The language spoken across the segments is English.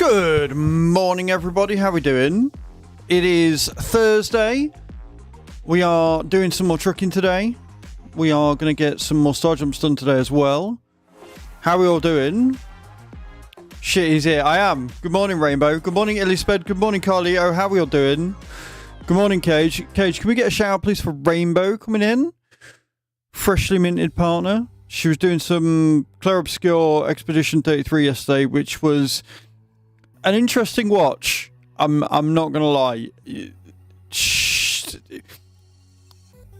Good morning, everybody. How we doing? It is Thursday. We are doing some more trucking today. We are going to get some more star jumps done today as well. How are we all doing? Shit, he's here. I am. Good morning, Rainbow. Good morning, Elizabeth. Good morning, Carlio. How are we all doing? Good morning, Cage. Cage, can we get a shout out, please, for Rainbow coming in? Freshly minted partner. She was doing some Claire Obscure Expedition 33 yesterday, which was an interesting watch. I'm not gonna lie.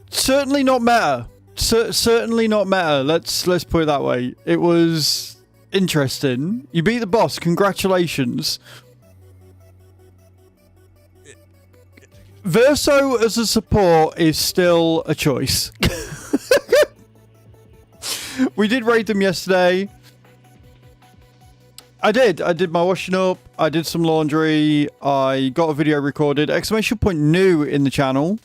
Certainly not meta. Certainly not meta. Let's put it that way. It was interesting. You beat the boss. Congratulations. Verso as a support is still a choice. We did raid them yesterday. I did my washing up. I did some laundry. I got a video recorded. Exclamation point new in the channel.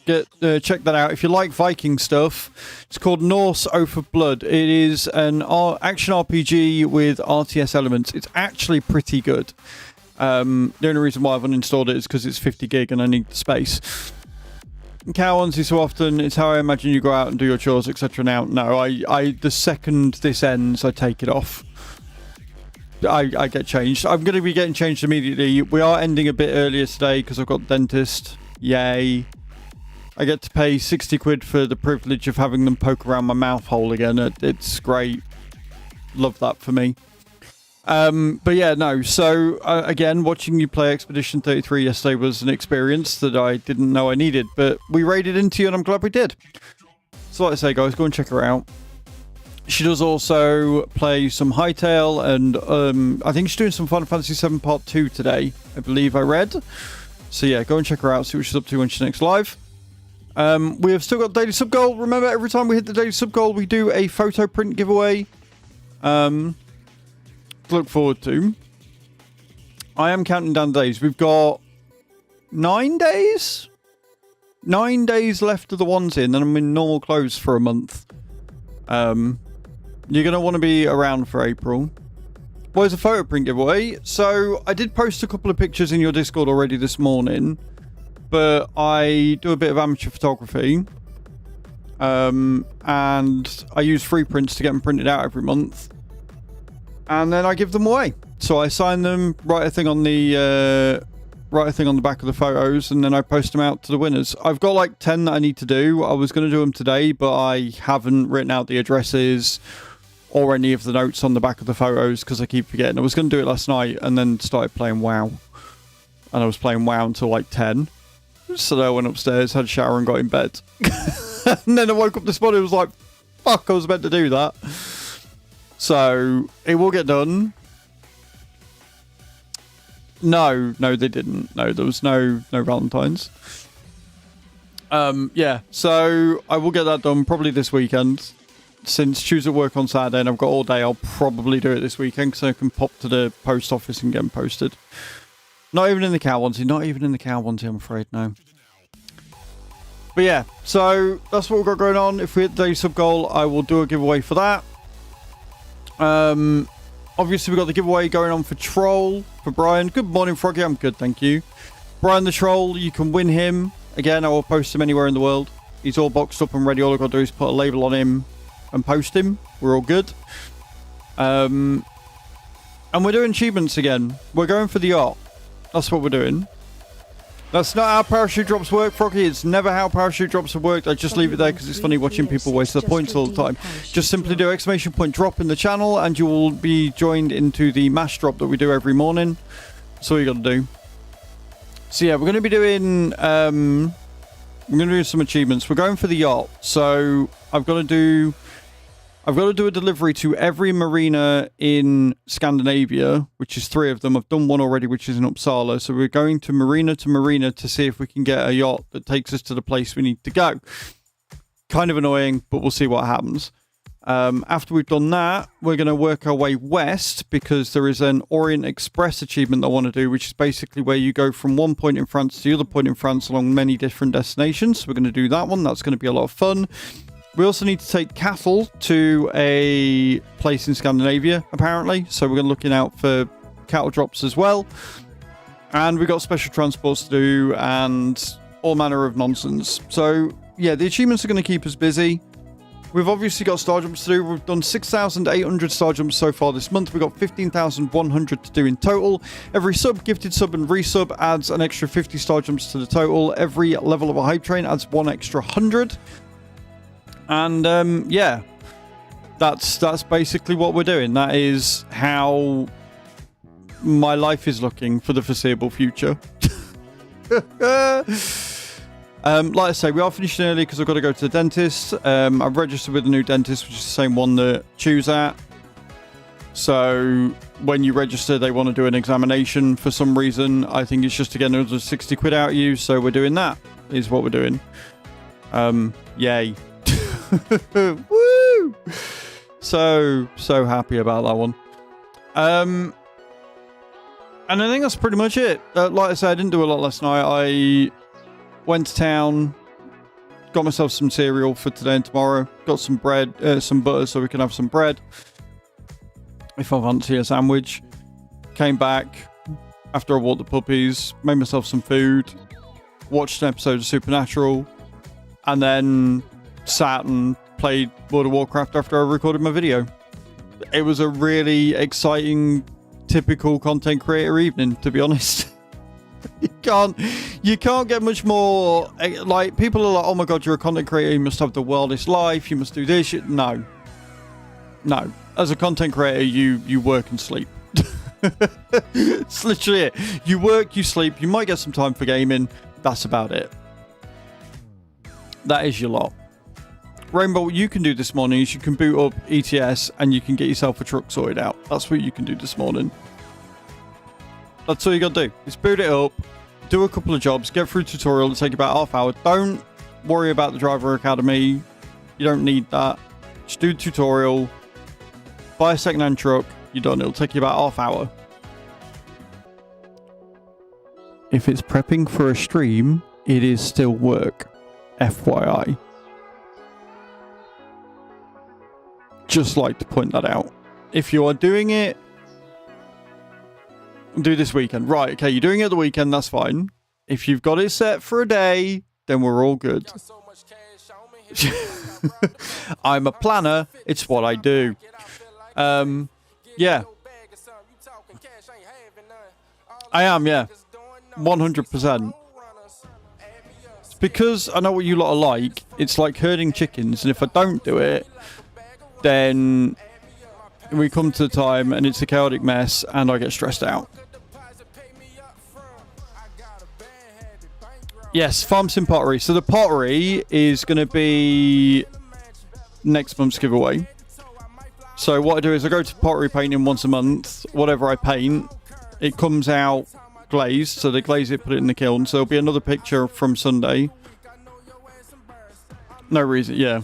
Check that out. If you like Viking stuff, it's called Norse Oath of Blood. It is an action RPG with RTS elements. It's actually pretty good. The only reason why I've uninstalled it is because it's 50 gig and I need the space. Cow onesie so often, it's how I imagine you go out and do your chores, etc. Now, no, I the second this ends, I take it off. I get changed. I'm going to be getting changed immediately. We are ending a bit earlier today because I've got dentist. Yay. I get to pay 60 quid for the privilege of having them poke around my mouth hole again. It's great. Love that for me. But yeah, no. So again, watching you play Expedition 33 yesterday was an experience that I didn't know I needed, but we raided into you and I'm glad we did. So like I say, guys, go and check her out. She does also play some Hightail, and I think she's doing some Final Fantasy VII Part 2 today, I believe I read. So yeah, go and check her out, see what she's up to when she's next live. We have still got daily sub goal. Remember, every time we hit the daily sub goal, we do a photo print giveaway. To look forward to. I am counting down days. We've got 9 days? 9 days left of the ones in, and I'm in normal clothes for a month. You're going to want to be around for April. Boys, a photo print giveaway. So I did post a couple of pictures in your Discord already this morning, but I do a bit of amateur photography. And I use free prints to get them printed out every month. And then I give them away. So I sign them, write a thing on the back of the photos, and then I post them out to the winners. I've got like 10 that I need to do. I was going to do them today, but I haven't written out the addresses or any of the notes on the back of the photos because I keep forgetting. I was going to do it last night and then started playing WoW. And I was playing WoW until like 10. So then I went upstairs, had a shower and got in bed. And then I woke up this morning and was like, fuck, I was meant to do that. So it will get done. No, they didn't. No, there was no Valentine's. Yeah, so I will get that done probably this weekend. Since Tuesday work on Saturday and I've got all day, I'll probably do it this weekend so I can pop to the post office and get them posted. Not even in the cow onesie. Not even in the cow onesie, I'm afraid, no. But yeah, so that's what we've got going on. If we hit the daily sub goal, I will do a giveaway for that. Obviously, we've got the giveaway going on for Troll, for Brian. Good morning, Froggy. I'm good, thank you. Brian the Troll, you can win him. Again, I will post him anywhere in the world. He's all boxed up and ready. All I've got to do is put a label on him and post him. We're all good. And we're doing achievements again. We're going for the yacht. That's what we're doing. That's not how parachute drops work, Froggy. It's never how parachute drops have worked. I just leave it there because it's funny watching people waste their points all the time. Just simply do exclamation point drop in the channel and you will be joined into the mash drop that we do every morning. That's all you got to do. So yeah, we're going to be doing some achievements. We're going for the yacht. So I've got to do a delivery to every marina in Scandinavia, which is 3 of them. I've done one already, which is in Uppsala. So we're going to marina to see if we can get a yacht that takes us to the place we need to go. Kind of annoying, but we'll see what happens. After we've done that, we're going to work our way west because there is an Orient Express achievement that I want to do, which is basically where you go from one point in France to the other point in France along many different destinations. So we're going to do that one. That's going to be a lot of fun. We also need to take cattle to a place in Scandinavia, apparently. So we're looking out for cattle drops as well. And we've got special transports to do and all manner of nonsense. So, yeah, the achievements are going to keep us busy. We've obviously got star jumps to do. We've done 6,800 star jumps so far this month. We've got 15,100 to do in total. Every sub, gifted sub, and resub adds an extra 50 star jumps to the total. Every level of a hype train adds one extra 100. And, yeah, that's basically what we're doing. That is how my life is looking for the foreseeable future. Like I say, we are finishing early because I've got to go to the dentist. I've registered with a new dentist, which is the same one that Chew's at. So when you register, they want to do an examination for some reason. I think it's just to get another 60 quid out of you. So we're doing that, is what we're doing. Yay. Woo! So happy about that one. And I think that's pretty much it. Like I said, I didn't do a lot last night. I went to town, got myself some cereal for today and tomorrow. Got some bread, some butter so we can have some bread if I fancy a sandwich. Came back after I walked the puppies, made myself some food, watched an episode of Supernatural, and then sat and played World of Warcraft after I recorded my video. It was a really exciting, typical content creator evening, to be honest. You can't get much more. Like, people are like, oh my god, you're a content creator, you must have the wildest life, you must do this shit. No, as a content creator, you work and sleep. It's literally it. You work, you sleep, you might get some time for gaming. That's about it. That is your lot. Rainbow, what you can do this morning is you can boot up ETS and you can get yourself a truck sorted out. That's what you can do this morning. That's all you got to do. Is boot it up, do a couple of jobs, get through tutorial. It'll take about half hour. Don't worry about the driver academy. You don't need that. Just do the tutorial. Buy a second-hand truck. You're done. It'll take you about half hour. If it's prepping for a stream, it is still work. FYI. Just like to point that out. If you are doing it, do this weekend. Right, okay, you're doing it the weekend, that's fine. If you've got it set for a day, then we're all good. I'm a planner. It's what I do. Yeah. I am, yeah. 100%. It's because I know what you lot are like. It's like herding chickens, and if I don't do it, then we come to the time and it's a chaotic mess and I get stressed out. Yes, Farm Sim Pottery. So the pottery is going to be next month's giveaway. So what I do is I go to pottery painting once a month. Whatever I paint, it comes out glazed. So they glaze it, put it in the kiln. So there'll be another picture from Sunday. No reason, yeah.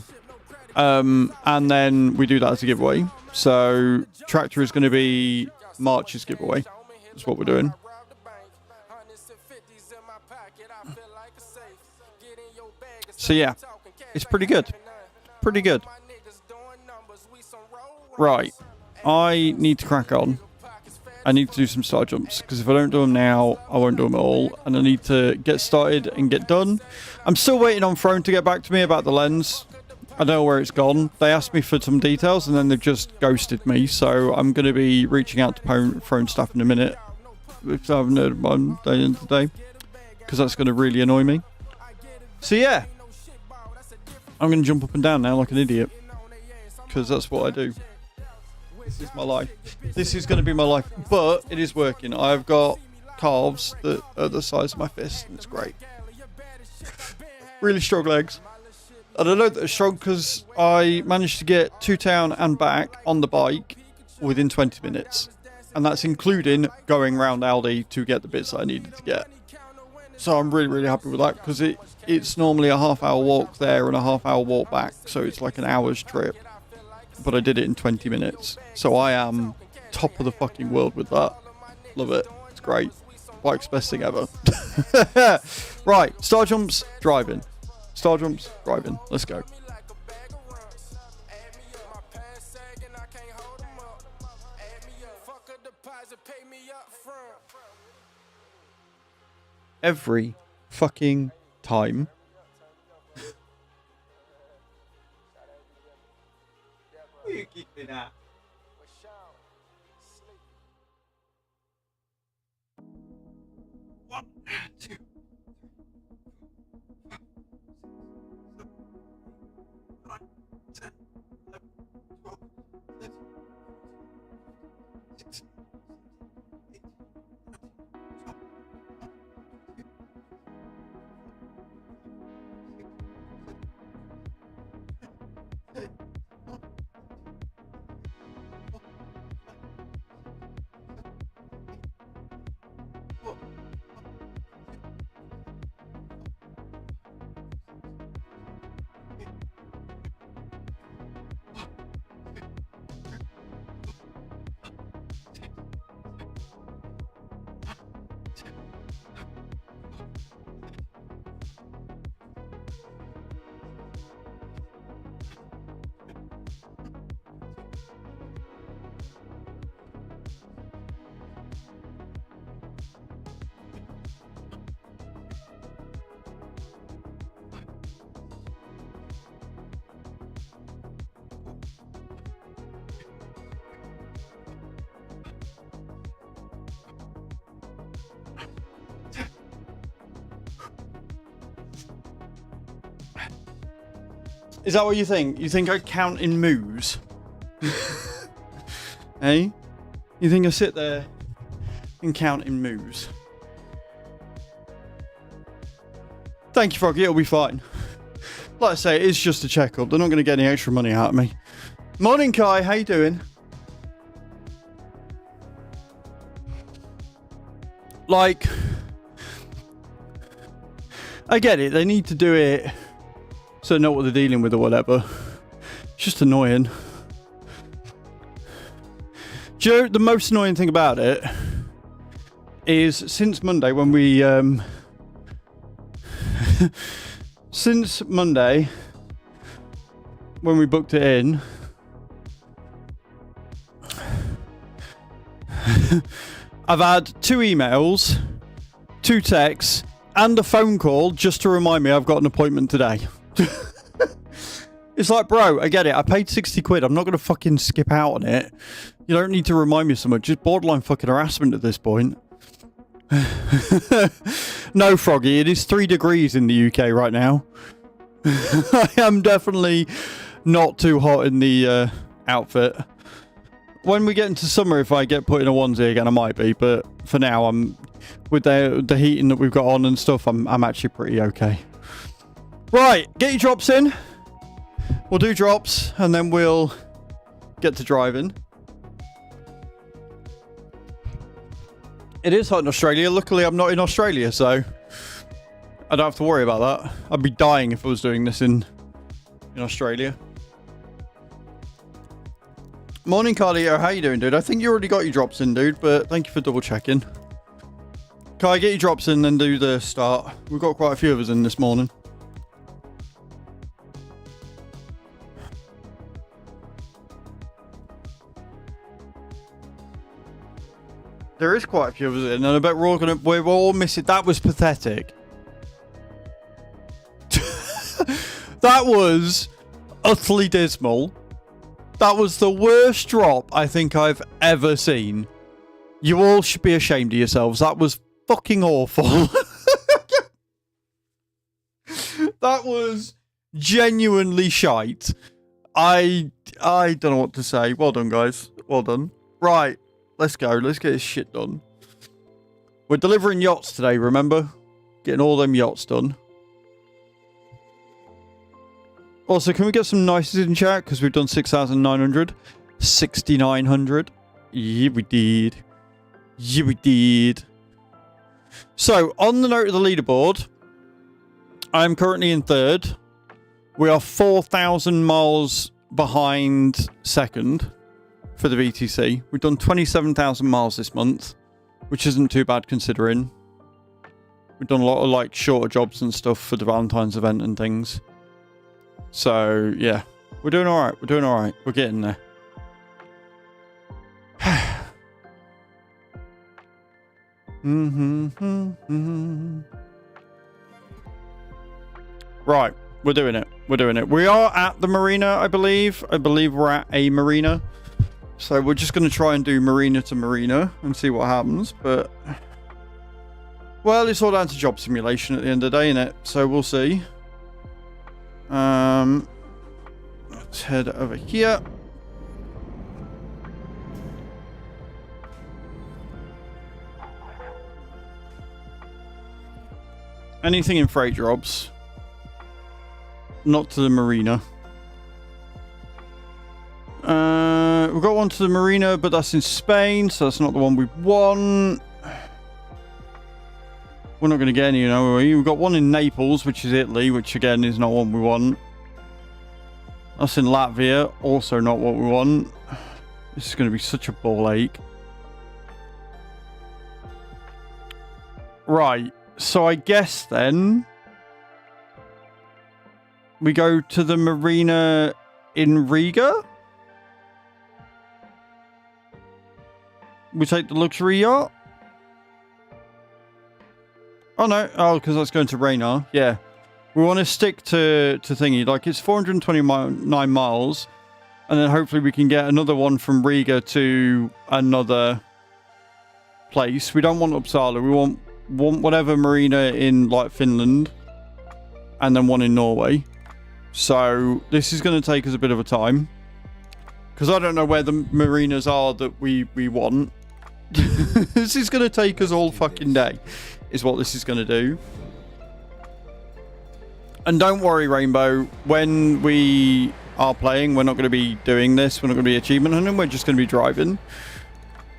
And then we do that as a giveaway. So tractor is going to be March's giveaway. That's what we're doing. So yeah, it's pretty good. Pretty good. Right. I need to crack on. I need to do some star jumps, because if I don't do them now, I won't do them at all. And I need to get started and get done. I'm still waiting on Throne to get back to me about the lens. I don't know where it's gone. They asked me for some details and then they've just ghosted me. So I'm going to be reaching out to Throne staff in a minute, if I haven't heard of them by the end of the day, because that's going to really annoy me. So yeah, I'm going to jump up and down now like an idiot, because that's what I do. This is my life. This is going to be my life, but it is working. I've got calves that are the size of my fist, and it's great. Really strong legs. And I know that they're strong because I managed to get to town and back on the bike within 20 minutes. And that's including going around Aldi to get the bits that I needed to get. So I'm really, really happy with that, because it's normally a half-hour walk there and a half-hour walk back. So it's like an hour's trip. But I did it in 20 minutes. So I am top of the fucking world with that. Love it. It's great. Bike's best thing ever. Right, star jumps, driving. Star jumps, driving. Let's go. Every fucking time. Who are you keeping at? One, two. Is that what you think? You think I count in moves? Hey? You think I sit there and count in moves? Thank you, Froggy. It'll be fine. Like I say, it is just a checkup. They're not going to get any extra money out of me. Morning, Kai. How you doing? Like, I get it. They need to do it so they know what they're dealing with or whatever. It's just annoying. Do you know the most annoying thing about it is since Monday when we since Monday when we booked it in, I've had 2 emails, 2 texts, and a phone call just to remind me I've got an appointment today. It's like, bro, I get it. I paid 60 quid. I'm not going to fucking skip out on it. You don't need to remind me so much. Just borderline fucking harassment at this point. No, Froggy. It is 3 degrees in the UK right now. I am definitely not too hot in the outfit. When we get into summer, if I get put in a onesie again, I might be. But for now, I'm with the heating that we've got on and stuff. I'm actually pretty okay. Right, get your drops in. We'll do drops and then we'll get to driving. It is hot in Australia. Luckily, I'm not in Australia, so I don't have to worry about that. I'd be dying if I was doing this in Australia. Morning, Cardio. How you doing, dude? I think you already got your drops in, dude, but thank you for double checking. Can I get your drops in and do the start? We've got quite a few of us in this morning. There is quite a few of us in, and I bet we're all missing. That was pathetic. That was utterly dismal. That was the worst drop I think I've ever seen. You all should be ashamed of yourselves. That was fucking awful. That was genuinely shite. I don't know what to say. Well done, guys. Well done. Right. Let's go. Let's get this shit done. We're delivering yachts today, remember? Getting all them yachts done. Also, can we get some nices in chat? Because we've done 6,900. 6,900. Yeah, we did. Yeah, we did. So, on the note of the leaderboard, I'm currently in 3rd. We are 4,000 miles behind 2nd. For the VTC. We've done 27,000 miles this month, which isn't too bad considering. We've done a lot of like shorter jobs and stuff for the Valentine's event and things. So yeah, we're doing all right. We're doing all right. We're getting there. Right, we're doing it. We're doing it. We are at the marina, I believe. I believe we're at a marina. So we're just going to try and do marina to marina and see what happens. But, well, it's all down to job simulation at the end of the day, innit? So we'll see. Let's head over here. Anything in freight jobs. Not to the marina. We've got one to the marina, but that's in Spain, so that's not the one we want. We're not going to get any, you know. We've got one in Naples, which is Italy, which again is not one we want. That's in Latvia, also not what we want. This is going to be such a ball ache. Right, so I guess then we go to the marina in Riga. We take the luxury yacht. Oh no, oh, because that's going to Reina. Yeah, we want to stick to thingy. Like, it's 429 miles, and then hopefully we can get another one from Riga to another place. We don't want Uppsala. We want whatever marina in like Finland, and then one in Norway. So this is going to take us a bit of a time, because I don't know where the marinas are that we want. This is going to take us all fucking day, is what this is going to do. And don't worry, Rainbow, when we are playing, we're not going to be doing this. We're not going to be achievement hunting. We're just going to be driving.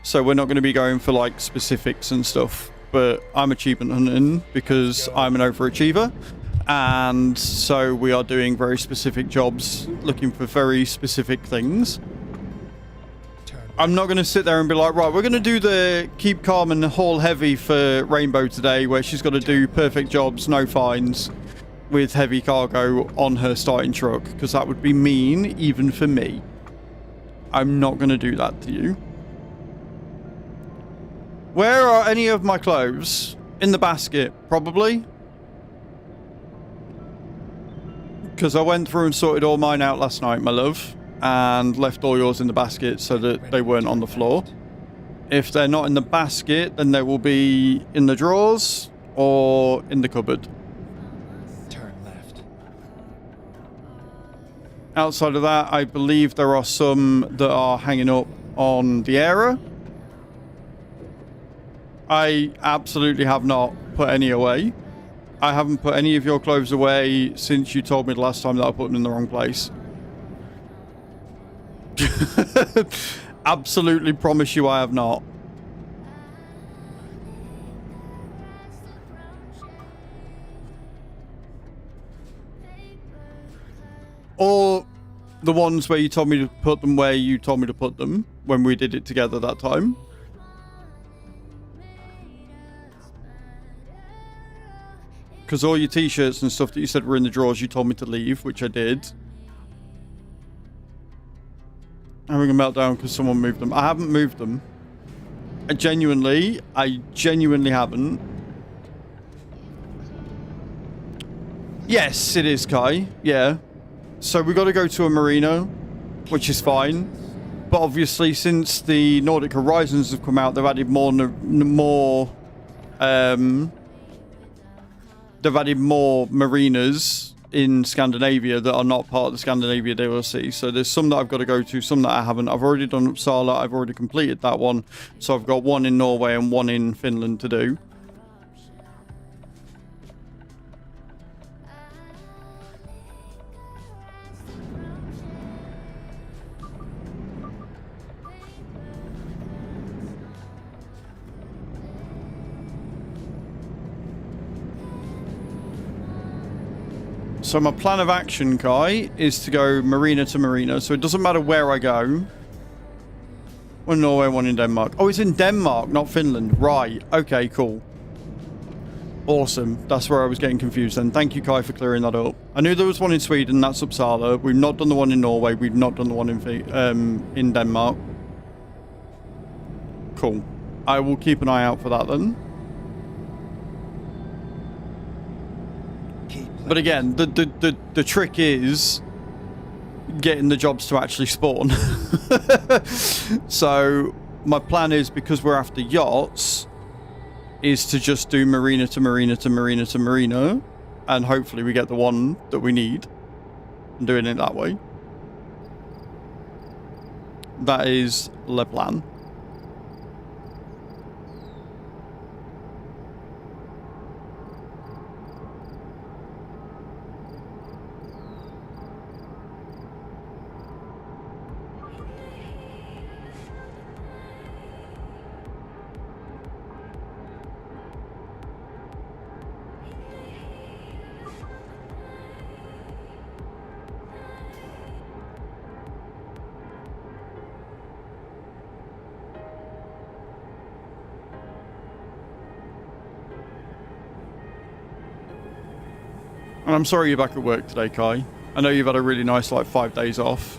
So we're not going to be going for like specifics and stuff. But I'm achievement hunting because I'm an overachiever. And so we are doing very specific jobs, looking for very specific things. I'm not going to sit there and be like, right, we're going to do the keep calm and haul heavy for Rainbow today, where she's got to do perfect jobs, no fines, with heavy cargo on her starting truck, because that would be mean even for me. I'm not going to do that to you. Where are any of my clothes? In the basket, probably. Because I went through and sorted all mine out last night, my love, and left all yours in the basket so that they weren't on the floor. If they're not in the basket, then they will be in the drawers or in the cupboard. Turn left. Outside of that, I believe there are some that are hanging up on the area. I absolutely have not put any away. I haven't put any of your clothes away since you told me the last time that I put them in the wrong place. Absolutely promise you I have not. Or the ones where you told me to put them where you told me to put them when we did it together that time. Because all your t-shirts and stuff that you said were in the drawers, you told me to leave, which I did. Having a meltdown because someone moved them. I haven't moved them. I genuinely haven't. Yes, it is, Kai. Yeah. So we got to go to a marina, which is fine. But obviously, since the Nordic Horizons have come out, they've added more marinas in Scandinavia that are not part of the Scandinavia DLC. So there's some that I've got to go to, some that I haven't. I've already done Uppsala. I've already completed that one. So I've got one in Norway and one in Finland to do. So my plan of action, Kai, is to go marina to marina. So it doesn't matter where I go. One in Norway, one in Denmark. Oh, it's in Denmark, not Finland. Right. Okay, cool. Awesome. That's where I was getting confused then. Thank you, Kai, for clearing that up. I knew there was one in Sweden. That's Uppsala. We've not done the one in Norway. We've not done the one in Denmark. Cool. I will keep an eye out for that then. But again, the trick is getting the jobs to actually spawn. So my plan is, because we're after yachts, is to just do marina to marina to marina to marina, and hopefully we get the one that we need, and doing it that way. That is the plan. And I'm sorry you're back at work today, Kai. I know you've had a really nice, 5 days off.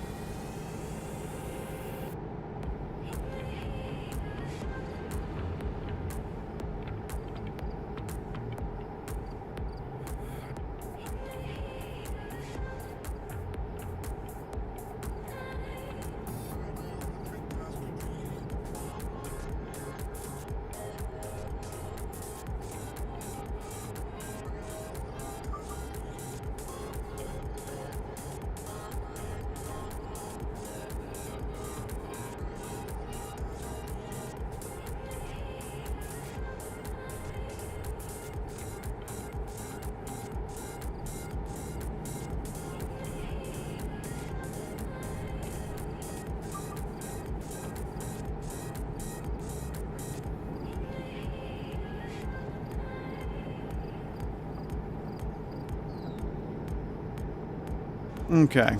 Okay.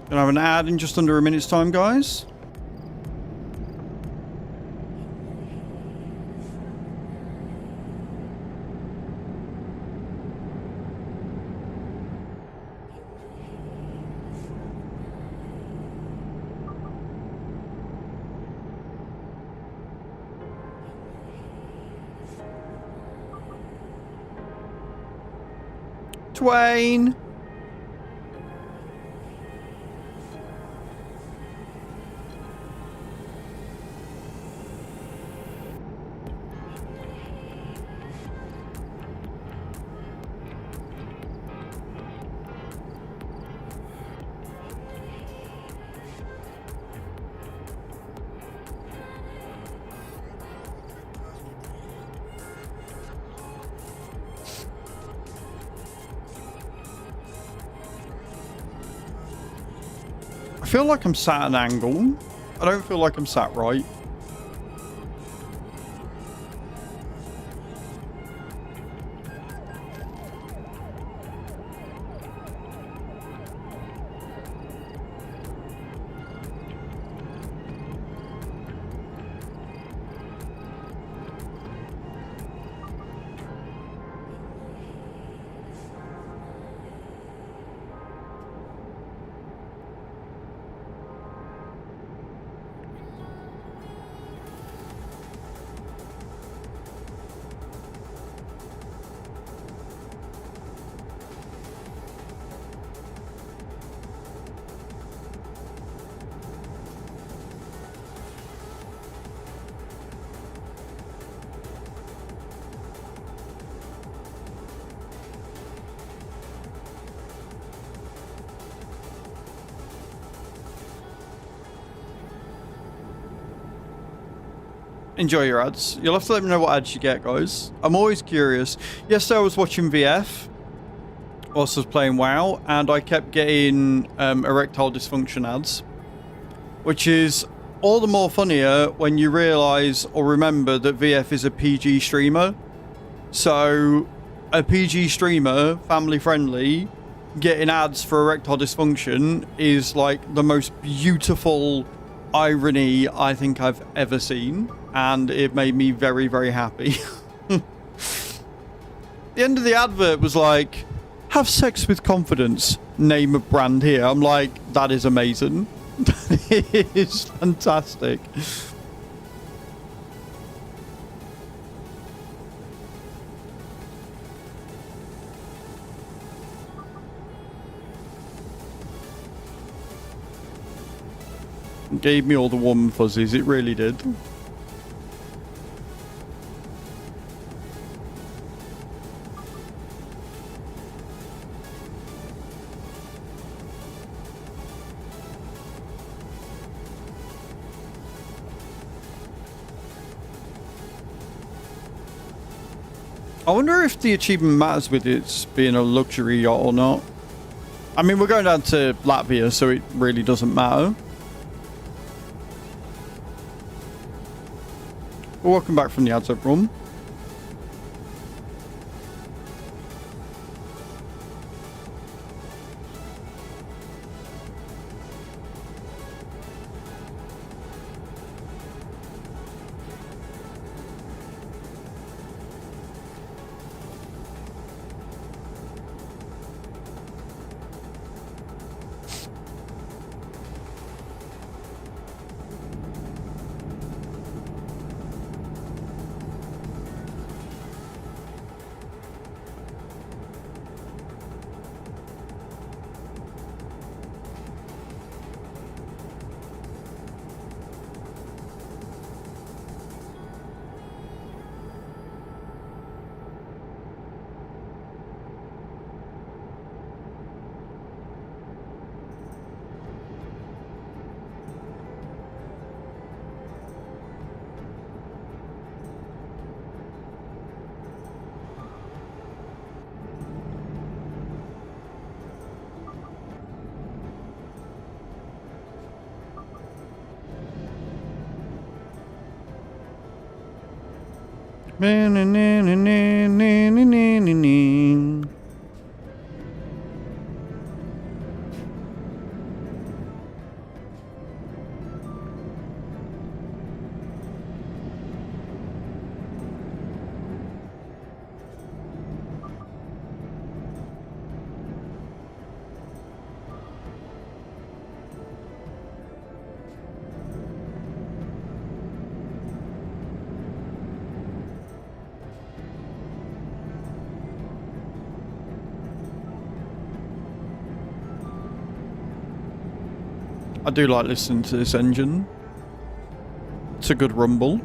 Gonna have an ad in just under a minute's time, guys. Twain. I feel like I'm sat at an angle. I don't feel like I'm sat right. Enjoy your ads. You'll have to let me know what ads you get, guys. I'm always curious. Yesterday I was watching VF whilst I was playing WoW, and I kept getting erectile dysfunction ads, which is all the more funnier when you realise or remember that VF is a PG streamer. So a PG streamer, family friendly, getting ads for erectile dysfunction is like the most beautiful irony I think I've ever seen, and it made me very, very happy. The end of the advert was like, have sex with confidence, name a brand here. I'm like, that is amazing. It is fantastic. It gave me all the warm and fuzzies. It really did. I wonder if the achievement matters with it being a luxury yacht or not. I mean, we're going down to Latvia, so it really doesn't matter. Well, welcome back from the ads up room. I do like listening to this engine. It's a good rumble.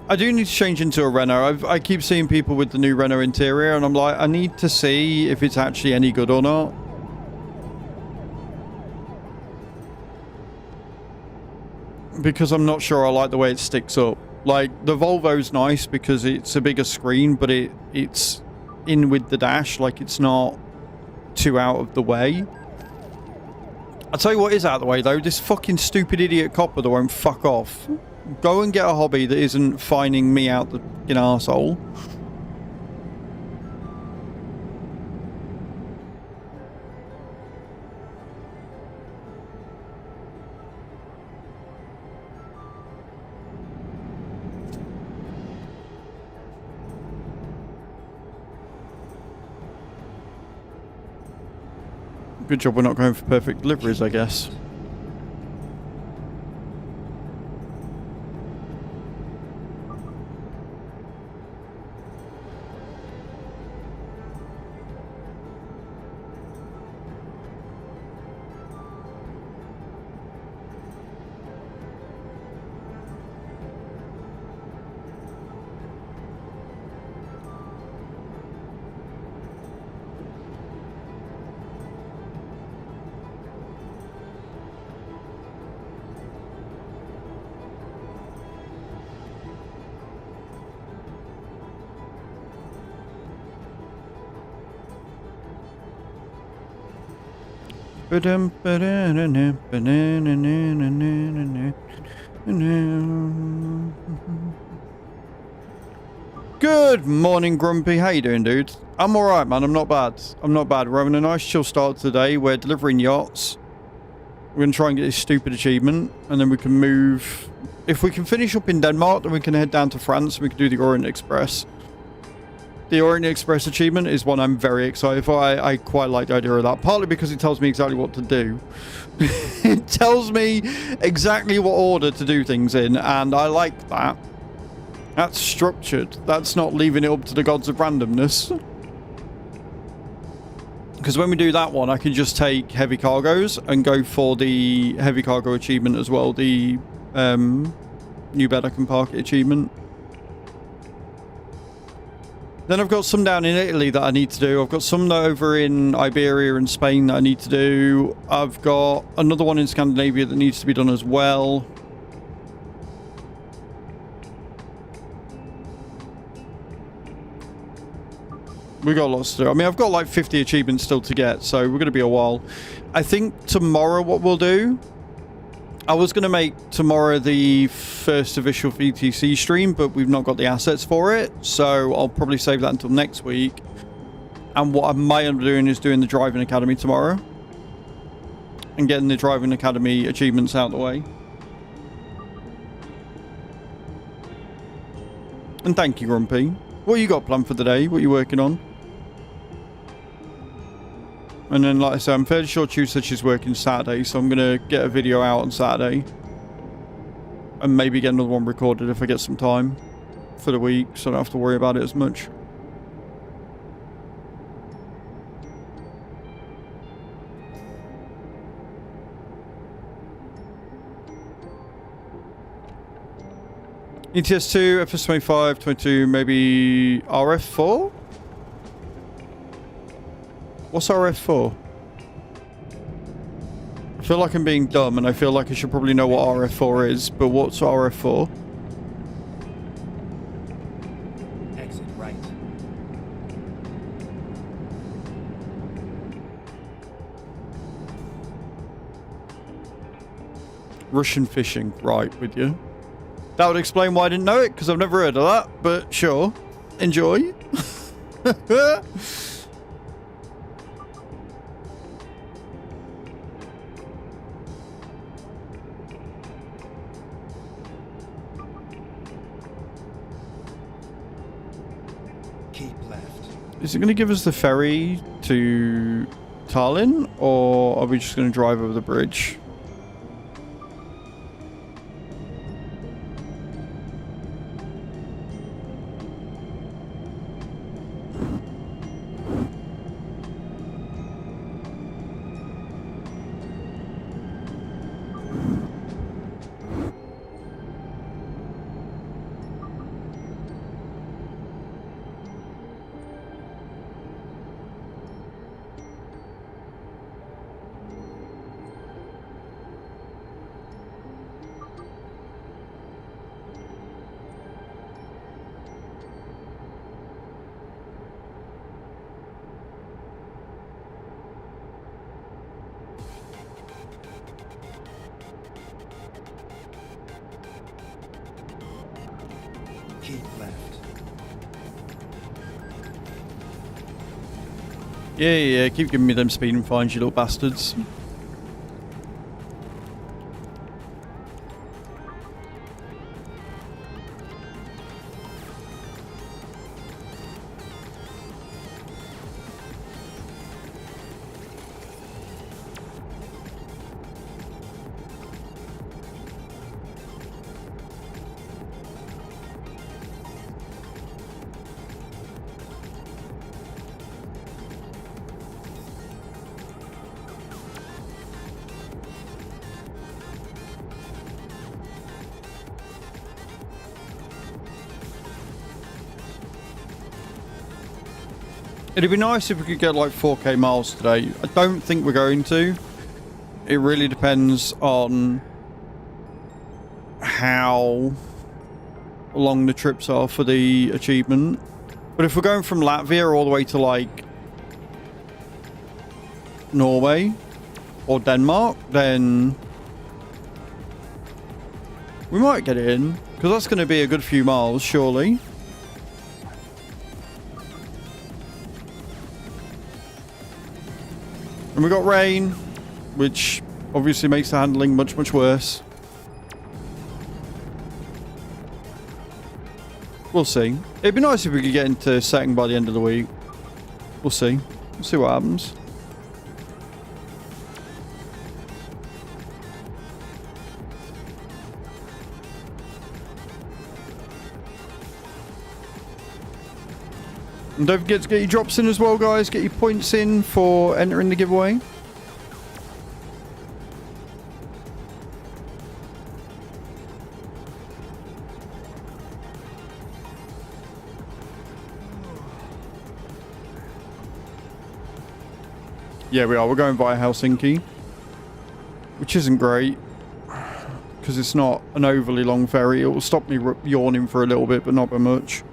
I do need to change into a Renault. I keep seeing people with the new Renault interior and I'm like, I need to see if it's actually any good or not. Because I'm not sure I like the way it sticks up. Like, the Volvo's nice because it's a bigger screen, but it's in with the dash. Like, it's not too out of the way. I'll tell you what is out of the way, though. This fucking stupid idiot copper that won't fuck off. Go and get a hobby that isn't fining me out the fucking arsehole. Good job we're not going for perfect deliveries, I guess. Good morning, Grumpy. How you doing, dude? I'm alright, man. I'm not bad. I'm not bad. We're having a nice chill start today. We're delivering yachts. We're going to try and get this stupid achievement, and then we can move. If we can finish up in Denmark, then we can head down to France and we can do the Orient Express. The Orient Express achievement is one I'm very excited for. I quite like the idea of that, partly because it tells me exactly what to do. It tells me exactly what order to do things in, and I like that. That's structured. That's not leaving it up to the gods of randomness. Because when we do that one, I can just take heavy cargoes and go for the heavy cargo achievement as well. The new bed I can park it achievement. Then I've got some down in Italy that I need to do. I've got some over in Iberia and Spain that I need to do. I've got another one in Scandinavia that needs to be done as well. We got lots to do. I mean, I've got like 50 achievements still to get, so we're going to be a while. I think tomorrow what we'll do... I was going to make tomorrow the first official VTC stream, but we've not got the assets for it, so I'll probably save that until next week. And what I might end up doing is doing the Driving Academy tomorrow. And getting the Driving Academy achievements out of the way. And thank you, Grumpy. What you got planned for the day? What are you working on? And then, like I said, I'm fairly sure Chu said she's working Saturday, so I'm going to get a video out on Saturday. And maybe get another one recorded if I get some time for the week, so I don't have to worry about it as much. ETS2, FS25, 22, maybe RF4? What's RF4? I feel like I'm being dumb and I feel like I should probably know what RF4 is, but what's RF4? Exit right. Russian fishing, right, with you. That would explain why I didn't know it, because I've never heard of that, but sure. Enjoy. Keep left. Is it going to give us the ferry to Tallinn, or are we just going to drive over the bridge? Keep left. Yeah, keep giving me them speeding fines, you little bastards. It'd be nice if we could get like 4k miles today. I don't think we're going to. It really depends on how long the trips are for the achievement. But if we're going from Latvia all the way to like Norway or Denmark, then we might get it in, because that's going to be a good few miles, surely. And we got rain, which obviously makes the handling much, much worse. We'll see. It'd be nice if we could get into setting by the end of the week. We'll see. We'll see what happens. And don't forget to get your drops in as well, guys. Get your points in for entering the giveaway. Yeah, we are. We're going via Helsinki, which isn't great because it's not an overly long ferry. It will stop me yawning for a little bit, but not by much.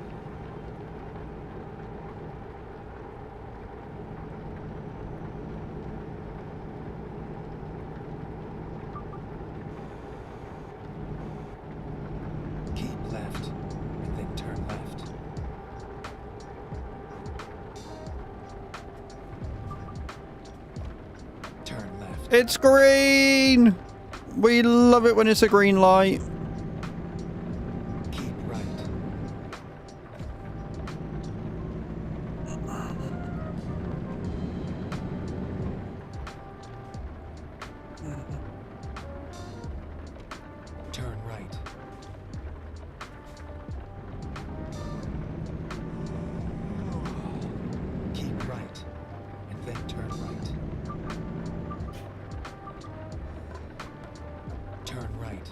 Keep left, and then turn left. Turn left. It's green! We love it when it's a green light. Keep right. Turn right. Keep right, and then turn right. Turn right.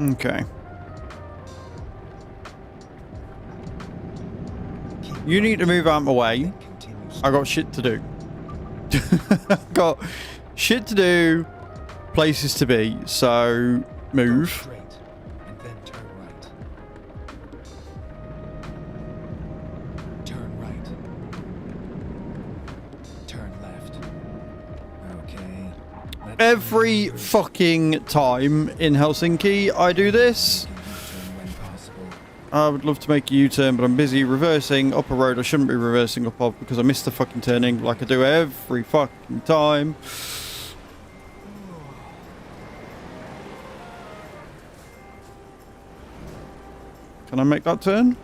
Okay. You need to move out of my way. I got shit to do. Got shit to do, places to be, so Go move. straight, and then turn right. Turn right. Turn left. Okay. Let's Every reverse. fucking time in Helsinki I do this. Make a U-turn when possible. I would love to make a U-turn, but I'm busy reversing up a road I shouldn't be reversing up of because I missed the fucking turning like I do every fucking time. Can I make that turn?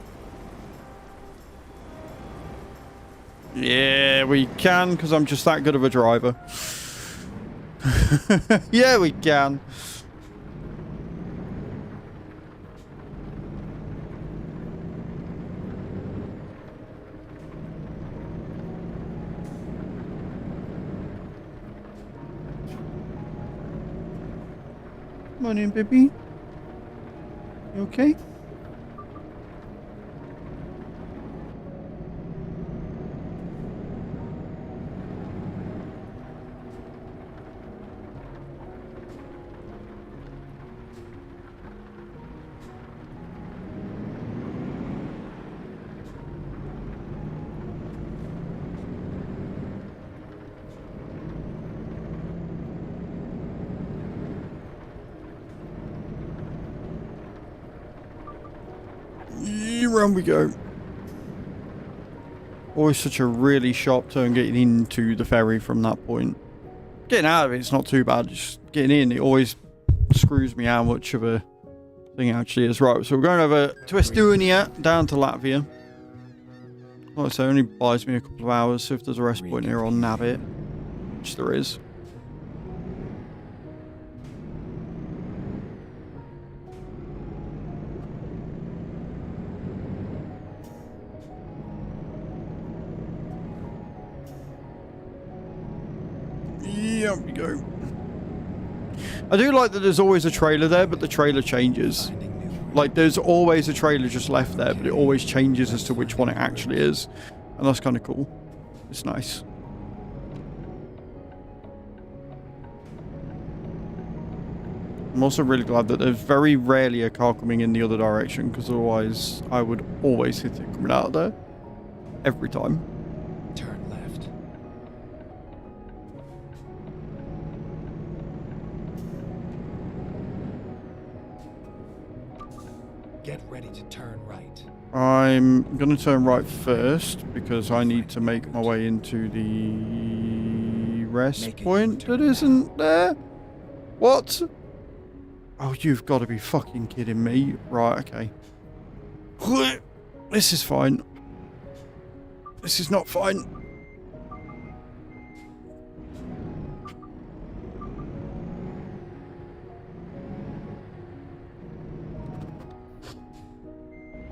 Yeah, we can, because I'm just that good of a driver. Yeah, we can. Come on in, baby. You okay? Around we go. Always such a really sharp turn getting into the ferry from that point. Getting out of it's not too bad. Just getting in, it always screws me how much of a thing it actually is. Right, so we're going over to Estonia, down to Latvia. Like I say, it only buys me a couple of hours, so if there's a rest point here, I'll nab it. Which there is. Yep, we go. I do like that there's always a trailer there, but the trailer changes. Finding new route. Like, there's always a trailer just left there, but it always changes as to which one it actually is. And that's kind of cool. It's nice. I'm also really glad that there's very rarely a car coming in the other direction, because otherwise I would always hit it coming out of there. Every time. Turn left. Get ready to turn right. I'm going to turn right first because I need to make my way into the rest point that isn't there. What? Oh, you've got to be fucking kidding me. Right, okay. This is fine. This is not fine.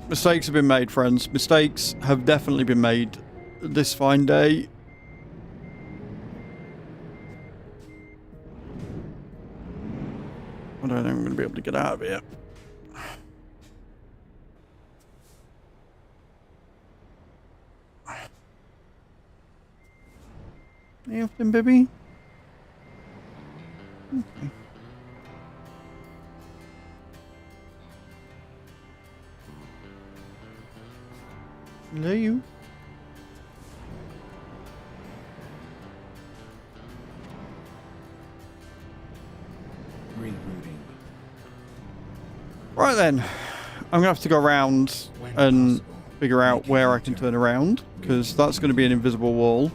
Mistakes have been made, friends. Mistakes have definitely been made this fine day. I don't think I'm going to be able to get out of here. Anything, baby? Okay. Hello, you. Rerouting. Right then, I'm gonna have to go around and figure out where I can turn around, because that's going to be an invisible wall.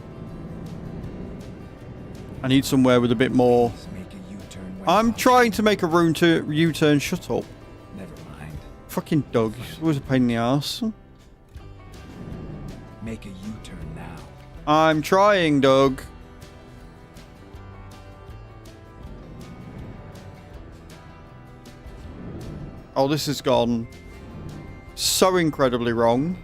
I need somewhere with a bit more. Make a U-turn when I'm possible. trying to make a room to U-turn. Shut up. Never mind. Fucking Doug. He's always a pain in the ass. Make a U-turn now. I'm trying, Doug. Oh, this has gone so incredibly wrong.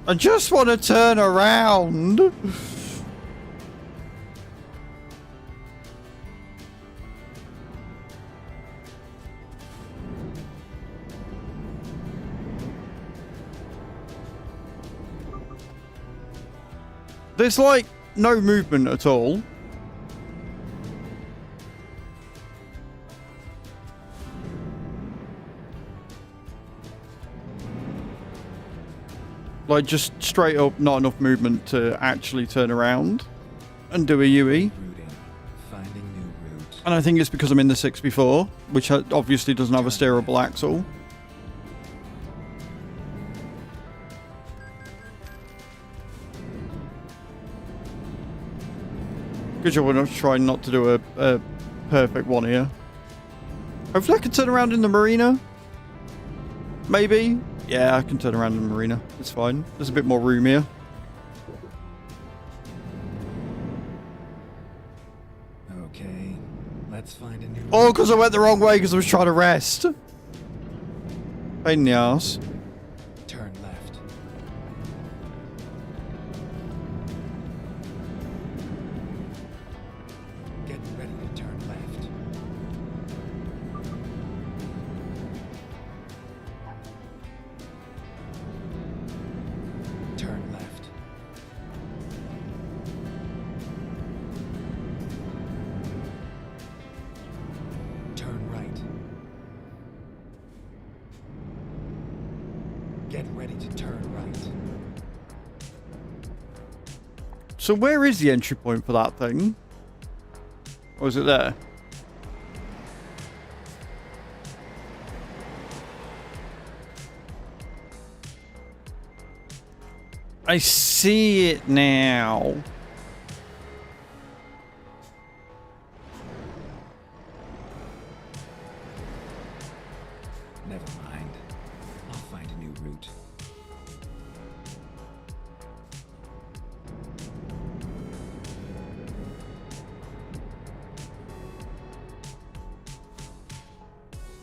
I just want to turn around. There's like no movement at all. Like just straight up not enough movement to actually turn around and do a UE. Routing. Finding new route. And I think it's because I'm in the 6x4, which obviously doesn't have a steerable axle. Good job we're trying not to do a perfect one here. Hopefully I can turn around in the marina. Maybe. Yeah, I can turn around in the marina. It's fine. There's a bit more room here. Okay. Let's find a new Oh, route. because I went the wrong way because I was trying to rest. Pain in the ass. Turn left. Get ready to turn left. Turn left. Turn right. Get ready to turn right. So where is the entry point for that thing? Or is it there? I see it now. Never mind. I'll find a new route.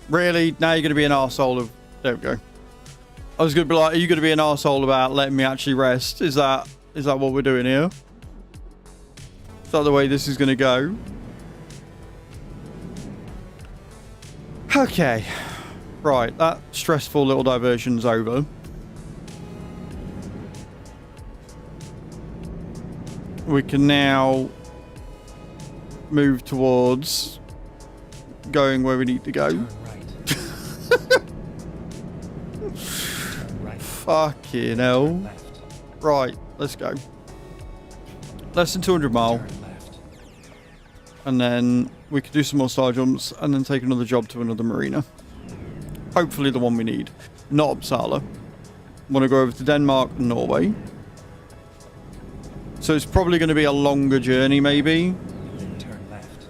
Really? Now you're going to be an arsehole of... There we go. I was going to be like, are you going to be an arsehole about letting me actually rest? Is that what we're doing here? Is that the way this is going to go? Okay. Right, that stressful little diversion's over. We can now move towards going where we need to go. Turn right. Turn right. Fucking Turn hell. left. Right, let's go. Less than 200 mile. Turn left. And then we could do some more star jumps and then take another job to another marina. Hopefully the one we need. Not Uppsala. Want to go over to Denmark and Norway. So it's probably going to be a longer journey maybe. Then turn left.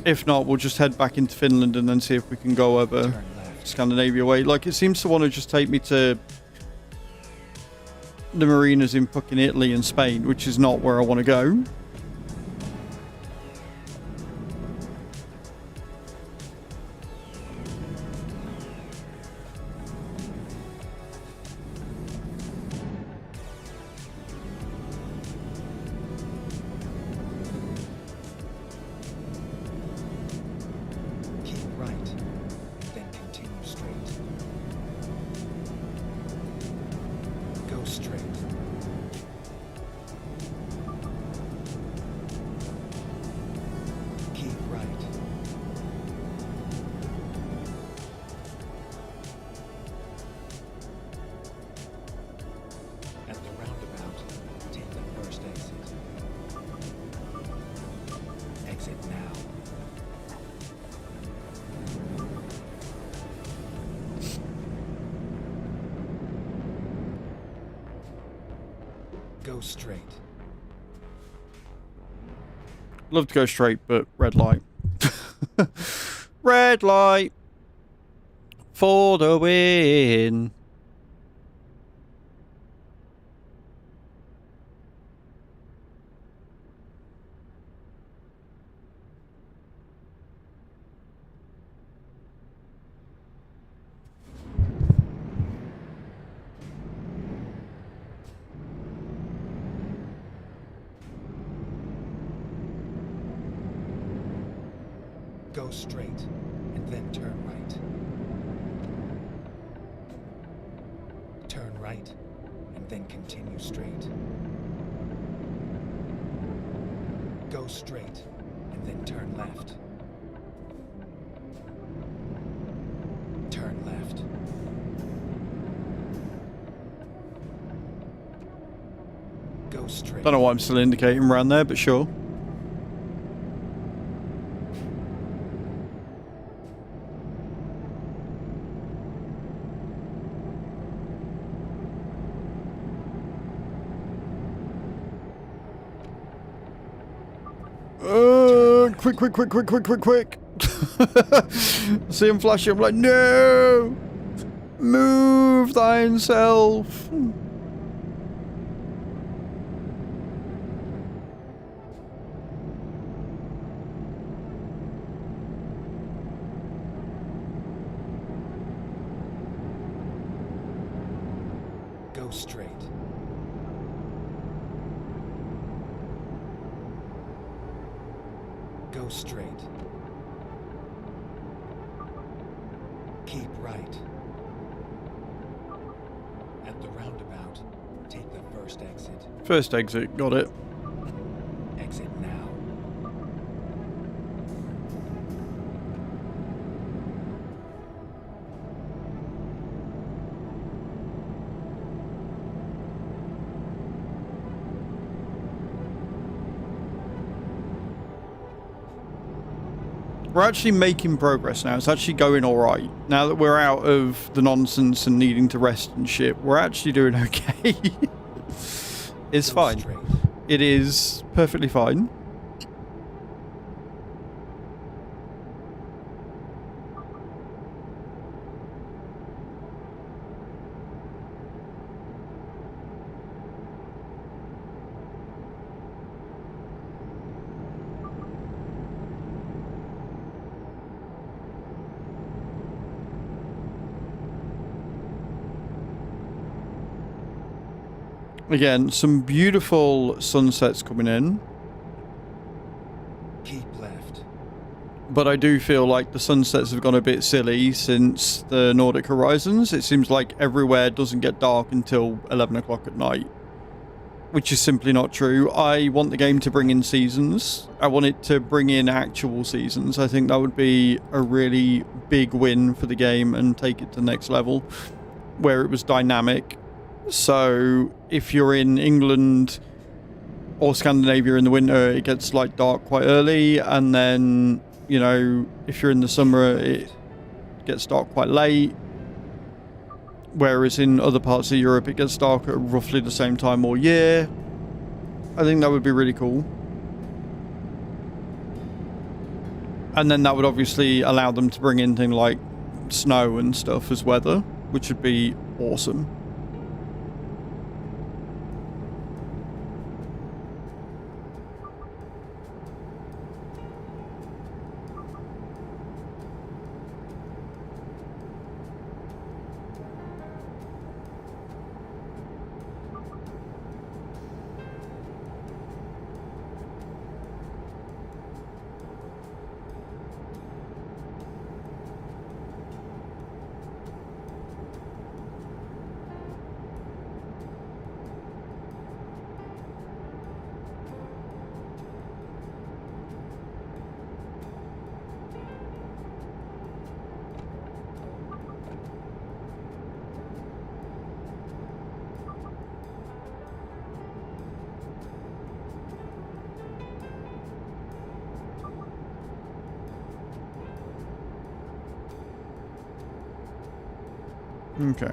If not, we'll just head back into Finland and then see if we can go over Turn left. Scandinavia way. Like, it seems to want to just take me to the marinas in fucking Italy and Spain, which is not where I want to go. Keep right. Then continue straight. Go straight. Keep right. At the roundabout, take the first exit. Exit now. Go straight. Love to go straight, but red light. Red light for the win. Go straight and then turn right. Turn right and then continue straight. Go straight and then turn left. Turn left. Go straight. Don't know why I'm still indicating around there, but sure. Quick. See him flashing, I'm like, no! Move thine self. Go straight. Go straight. Keep right. At the roundabout, take the first exit. First exit, got it. Exit now. We're actually making progress now. It's actually going all right. Now that we're out of the nonsense and needing to rest and shit, we're actually doing okay. It's Go fine. straight. It is perfectly fine. Again, some beautiful sunsets coming in. Keep left. But I do feel like the sunsets have gone a bit silly since the Nordic Horizons. It seems like everywhere doesn't get dark until 11 o'clock at night, which is simply not true. I want the game to bring in seasons. I want it to bring in actual seasons. I think that would be a really big win for the game and take it to the next level where it was dynamic. So if you're in England or Scandinavia in the winter, it gets like dark quite early, and then, you know, if you're in the summer, it gets dark quite late. Whereas in other parts of Europe, it gets dark at roughly the same time all year. I think that would be really cool. And then that would obviously allow them to bring in things like snow and stuff as weather, which would be awesome. Okay.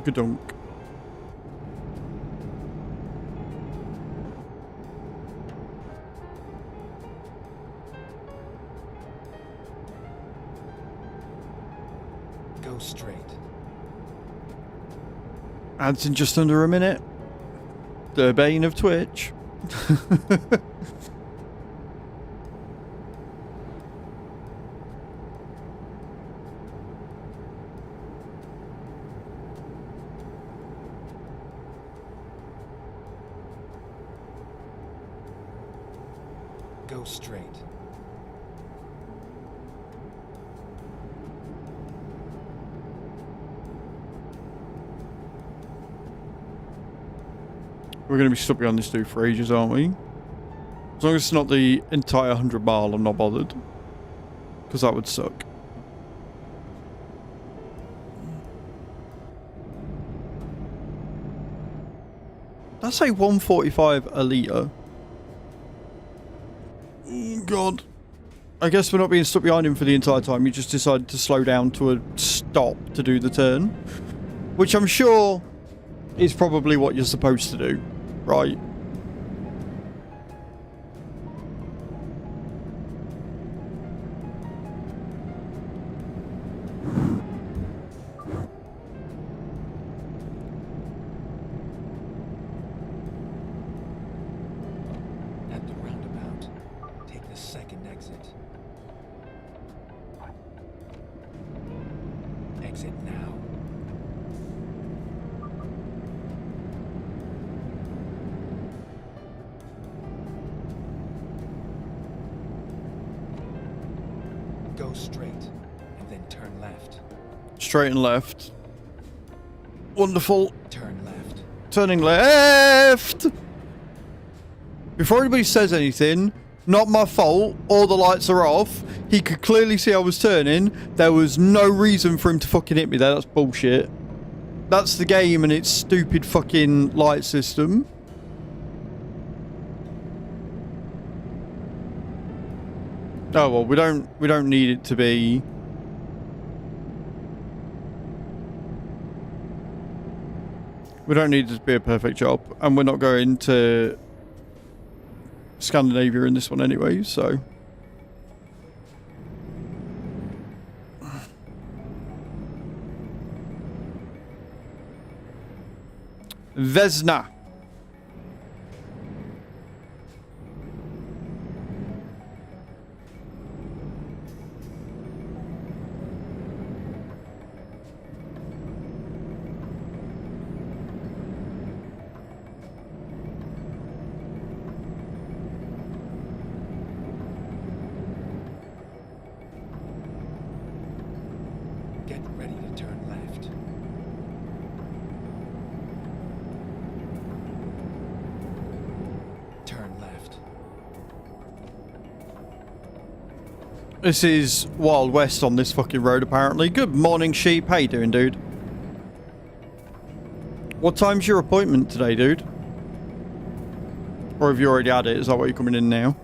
Good dunk. Go straight. Ads in just under a minute. The bane of Twitch. Go straight. We're going to be stuck behind this dude for ages, aren't we? As long as it's not the entire 100 mile, I'm not bothered. Because that would suck. That's a 145 a litre. Oh, God. I guess we're not being stuck behind him for the entire time. You just decided to slow down to a stop to do the turn. Which I'm sure is probably what you're supposed to do, right? At the roundabout, take the second exit. Exit now. Go straight and then turn left. Straight and left. Wonderful. Turn left. Turning left! Before anybody says anything, not my fault. All the lights are off. He could clearly see I was turning. There was no reason for him to fucking hit me there. That's bullshit. That's the game and its stupid fucking light system. Oh well, we don't need it to be. We don't need it to be a perfect job, and we're not going to Scandinavia in this one anyway, so. Vesna. Get ready to turn left. This is Wild West on this fucking road, apparently. Good morning, sheep. How you doing, dude? What time's your appointment today, dude? Or have you already had it? Is that why you're coming in now?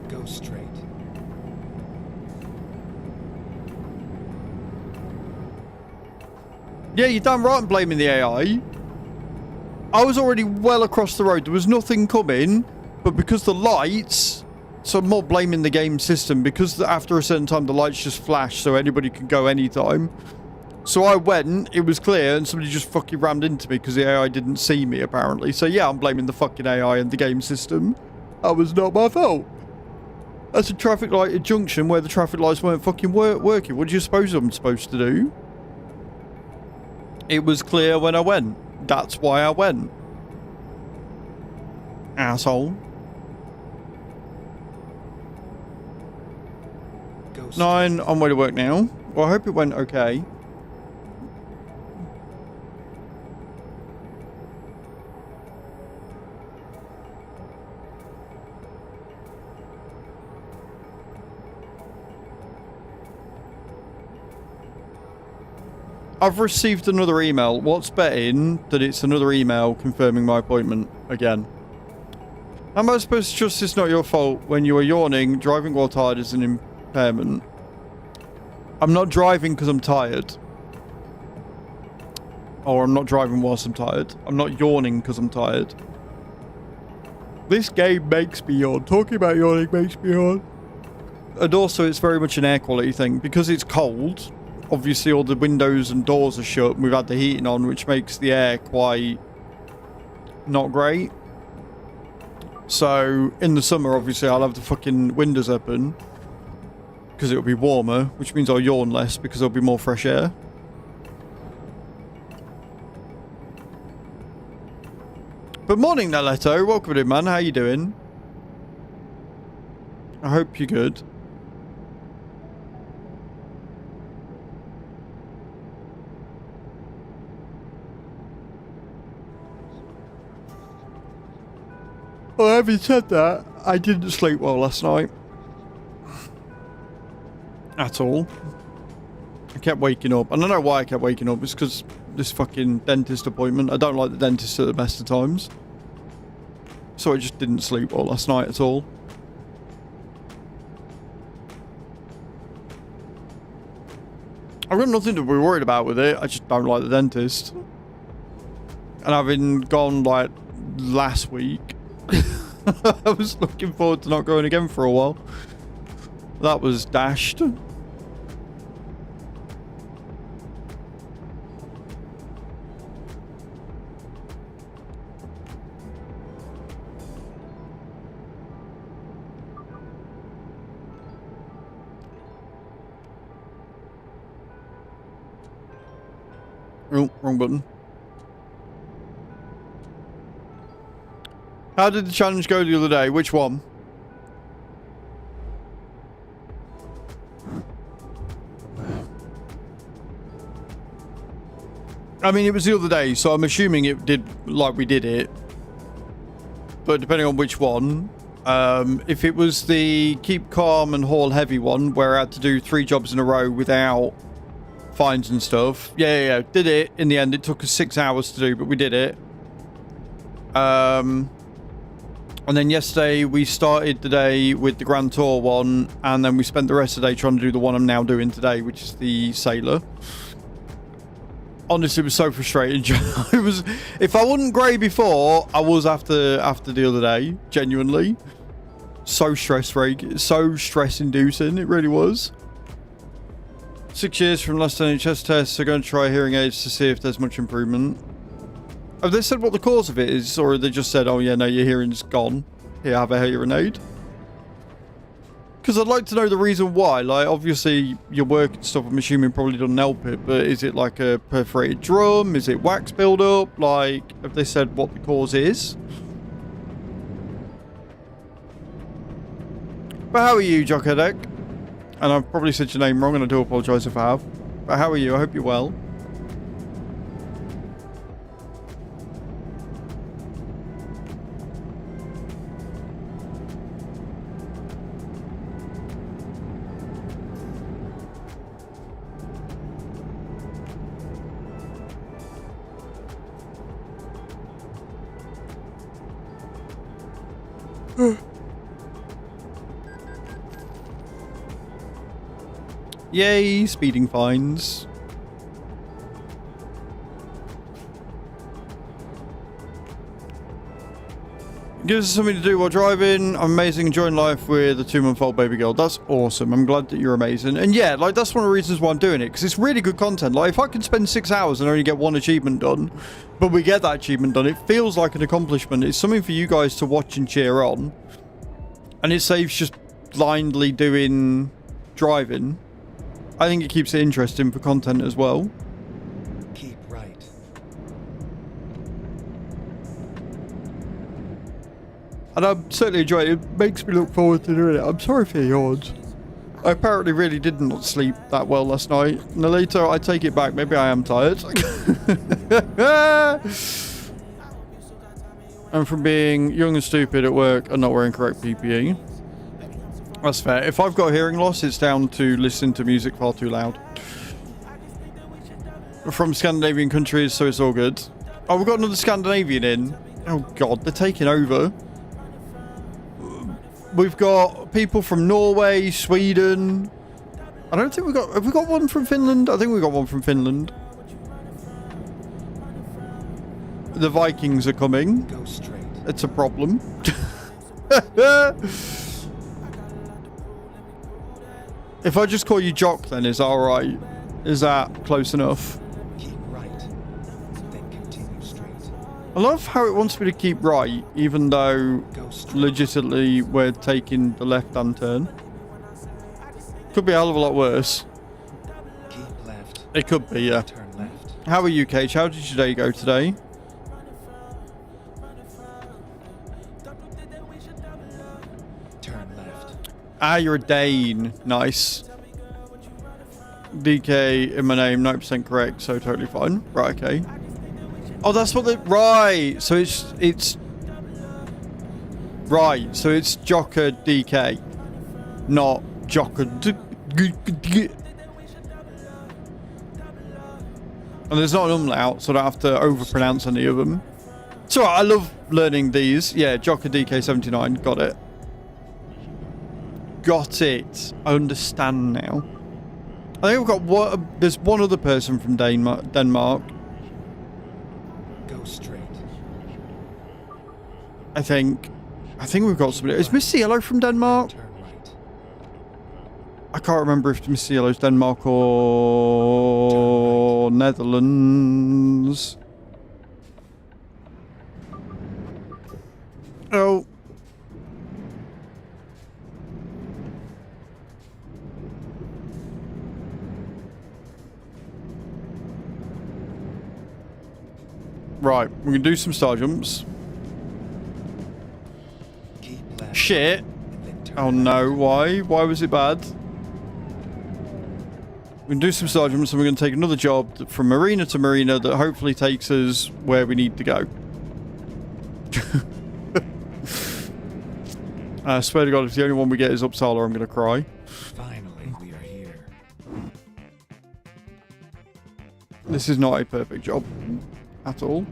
Go straight. Yeah, you're damn right I'm blaming the AI. I was already well across the road. There was nothing coming, but because the lights... So I'm more blaming the game system, because after a certain time the lights just flash so anybody can go anytime. So I went, it was clear, and somebody just fucking rammed into me because the AI didn't see me, apparently. So yeah, I'm blaming the fucking AI and the game system. That was not my fault. That's a traffic light at junction where the traffic lights weren't fucking working. What do you suppose I'm supposed to do? It was clear when I went. That's why I went. Asshole. Go straight. 9, on way to work now. Well, I hope it went okay. I've received another email. What's betting that it's another email confirming my appointment again? How am I supposed to trust it's not your fault when you are yawning? Driving while tired is an impairment. I'm not driving because I'm tired. Or I'm not driving whilst I'm tired. I'm not yawning because I'm tired. This game makes me yawn. Talking about yawning makes me yawn. And also, it's very much an air quality thing. Because it's cold... Obviously, all the windows and doors are shut, and we've had the heating on, which makes the air quite not great. So, in the summer, obviously, I'll have the fucking windows open because it'll be warmer, which means I'll yawn less because there'll be more fresh air. But morning, Naleto. Welcome in, man. How you doing? I hope you're good. Well, having said that, I didn't sleep well last night. At all. I kept waking up. I don't know why I kept waking up. It's because this fucking dentist appointment. I don't like the dentist at the best of times. So I just didn't sleep well last night at all. I've got nothing to be worried about with it. I just don't like the dentist. And having gone, like, last week... I was looking forward to not going again for a while. That was dashed. Oh, wrong button. How did the challenge go the other day? Which one? I mean, it was the other day, so I'm assuming it did like we did it. But depending on which one. If it was the keep calm and haul heavy one, where I had to do 3 jobs in a row without fines and stuff. Yeah. Did it. In the end, it took us 6 hours to do, but we did it. And then yesterday we started the day with the Grand Tour one, and then we spent the rest of the day trying to do the one I'm now doing today, which is the Sailor. Honestly, it was so frustrating. It was, if I wasn't grey before, I was after the other day. Genuinely, so stress-inducing. It really was. 6 years from last NHS test, so going to try hearing aids to see if there's much improvement. Have they said what the cause of it is, or have they just said, oh yeah, no, your hearing's gone. Here, have a hearing aid? Because I'd like to know the reason why. Like, obviously, your work and stuff, I'm assuming, probably doesn't help it, but is it like a perforated drum? Is it wax build-up? Like, have they said what the cause is? But how are you, Jockheadack? And I've probably said your name wrong, and I do apologise if I have. But how are you? I hope you're well. Yay, speeding fines. Gives us something to do while driving. I'm amazing, enjoying life with a 2-month-old baby girl. That's awesome. I'm glad that you're amazing. And yeah, like, that's one of the reasons why I'm doing it, because it's really good content. Like, if I can spend 6 hours and only get one achievement done, but we get that achievement done, it feels like an accomplishment. It's something for you guys to watch and cheer on. And it saves just blindly doing driving. I think it keeps it interesting for content as well. Keep right. And I certainly enjoy it. It makes me look forward to doing it. I'm sorry for your yawns. I apparently really did not sleep that well last night. Nalito, I take it back. Maybe I am tired. And from being young and stupid at work and not wearing correct PPE. That's fair. If I've got hearing loss, it's down to listening to music far too loud. From Scandinavian countries, so it's all good. Oh, we've got another Scandinavian in. Oh god, they're taking over. We've got people from Norway, Sweden. I don't think have we got one from Finland? I think we got one from Finland. The Vikings are coming. Go straight. It's a problem. If I just call you Jock, then is that alright? Is that close enough? Keep right. Then continue straight. I love how it wants me to keep right, even though Go straight. legitimately we're taking the left-hand turn. Could be a hell of a lot worse. Keep left. It could be, yeah. Turn left. How are you, Cage? How did your day go today? Turn left. Ah, you're a Dane. Nice. DK in my name, 90% correct, so totally fine. Right, okay. Oh, that's what the... Right. So it's... Right. So it's Jocker DK. Not Jocker... And there's not an umlaut, so I don't have to overpronounce any of them. It's alright, I love learning these. Yeah, Jocker DK79. Got it. Got it. I understand now. I think we've got one... There's one other person from Denmark. Go straight. I think we've got somebody. Is Miss Cielo from Denmark? Turn right. I can't remember if Miss Cielo's Denmark or Netherlands. Oh. Right, we're gonna do some star jumps. Keep left. Shit. And then turn Oh left. no, why? Why was it bad? We're going to do some star jumps and we're going to take another job from marina to marina that hopefully takes us where we need to go. I swear to God, if the only one we get is Uppsala, I'm going to cry. Finally, we are here. This is not a perfect job at all.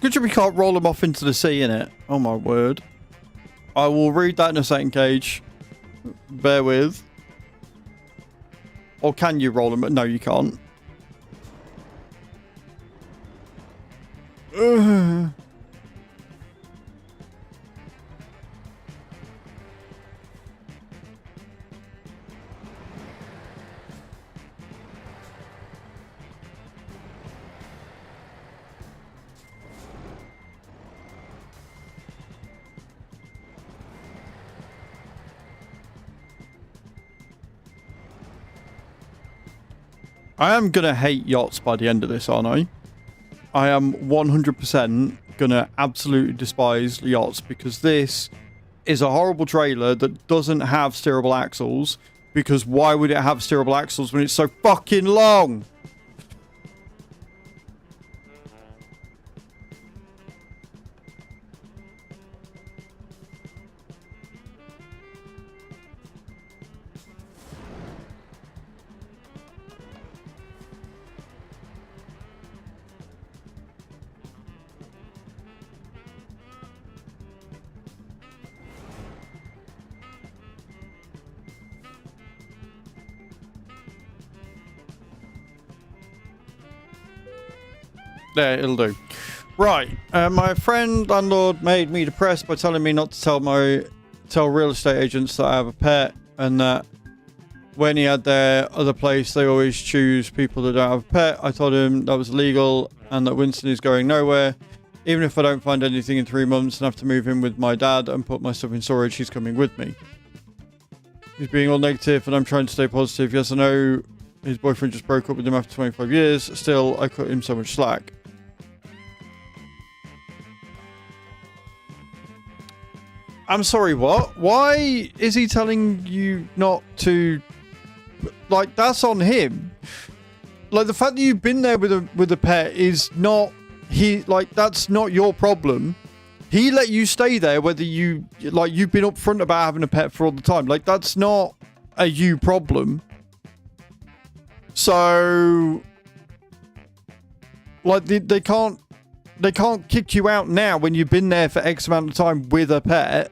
Good job we can't roll them off into the sea, innit? Oh my word. I will read that in a second, Cage. Bear with. Or can you roll them? No, you can't. Ugh. I am going to hate yachts by the end of this, aren't I? I am 100% going to absolutely despise yachts because this is a horrible trailer that doesn't have steerable axles. Because why would it have steerable axles when it's so fucking long? There, it'll do. Right, my friend landlord made me depressed by telling me not to tell real estate agents that I have a pet, and that when he had their other place, they always choose people that don't have a pet. I told him that was illegal and that Winston is going nowhere. Even if I don't find anything in 3 months and have to move in with my dad and put my stuff in storage, he's coming with me. He's being all negative, and I'm trying to stay positive. Yes, I know his boyfriend just broke up with him after 25 years. Still, I cut him so much slack. I'm sorry, what? Why is he telling you not to... Like, that's on him. Like, the fact that you've been there with a pet is not... that's not your problem. He let you stay there whether you... Like, you've been upfront about having a pet for all the time. Like, that's not a you problem. So... Like, they can't kick you out now when you've been there for X amount of time with a pet.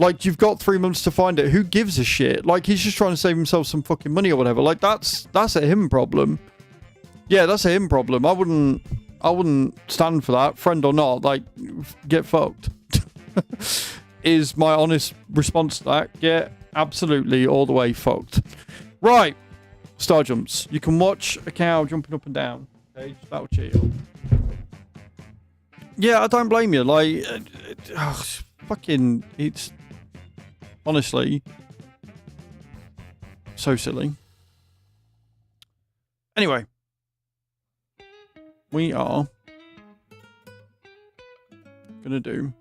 Like, you've got 3 months to find it. Who gives a shit? Like, he's just trying to save himself some fucking money or whatever. Like, that's a him problem. Yeah, that's a him problem. I wouldn't stand for that, friend or not. Like, get fucked. Is my honest response to that. Get absolutely all the way fucked. Right. Star jumps. You can watch a cow jumping up and down. Okay, that'll cheer you up. Yeah, I don't blame you. Like, fucking, it's honestly so silly. Anyway, we are gonna do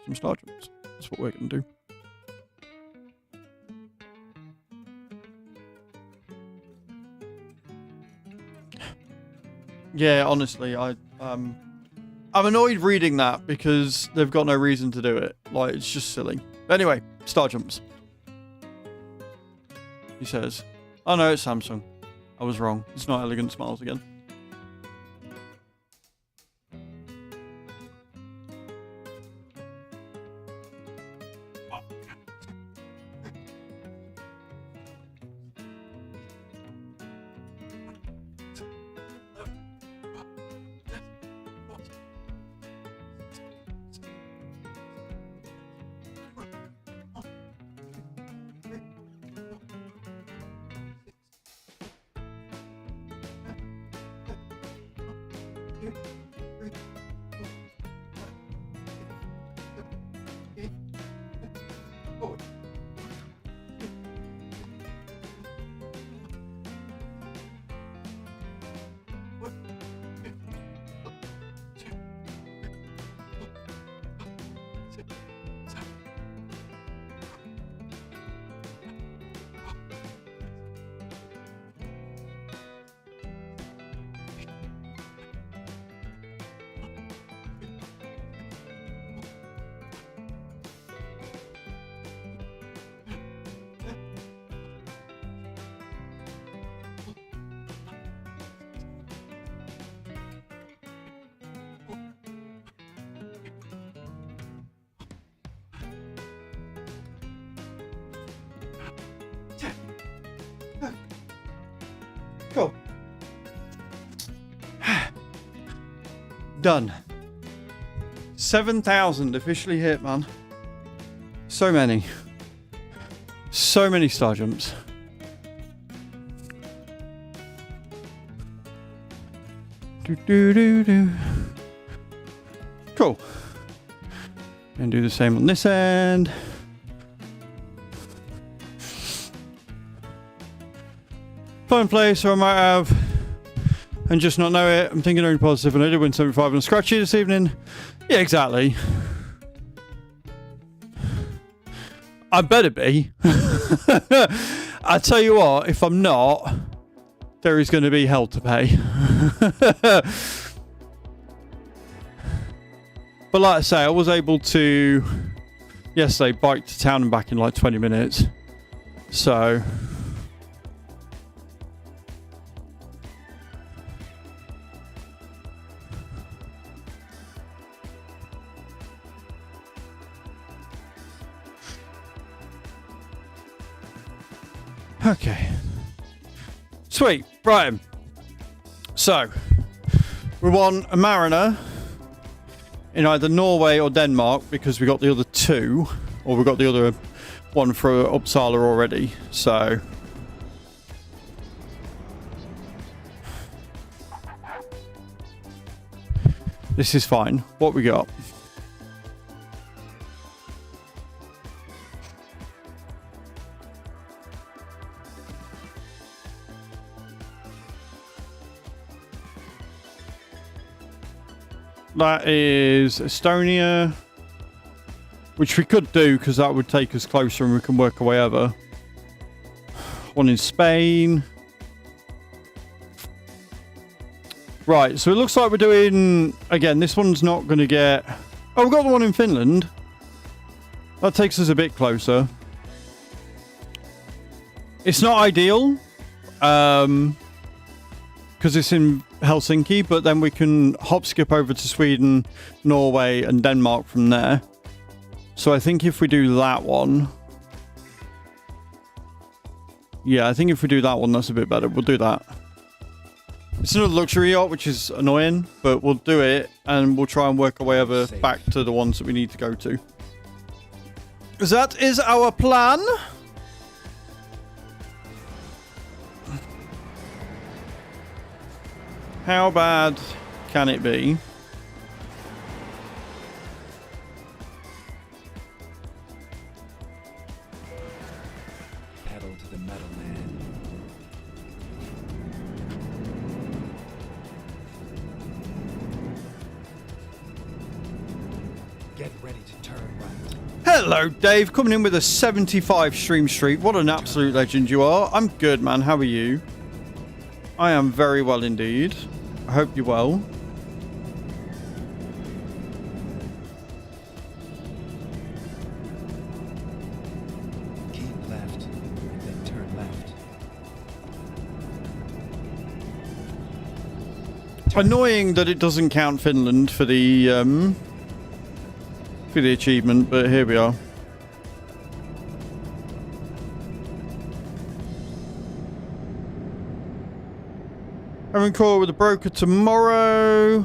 some star jumps. That's what we're gonna do. Yeah, honestly, I'm annoyed reading that because they've got no reason to do it. Like, it's just silly. Anyway, star jumps. He says, oh no, it's Samsung. I was wrong. It's not Elegant Smiles again. Cool. Done. 7,000 officially hit, man. So many. So many star jumps. Do. Cool. And do the same on this end. Fine place, or I might have and just not know it. I'm thinking only positive, and I did win 75 on a scratchy this evening. Yeah, exactly. I better be. I tell you what, if I'm not, there is going to be hell to pay. But like I say, I was able to yesterday bike to town and back in like 20 minutes. So okay. Sweet. Right. So we want a mariner in either Norway or Denmark because we got the other two, or we got the other one for Uppsala already. So this is fine. What we got? That is Estonia, which we could do because that would take us closer and we can work our way over. One in Spain. Right, so it looks like we're doing... Again, this one's not going to get... Oh, we've got the one in Finland. That takes us a bit closer. It's not ideal. Because it's in Helsinki, but then we can hop skip over to Sweden, Norway, and Denmark from there. So I think if we do that one... Yeah, I think if we do that one, that's a bit better. We'll do that. It's another luxury yacht, which is annoying, but we'll do it, and we'll try and work our way over back to the ones that we need to go to. That is our plan. How bad can it be? Pedal to the metal, man. Get ready to turn right. Hello, Dave. Coming in with a 75 stream streak. What an absolute legend you are. I'm good, man. How are you? I am very well indeed. I hope you're well. Keep left, and then turn left. Annoying that it doesn't count Finland for the achievement, but here we are. Having a call with a broker tomorrow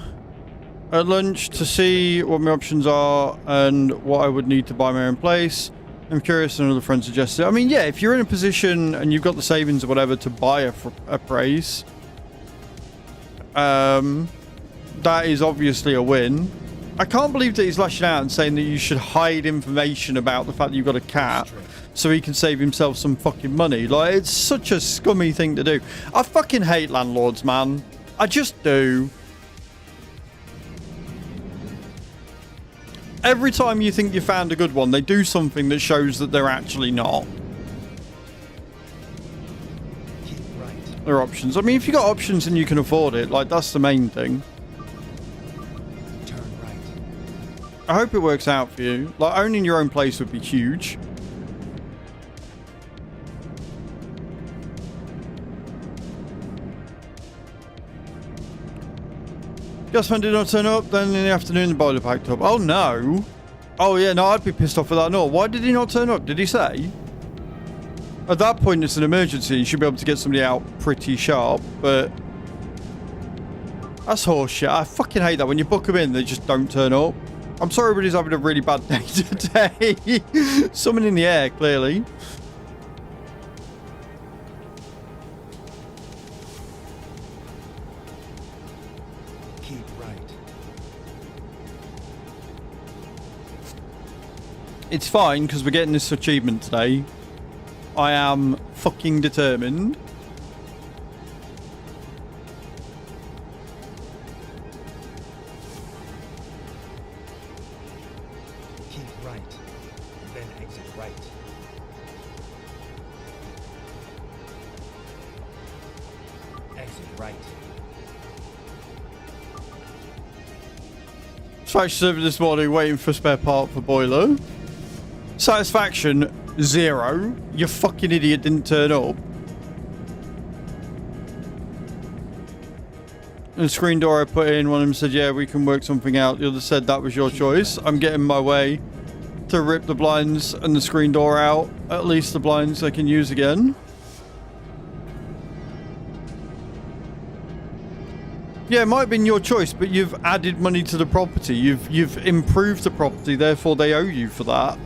at lunch to see what my options are and what I would need to buy my own place. I'm curious, another friend suggested. I mean, yeah, if you're in a position and you've got the savings or whatever to buy a place, that is obviously a win. I can't believe that he's lashing out and saying that you should hide information about the fact that you've got a cat so he can save himself some fucking money. Like, it's such a scummy thing to do. I fucking hate landlords, man. I just do. Every time you think you found a good one, they do something that shows that they're actually not. Keep right. There are options. I mean, if you got options and you can afford it, like, that's the main thing. Turn right. I hope it works out for you. Like, owning your own place would be huge. Gas man did not turn up, then in the afternoon the boiler packed up. Oh no. Oh yeah, no, I'd be pissed off with that. No, why did he not turn up? Did he say? At that point it's an emergency. You should be able to get somebody out pretty sharp, but... That's horseshit. I fucking hate that. When you book them in, they just don't turn up. I'm sorry everybody's having a really bad day today. Someone in the air, clearly. It's fine, because we're getting this achievement today. I am fucking determined. right, then exit right. Exit right. Dispatch service this morning, waiting for spare part for boiler. Satisfaction, 0. You fucking idiot didn't turn up. The screen door I put in, one of them said, yeah, we can work something out. The other said that was your choice. I'm getting my way to rip the blinds and the screen door out. At least the blinds I can use again. Yeah, it might have been your choice, but you've added money to the property. You've improved the property, therefore they owe you for that.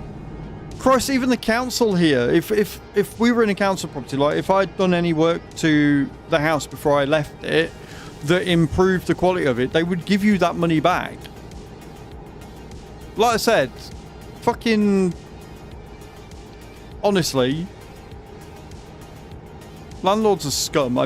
Christ, even the council here, if we were in a council property, like if I'd done any work to the house before I left it that improved the quality of it, they would give you that money back. Like I said, fucking honestly, landlords are scum.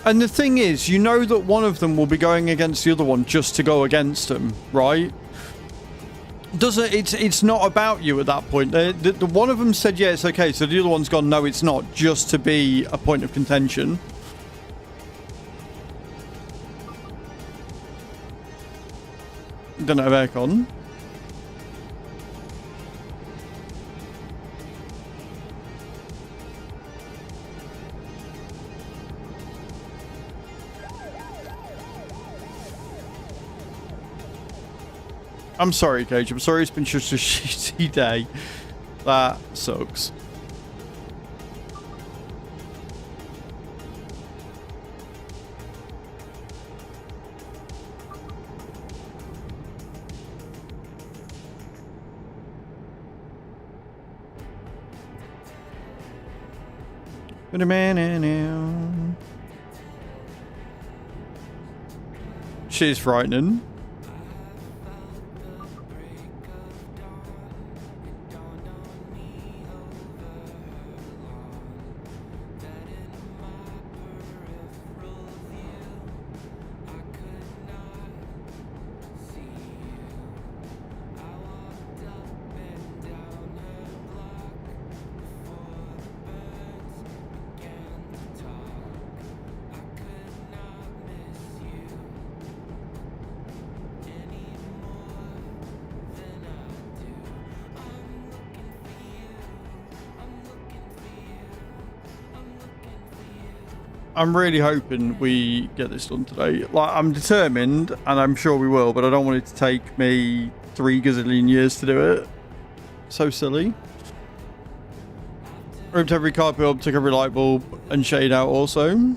And the thing is, you know that one of them will be going against the other one just to go against them, right? It's not about you at that point. The one of them said, yeah, it's okay. So the other one's gone, no, it's not, just to be a point of contention. Don't have aircon. I'm sorry, Cage. I'm sorry it's been just a shitty day. That sucks. But a man now. She's frightening. I'm really hoping we get this done today. Like, I'm determined, and I'm sure we will, but I don't want it to take me 3 gazillion years to do it. So silly. Ripped every carpet up, took every light bulb and shade out also.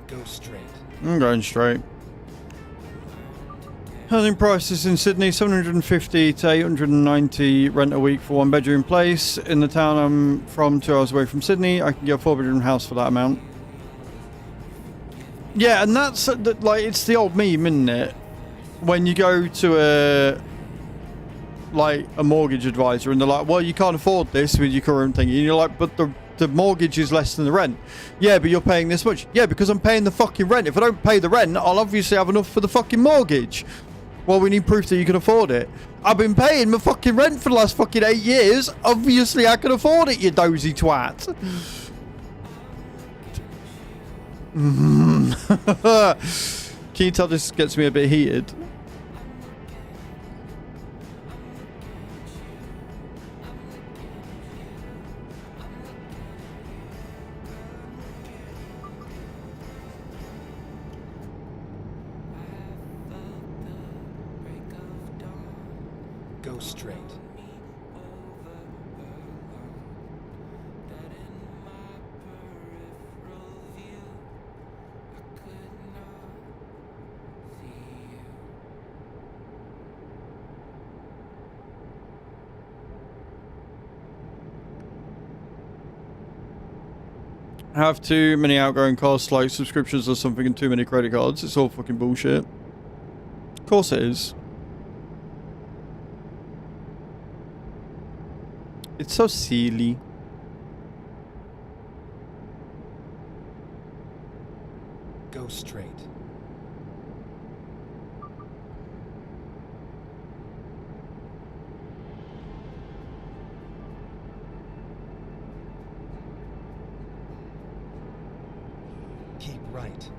Go straight. I'm going straight. Housing prices in Sydney, 750 to 890 rent a week for 1 bedroom place. In the town I'm from, 2 hours away from Sydney, I can get a 4 bedroom house for that amount. Yeah, and that's like, it's the old meme, isn't it? When you go to a mortgage advisor and they're like, well, you can't afford this with your current thing. And you're like, but the mortgage is less than the rent. Yeah, but you're paying this much. Yeah, because I'm paying the fucking rent. If I don't pay the rent, I'll obviously have enough for the fucking mortgage. Well, we need proof that you can afford it. I've been paying my fucking rent for the last fucking 8 years. Obviously, I can afford it, you dozy twat. Can you tell this gets me a bit heated? straight. Have too many outgoing costs like subscriptions or something and too many credit cards. It's all fucking bullshit. Of course it is. It's so silly. Go straight. Keep right,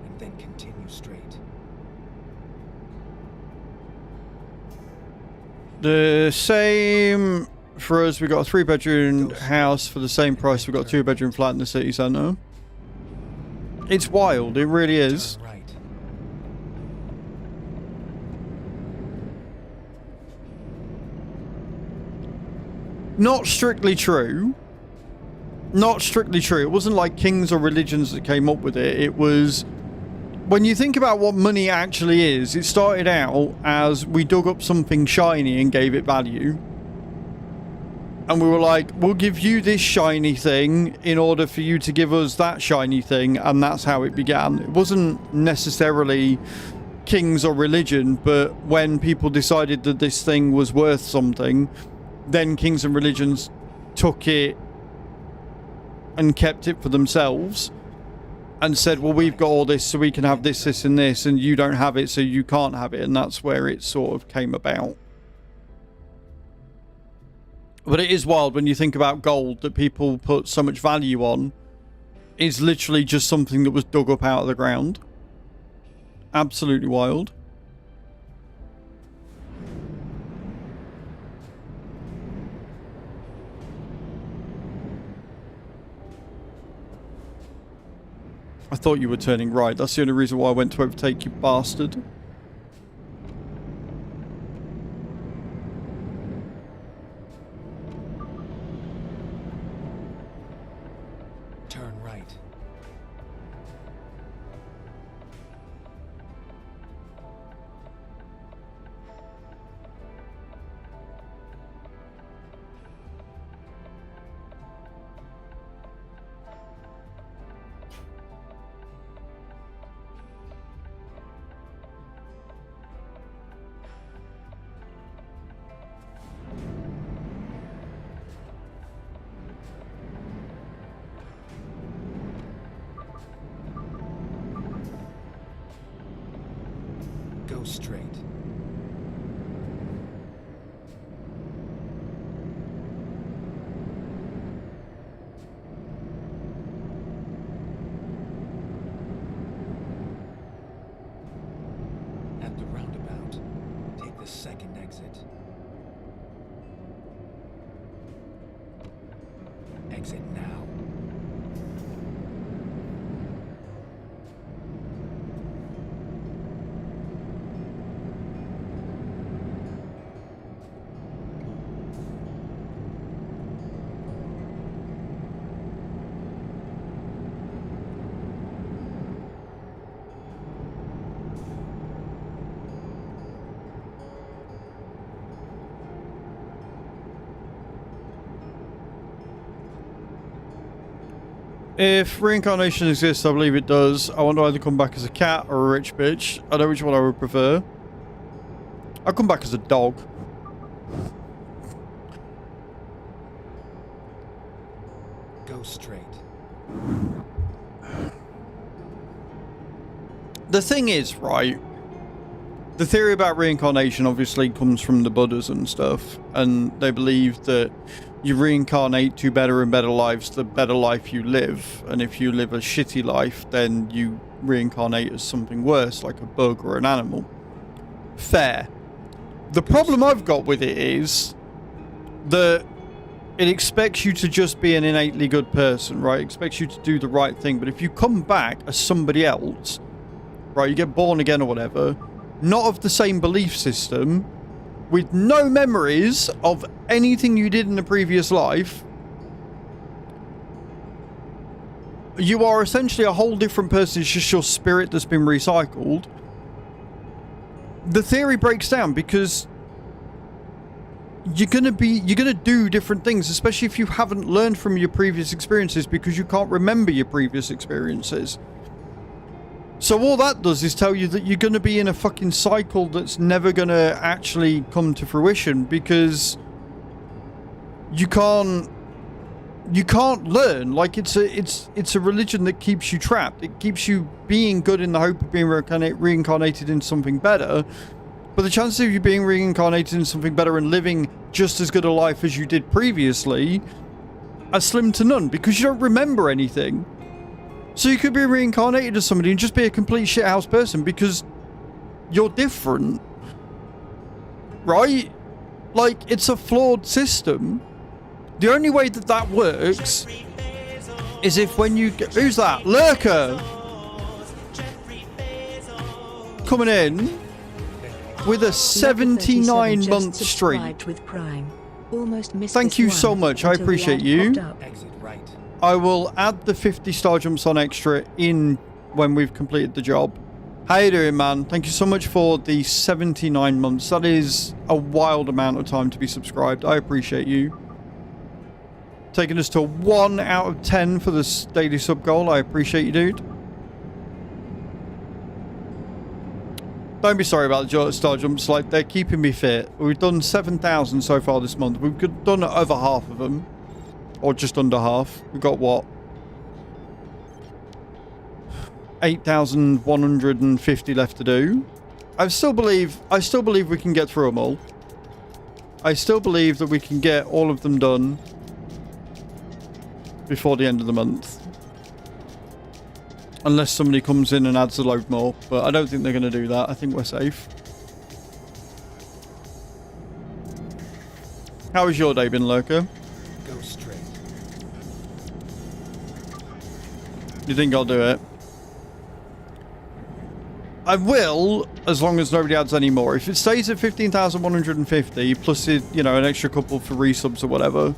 and then continue straight. The same for us. We got a 3-bedroom house for the same price. We got a 2-bedroom flat in the city centre. It's wild. It really is. Turn right. Not strictly true. Not strictly true. It wasn't like kings or religions that came up with it. It was... When you think about what money actually is, it started out as we dug up something shiny and gave it value. And we were like, we'll give you this shiny thing in order for you to give us that shiny thing. And that's how it began. It wasn't necessarily kings or religion, but when people decided that this thing was worth something, then kings and religions took it and kept it for themselves and said, well, we've got all this so we can have this, this and this, and you don't have it so you can't have it. And that's where it sort of came about. But it is wild when you think about gold that people put so much value on is literally just something that was dug up out of the ground. Absolutely wild. I thought you were turning right. That's the only reason why I went to overtake you, bastard. Turn right. Go straight. At the roundabout, take the second exit. Exit now. If reincarnation exists, I believe it does. I want to either come back as a cat or a rich bitch. I know which one I would prefer. I'll come back as a dog. Go straight. The thing is, right, the theory about reincarnation obviously comes from the Buddhas and stuff, and they believe that you reincarnate to better and better lives the better life you live, and if you live a shitty life, then you reincarnate as something worse, like a bug or an animal. Fair. The problem I've got with it is that it expects you to just be an innately good person, right? It expects you to do the right thing, but if you come back as somebody else, right, you get born again or whatever, not of the same belief system, with no memories of anything you did in a previous life, you are essentially a whole different person. It's just your spirit that's been recycled. The theory breaks down because you're gonna do different things, especially if you haven't learned from your previous experiences, because you can't remember your previous experiences. So all that does is tell you that you're gonna be in a fucking cycle that's never gonna actually come to fruition, because you can't learn. Like, it's a religion that keeps you trapped. It keeps you being good in the hope of being reincarnated in something better. But the chances of you being reincarnated in something better and living just as good a life as you did previously are slim to none, because you don't remember anything. So you could be reincarnated as somebody and just be a complete shithouse person because you're different. Right? Like, it's a flawed system. The only way that that works is if when you get... Who's that? Lurker! Coming in with a 79-month streak. Thank you so much. I appreciate you. I will add the 50 star jumps on extra in when we've completed the job. How you doing, man? Thank you so much for the 79 months. That is a wild amount of time to be subscribed. I appreciate you. Taking us to 1 out of 10 for this daily sub goal. I appreciate you, dude. Don't be sorry about the star jumps. Like, they're keeping me fit. We've done 7,000 so far this month. We've done over half of them. Or just under half. We've got what? 8,150 left to do. I still believe we can get through them all. I still believe that we can get all of them done before the end of the month. Unless somebody comes in and adds a load more. But I don't think they're going to do that. I think we're safe. How has your day been, Lurker? Go straight. You think I'll do it? I will, as long as nobody adds any more. If it stays at 15,150 plus, you know, an extra couple for resubs or whatever,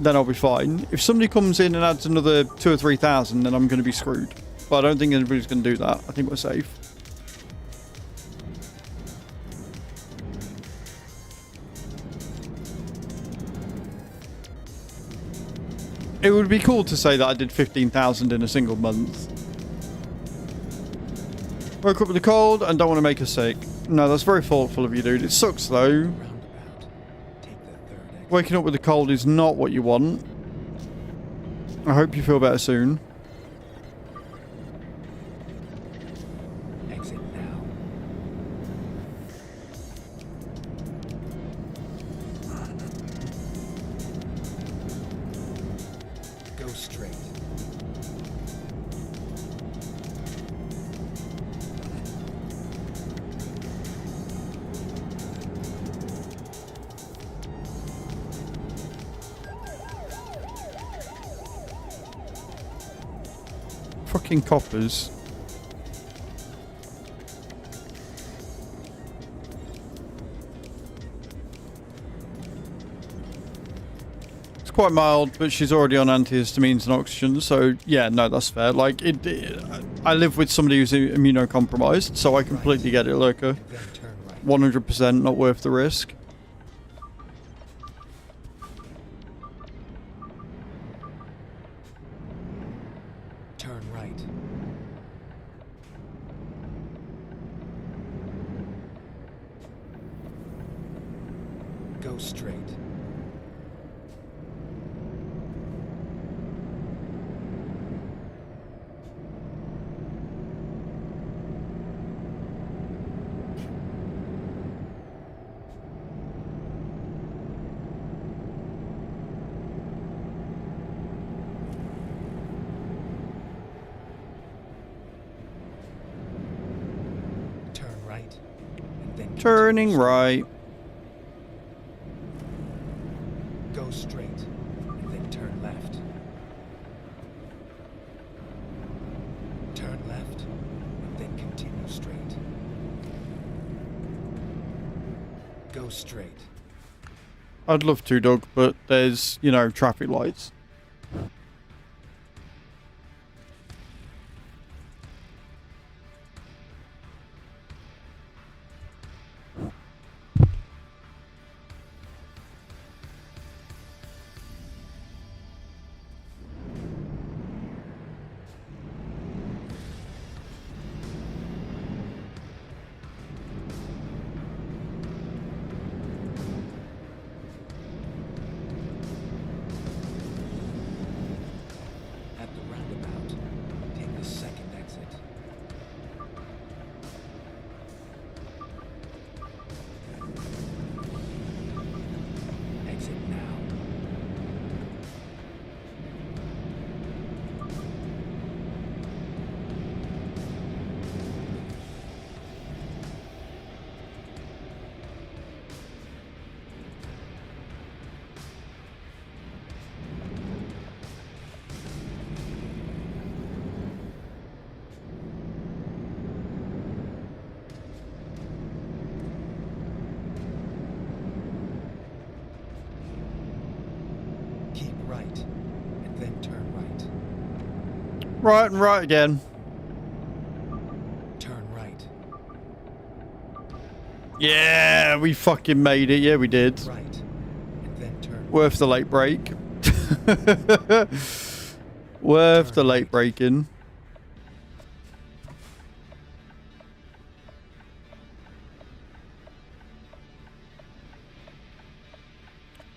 then I'll be fine. If somebody comes in and adds another 2,000 or 3,000, then I'm going to be screwed. But I don't think anybody's going to do that. I think we're safe. It would be cool to say that I did 15,000 in a single month. Woke up with a cold and don't want to make her sick. No, that's very thoughtful of you, dude. It sucks, though. Waking up with a cold is not what you want. I hope you feel better soon. Exit now. Go straight. Fucking coppers. It's quite mild, but she's already on antihistamines and oxygen, so yeah, no, that's fair. Like, I live with somebody who's immunocompromised, so I completely get it, Lurker. 100% not worth the risk. Turn right. Go straight. Turn right. And then Turning right. Go straight, and then turn left. Turn left, and then continue straight. Go straight. I'd love to, Doug, but there's, you know, traffic lights. At the roundabout, take the second exit. Exit now. Keep right, and then turn right. Right and right again. Turn right. Yeah, we fucking made it. Yeah, we did. Right, and then turn Worth the late break. Worth the late breaking.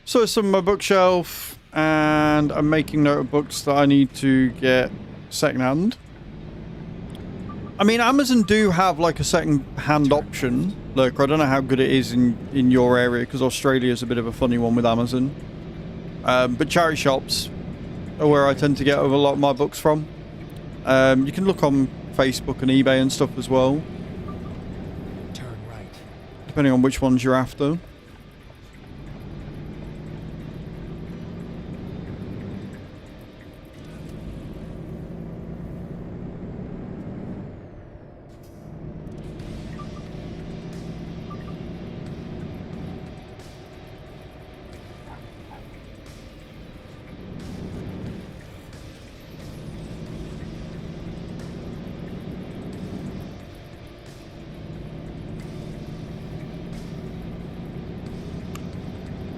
So it's on my bookshelf, and I'm making note of books that I need to get secondhand. I mean, Amazon do have like a second-hand option. Look, I don't know how good it is in your area, because Australia is a bit of a funny one with Amazon. But charity shops are where I tend to get a lot of my books from. You can look on Facebook and eBay and stuff as well, turn right. depending on which ones you're after.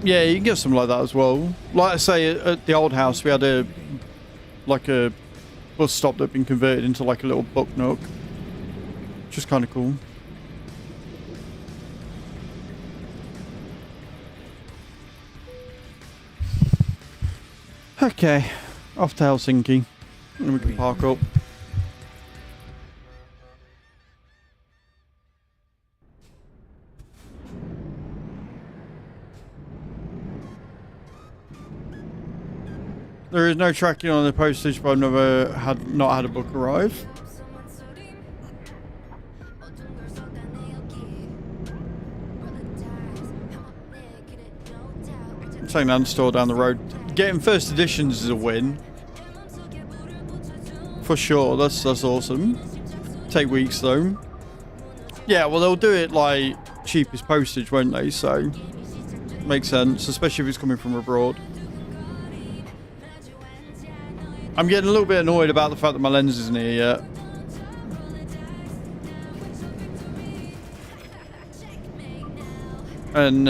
Yeah, you can get something like that as well. Like I say, at the old house, we had a bus stop that had been converted into like a little book nook, which is kind of cool. Okay, off to Helsinki, and we can park up. There is no tracking on the postage, but I've not had a book arrive. Second-hand store down the road. Getting first editions is a win, for sure. That's awesome. Take weeks though. Yeah, well they'll do it like cheapest postage, won't they? So makes sense, especially if it's coming from abroad. I'm getting a little bit annoyed about the fact that my lens isn't here yet. And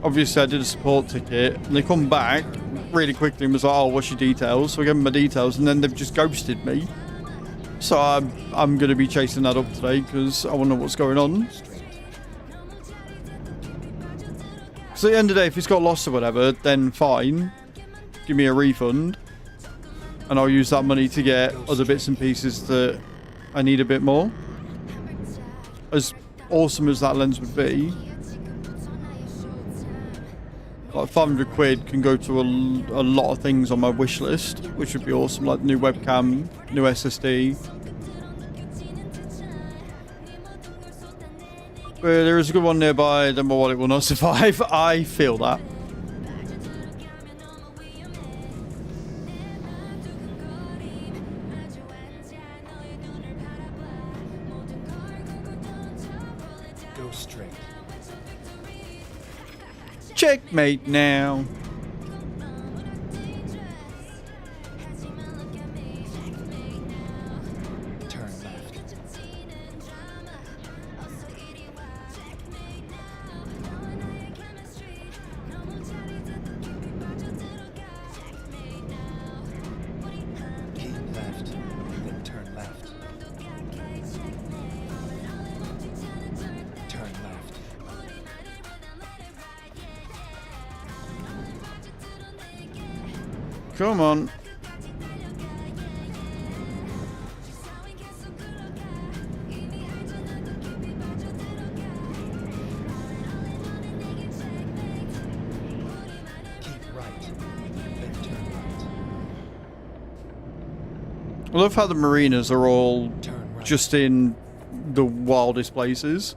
obviously I did a support ticket, and they come back really quickly and was like, oh, what's your details? So I gave them my details, and then they've just ghosted me. So I'm going to be chasing that up today, because I want to know what's going on. So at the end of the day, if it's got lost or whatever, then fine. Give me a refund. And I'll use that money to get other bits and pieces that I need a bit more. As awesome as that lens would be, like 500 quid can go to a lot of things on my wish list, which would be awesome, like new webcam, new SSD. But there is a good one nearby, then my wallet will not survive. I feel that. Go straight. Checkmate now. Turn left. Keep left, then turn left. Turn left. Come on. Keep right, then turn right. I love how the marinas are all Turn right. just in the wildest places.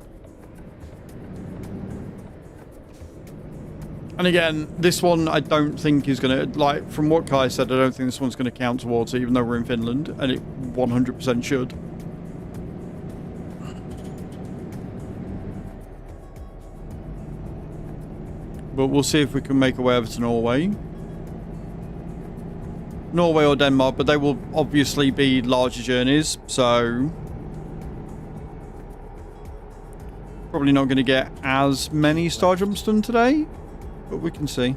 And again, this one I don't think is going to, like, from what Kai said, I don't think this one's going to count towards it, even though we're in Finland, and it 100% should. But we'll see if we can make our way over to Norway. Norway or Denmark, but they will obviously be larger journeys, so probably not going to get as many star jumps done today, but we can see.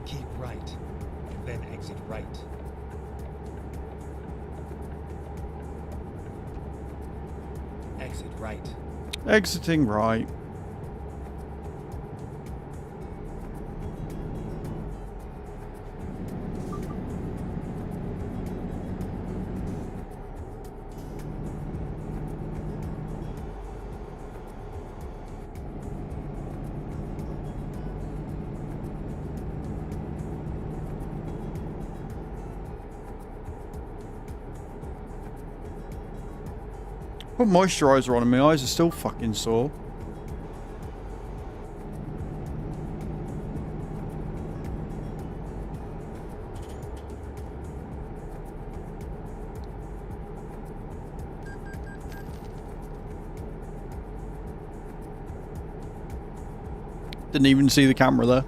Keep right, then exit right. Exit right. Exiting right. Put moisturizer on and my eyes are still fucking sore. Didn't even see the camera there.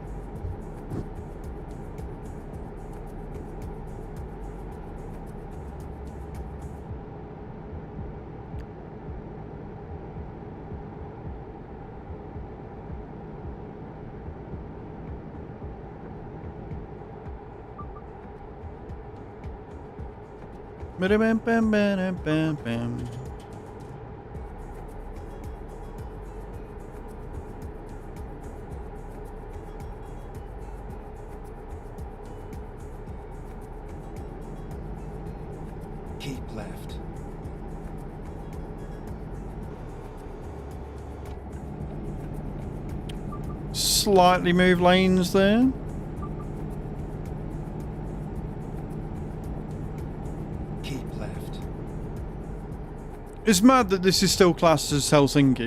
Ba-da-bam-bam-bam-bam-bam. Keep left. Slightly move lanes there. Keep left. It's mad that this is still classed as Helsinki. Do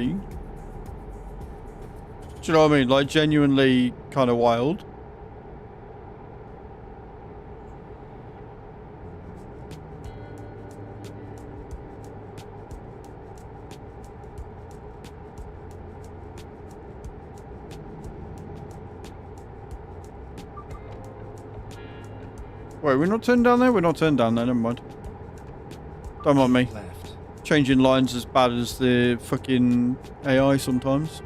you know what I mean? Like, genuinely kind of wild. Wait, we're not turned down there? We're not turned down there, never mind. Don't mind me. Left. Changing lines as bad as the fucking AI sometimes.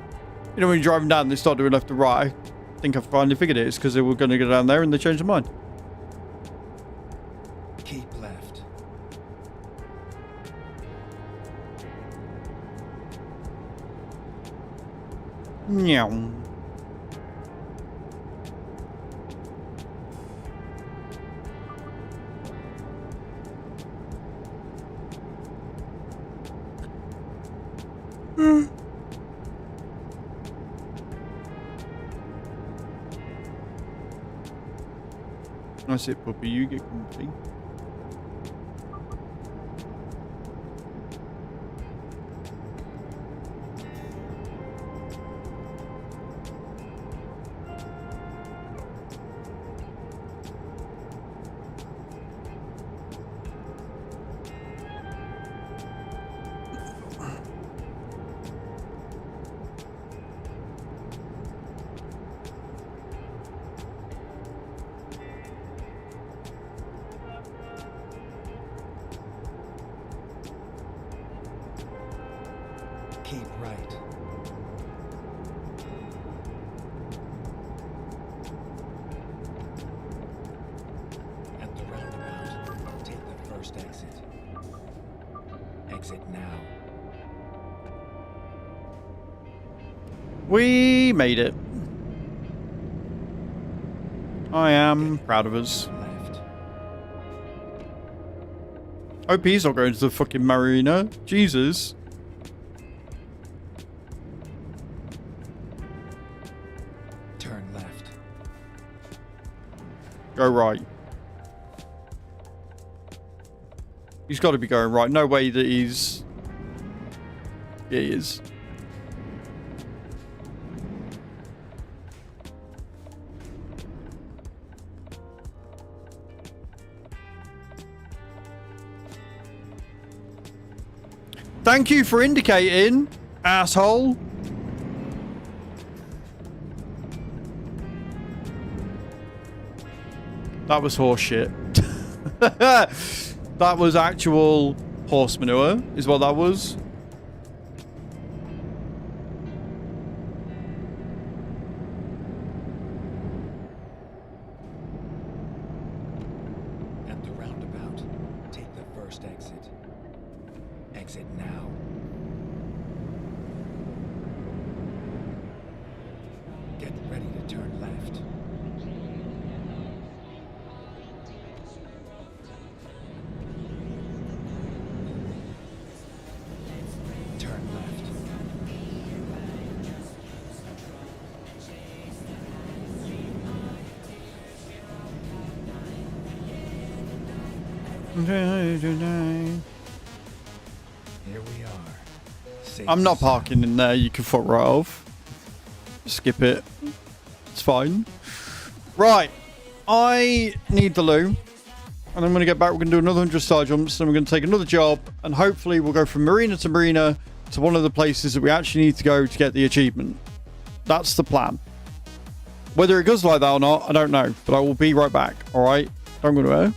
You know when you're driving down, they start doing left to right. I think I finally figured it. It's because they were going to go down there and they changed their mind. Keep left. Meow. That's it, puppy. You get comfy. Keep right. At the roundabout, take the first exit. Exit now. We made it. I am proud of us. Left. Hope he's not going to the fucking marina. Jesus. Turn left. Go right. He's got to be going right. No way that he's... Yeah, he is. Thank you for indicating, asshole. That was horse shit. That was actual horse manure, is what that was. At the roundabout, take the first exit. Exit now. Get ready to turn left. Turn left. Here we are. Safe I'm not and sound. parking in there. You can fuck right off. Skip it. It's fine. Right. I need the loo. And I'm going to get back. We're going to do another 100 star jumps. Then we're going to take another job. And hopefully we'll go from marina to marina to one of the places that we actually need to go to get the achievement. That's the plan. Whether it goes like that or not, I don't know. But I will be right back. All right? Don't go anywhere.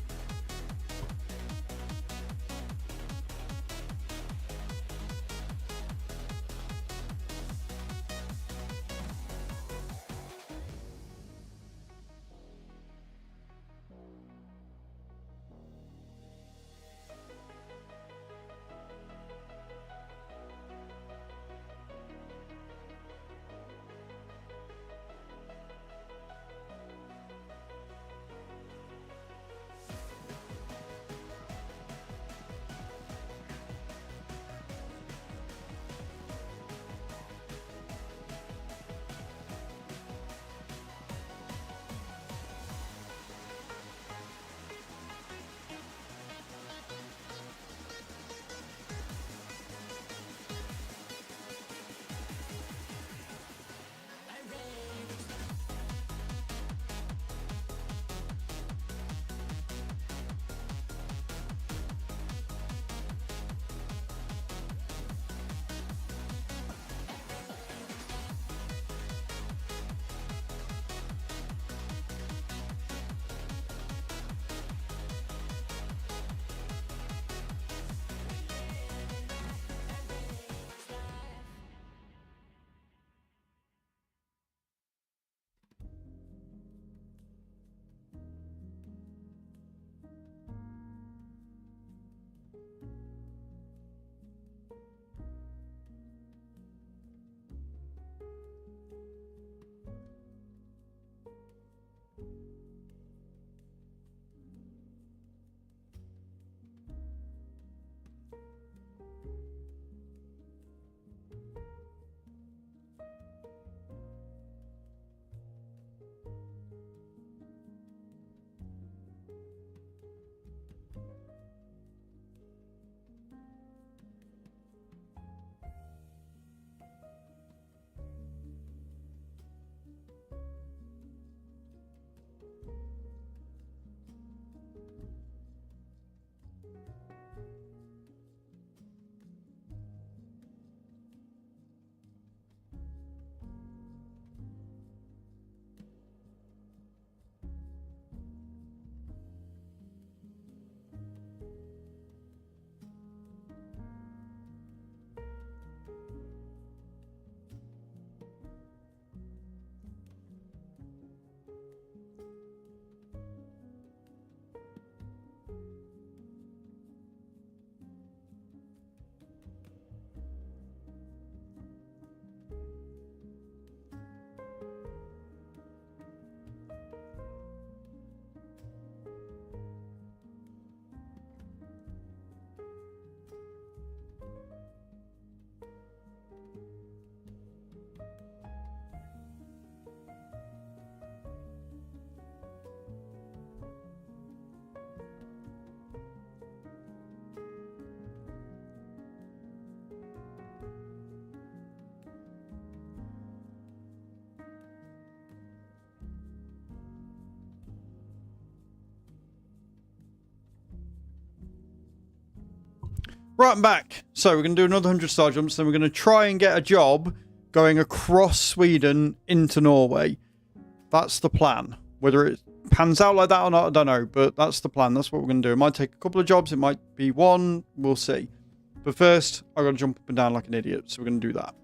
Right, I'm back. So we're going to do another 100 star jumps. Then we're going to try and get a job going across Sweden into Norway. That's the plan. Whether it pans out like that or not, I don't know. But that's the plan. That's what we're going to do. It might take a couple of jobs. It might be one. We'll see. But first, I've got to jump up and down like an idiot. So we're going to do that.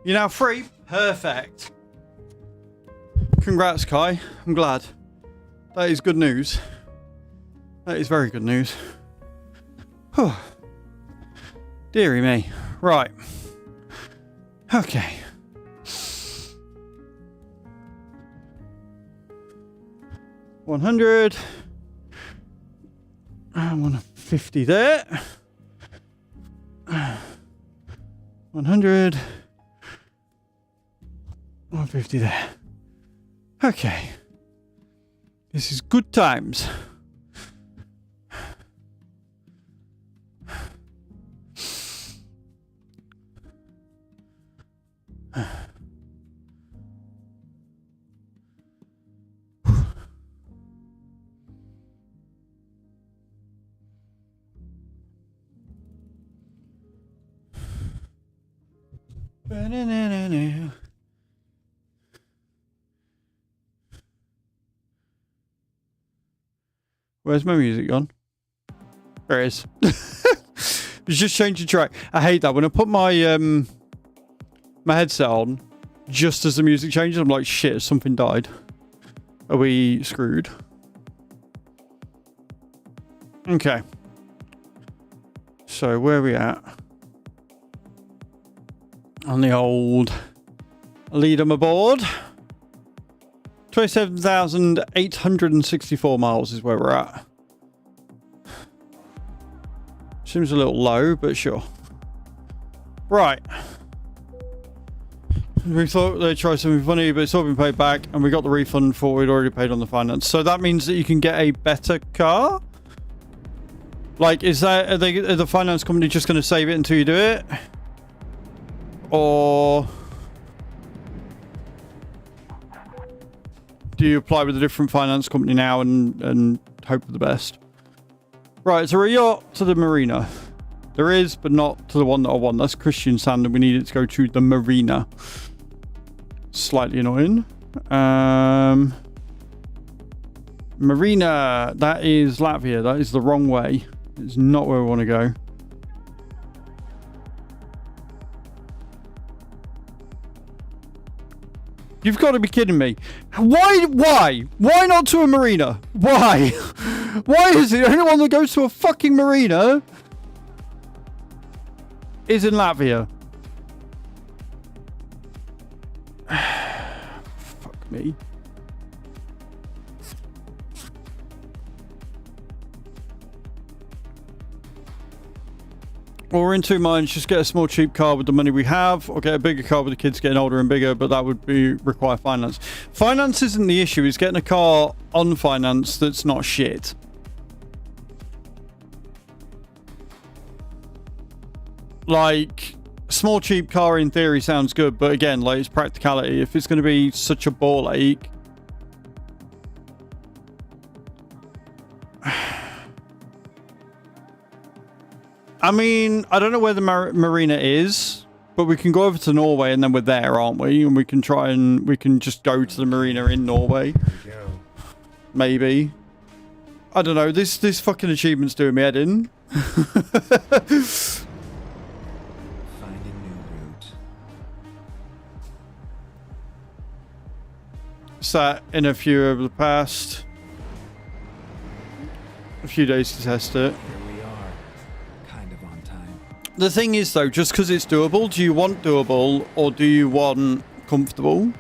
You're now free. Perfect. Congrats, Kai. I'm glad. That is good news. That is very good news. Whew. Deary me. Right. Okay. $100. 150 there. 100. 150 there. Okay. This is good times. Where's my music gone? There it is. It's just changed the track. I hate that. When I put my my headset on, just as the music changes, I'm like, shit, something died. Are we screwed? Okay. So where are we at? On the old lead 'em aboard. 27,864 miles is where we're at. Seems a little low, but sure. Right. We thought they'd try something funny, but it's all been paid back, and we got the refund for what we'd already paid on the finance. So that means that you can get a better car? Like, is that, are the finance company just going to save it until you do it? Or do you apply with a different finance company now and hope for the best? Right, is there a yacht to the marina? There is, but not to the one that I want. That's Christian Sand, and we need it to go to the marina. Slightly annoying. Marina, that is Latvia. That is the wrong way. It's not where we want to go. You've got to be kidding me. Why not to a marina? Why? Why is it the only one that goes to a fucking marina is in Latvia? Fuck me. Well, we're in two minds. Just get a small cheap car with the money we have, or get a bigger car with the kids getting older and bigger, but that would require finance. Finance isn't the issue. It's getting a car on finance that's not shit. Like, Small cheap car in theory sounds good, but again, like, it's practicality. If it's going to be such a ball ache, I mean, I don't know where the marina is, but we can go over to Norway and then we're there, aren't we? And we can just go to the marina in Norway. Maybe. I don't know. This fucking achievement's doing me head in. Sat in a few over the past few days to test it. Here we are, kind of on time. The thing is, though, just because it's doable, do you want doable or do you want comfortable?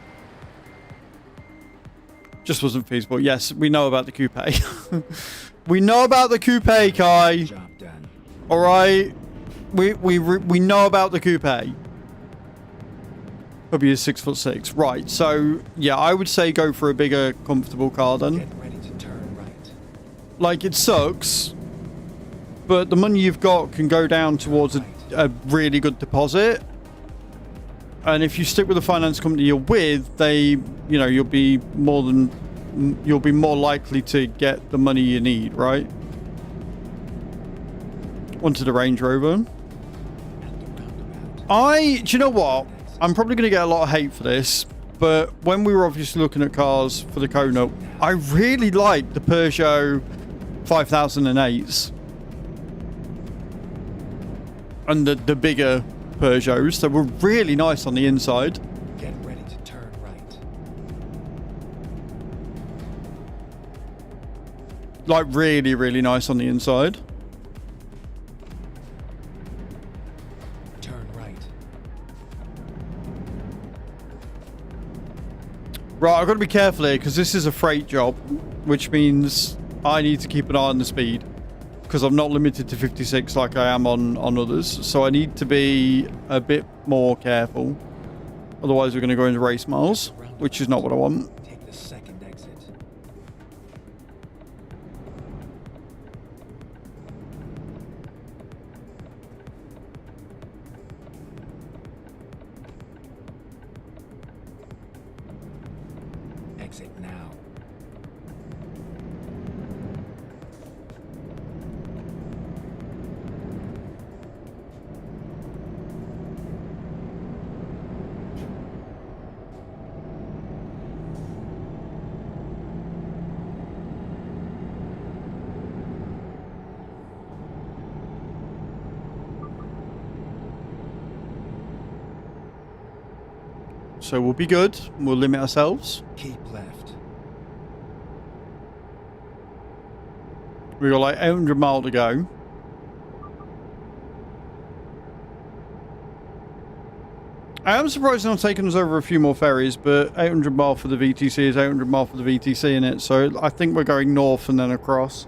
Just wasn't feasible. Yes, we know about the coupe. We know about the coupe, Kai. Job done. All right, we know about the coupe. Hope he is 6'6". Right, so yeah, I would say go for a bigger, comfortable car then. Get ready to turn right. Like, it sucks, but the money you've got can go down towards a really good deposit. And if you stick with the finance company you're with, you'll be more likely to get the money you need, right? Onto the Range Rover. Do you know what? I'm probably going to get a lot of hate for this, but when we were obviously looking at cars for the Kona, I really liked the Peugeot 5008s. And the bigger Peugeots that were really nice on the inside. Get ready to turn right. Like, really, really nice on the inside. Turn right. Right, I've got to be careful here because this is a freight job, which means I need to keep an eye on the speed because I'm not limited to 56 like I am on others. So I need to be a bit more careful. Otherwise, we're going to go into race miles, which is not what I want. Take the second exit. Exit now. So we'll be good. We'll limit ourselves. Keep left. We got like 800 miles to go. I am surprised it's not taking us over a few more ferries, but 800 miles for the VTC is 800 miles for the VTC in it. So I think we're going north and then across.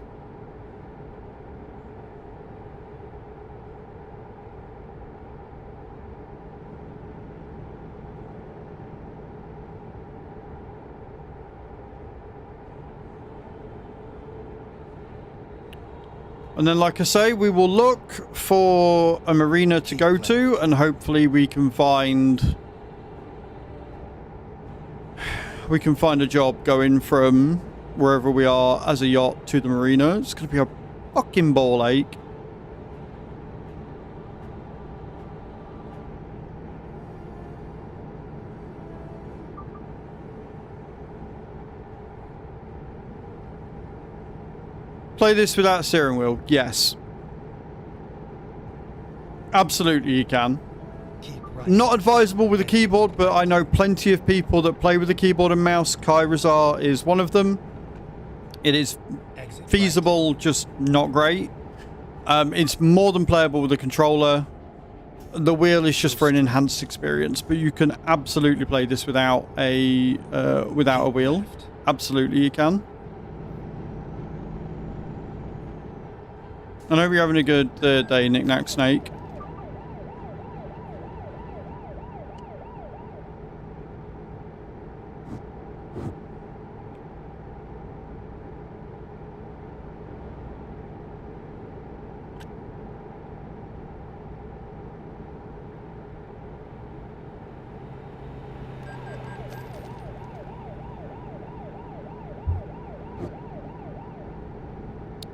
And then, like I say, we will look for a marina to go to, and hopefully we can find a job going from wherever we are as a yacht to the marina. It's going to be a fucking ball ache. Play this without steering wheel? Yes. Absolutely you can. Right. Not advisable with a keyboard, but I know plenty of people that play with a keyboard and mouse. Kai Razar is one of them. It is feasible, just not great. It's more than playable with a controller. The wheel is just for an enhanced experience, but you can absolutely play this without a wheel. Absolutely you can. I hope you're having a good day, Knick Knack Snake.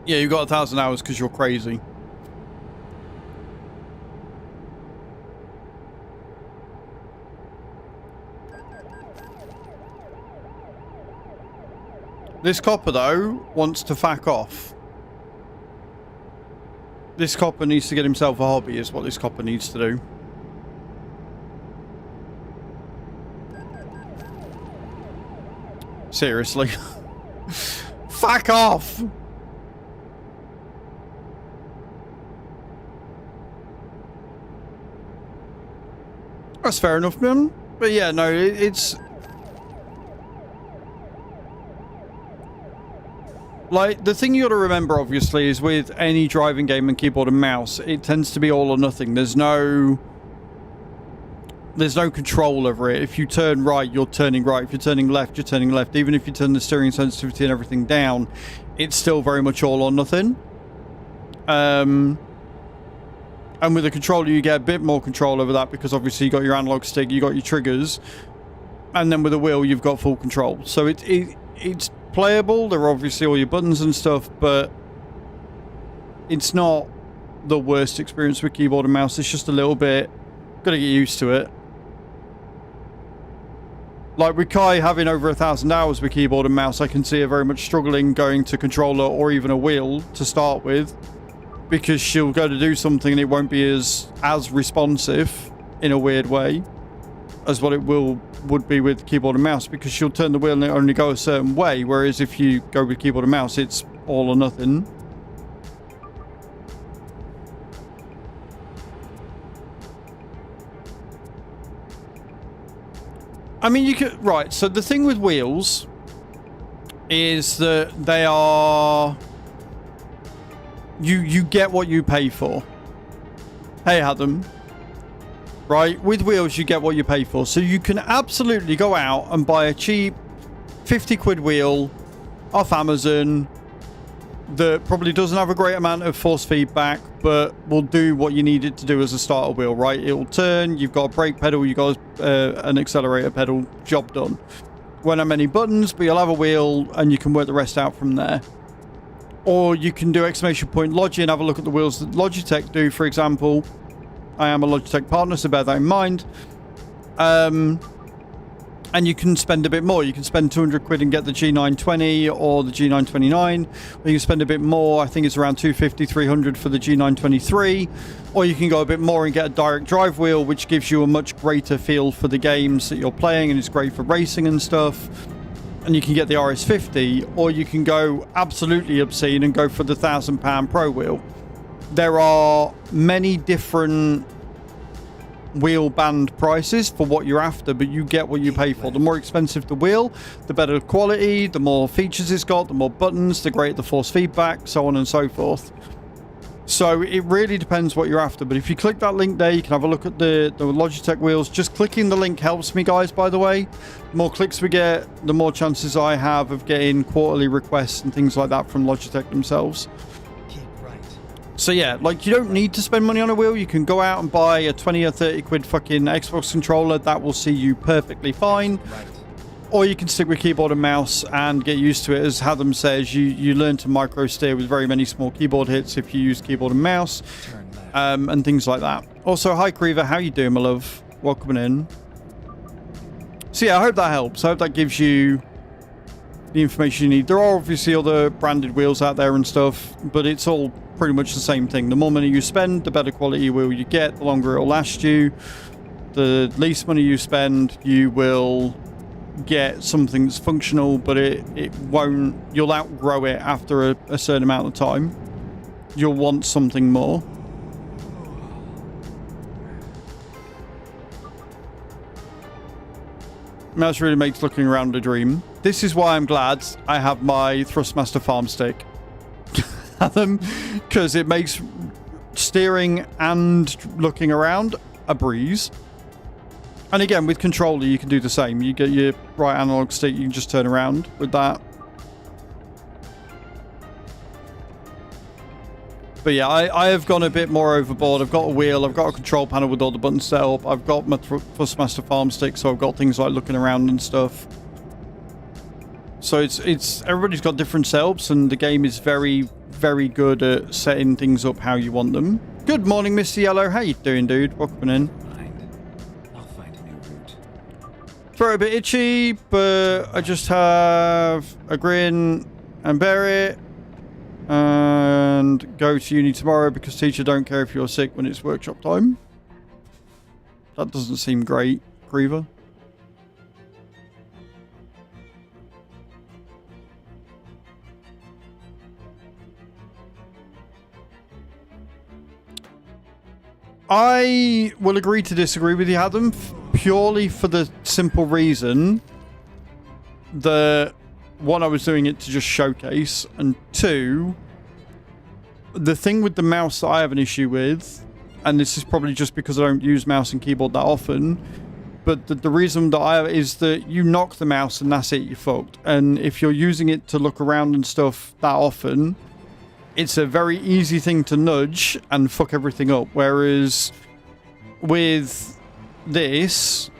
Yeah, you got 1,000 hours because you're crazy. This copper, though, wants to fuck off. This copper needs to get himself a hobby, is what this copper needs to do. Seriously. Fuck off! That's fair enough, man. But yeah, no, it's... Like, the thing you got to remember, obviously, is with any driving game and keyboard and mouse, it tends to be all or nothing. There's no control over it. If you turn right, you're turning right. If you're turning left, you're turning left. Even if you turn the steering sensitivity and everything down, it's still very much all or nothing. And with a controller, you get a bit more control over that because obviously you got your analog stick, you got your triggers, and then with a wheel, you've got full control. So it's playable. There are obviously all your buttons and stuff, but it's not the worst experience with keyboard and mouse. It's just a little bit, gotta get used to it. Like with Kai having over 1,000 hours with keyboard and mouse, I can see her very much struggling going to controller or even a wheel to start with, because she'll go to do something and it won't be as responsive in a weird way as what it would be with keyboard and mouse, because she'll turn the wheel and it only go a certain way, whereas if you go with keyboard and mouse, it's all or nothing. I mean, you could... Right, so the thing with wheels is that they are... You get what you pay for. Hey, Adam. Right? With wheels, you get what you pay for. So you can absolutely go out and buy a cheap 50 quid wheel off Amazon that probably doesn't have a great amount of force feedback, but will do what you need it to do as a starter wheel, right? It will turn, you've got a brake pedal, you've got an accelerator pedal, job done. Won't have many buttons, but you'll have a wheel and you can work the rest out from there. Or you can do exclamation point Logi and have a look at the wheels that Logitech do, for example. I am a Logitech partner, so bear that in mind. And you can spend a bit more. You can spend 200 quid and get the G920 or the G929. Or you can spend a bit more. I think it's around 250, 300 for the G923. Or you can go a bit more and get a direct drive wheel, which gives you a much greater feel for the games that you're playing, and it's great for racing and stuff. And you can get the RS50, or you can go absolutely obscene and go for the £1,000 Pro wheel. There are many different wheel band prices for what you're after, but you get what you pay for. The more expensive the wheel, the better quality, the more features it's got, the more buttons, the greater the force feedback, so on and so forth. So it really depends what you're after. But if you click that link there, you can have a look at the Logitech wheels. Just clicking the link helps me, guys, by the way. The more clicks we get, the more chances I have of getting quarterly requests and things like that from Logitech themselves. Keep right. So yeah, like, you don't need to spend money on a wheel. You can go out and buy a 20 or 30 quid fucking Xbox controller. That will see you perfectly fine. Right. Or you can stick with keyboard and mouse and get used to it. As Hatham says, you learn to micro steer with very many small keyboard hits if you use keyboard and mouse, and things like that. Also, hi Creever, how you doing, my love? Welcome in. So yeah, I hope that helps. I hope that gives you the information you need. There are obviously other branded wheels out there and stuff, but it's all pretty much the same thing. The more money you spend, the better quality wheel you get, the longer it'll last you. The least money you spend, you will get something that's functional, but it won't, you'll outgrow it after a certain amount of time. You'll want something more. Mouse really makes looking around a dream. This is why I'm glad I have my Thrustmaster farm stick. Because it makes steering and looking around a breeze. And again, with controller, you can do the same. You get your right analog stick, you can just turn around with that. But yeah, I have gone a bit more overboard. I've got a wheel, I've got a control panel with all the buttons set up. I've got my Thrustmaster farm stick, so I've got things like looking around and stuff. So it's everybody's got different setups, and the game is very, very good at setting things up how you want them. Good morning, Mr. Yellow. How you doing, dude? Welcome in. I'll find a new route. Throw a bit itchy, but I just have a grin and bear it. And go to uni tomorrow because teacher don't care if you're sick when it's workshop time. That doesn't seem great, Griever. I will agree to disagree with you, Adam, purely for the simple reason that, one, I was doing it to just showcase, and two, the thing with the mouse that I have an issue with, and this is probably just because I don't use mouse and keyboard that often, but the reason that I have is that you knock the mouse and that's it, you're fucked. And if you're using it to look around and stuff that often, it's a very easy thing to nudge and fuck everything up. Whereas with this,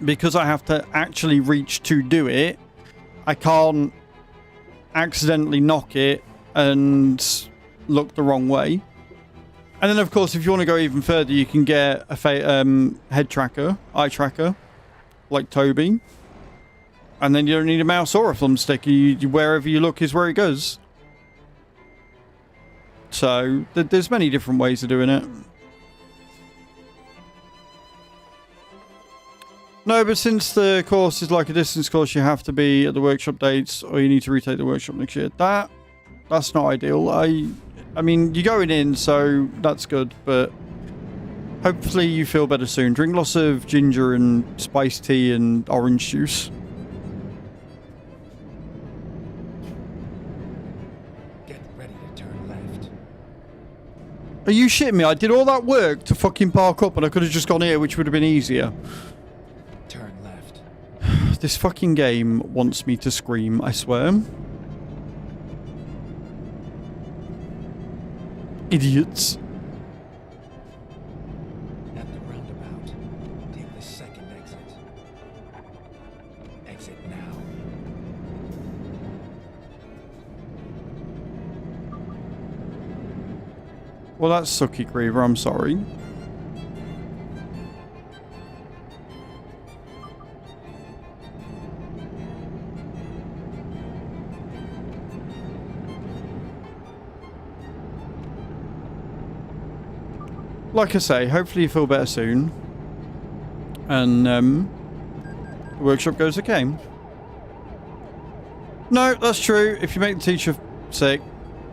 because I have to actually reach to do it, I can't accidentally knock it and look the wrong way. And then, of course, if you want to go even further, you can get a head tracker, eye tracker, like Toby. And then you don't need a mouse or a thumbstick. Wherever you look is where it goes. So, there's many different ways of doing it. No, but since the course is like a distance course, you have to be at the workshop dates, or you need to retake the workshop next year. That's not ideal. I mean, you're going in, so that's good, but hopefully you feel better soon. Drink lots of ginger and spiced tea and orange juice. Get ready to turn left. Are you shitting me? I did all that work to fucking park up and I could have just gone here, which would have been easier. Turn left. This fucking game wants me to scream, I swear. Idiots. At the roundabout, take the second exit. Exit now. Well, that's sucky, Griever. I'm sorry. Like I say, hopefully you feel better soon. And the workshop goes okay. No, that's true. If you make the teacher sick,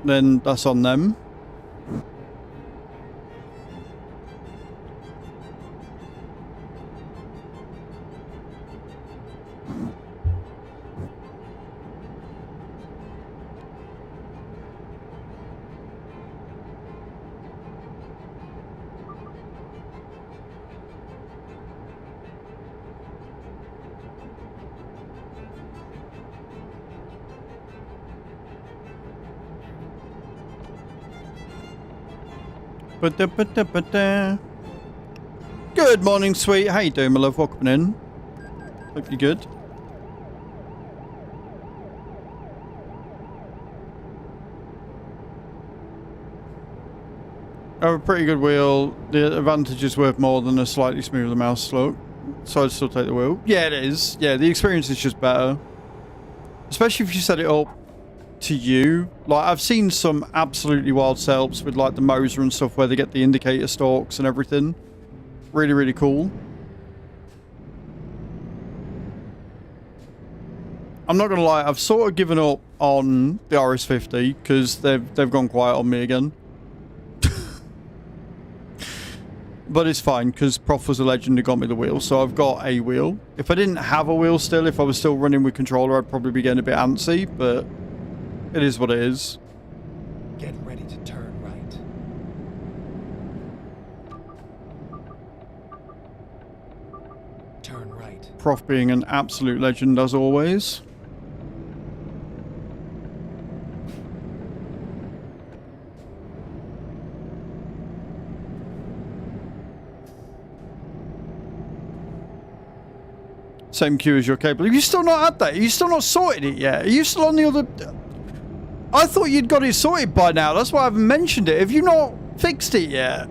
then that's on them. Good morning, sweet. How you doing, my love? Welcome in. Hope you're good. I have a pretty good wheel. The advantage is worth more than a slightly smoother mouse stroke. So I'd still take the wheel. Yeah, it is. Yeah, the experience is just better. Especially if you set it up to you. Like, I've seen some absolutely wild setups with like the Moser and stuff where they get the indicator stalks and everything. Really, really cool. I'm not gonna lie, I've sort of given up on the RS50 because they've gone quiet on me again. But it's fine because Prof was a legend who got me the wheel, so I've got a wheel. If I didn't have a wheel still, if I was still running with controller, I'd probably be getting a bit antsy, but it is what it is. Get ready to turn right. Turn right. Prof being an absolute legend as always. Same queue as your cable. Have you still not had that? Are you still not sorted it yet? Are you still on the other... I thought you'd got it sorted by now. That's why I haven't mentioned it. Have you not fixed it yet?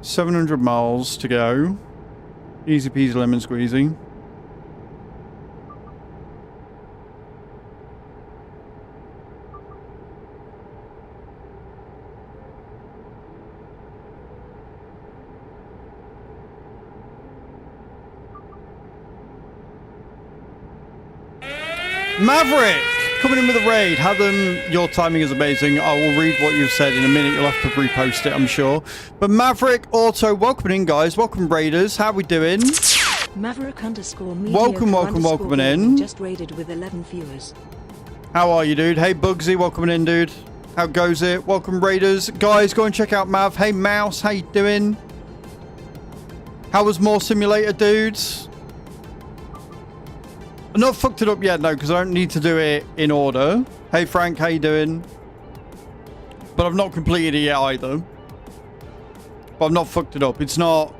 $700 miles to go. Easy peasy lemon squeezy. Maverick coming in with a raid. Hadden, your timing is amazing. I will read what you've said in a minute. You'll have to repost it, I'm sure. But Maverick, Auto, welcome in, guys. Welcome, Raiders. How we doing? Maverick _ media welcome in. Just raided with 11 viewers. How are you, dude? Hey, Bugsy, welcome in, dude. How goes it? Welcome, Raiders. Guys, go and check out Mav. Hey, Mouse, how you doing? How was More Simulator, dudes? I've not fucked it up yet, no, because I don't need to do it in order. Hey, Frank, how you doing? But I've not completed it yet either. But I've not fucked it up. It's not...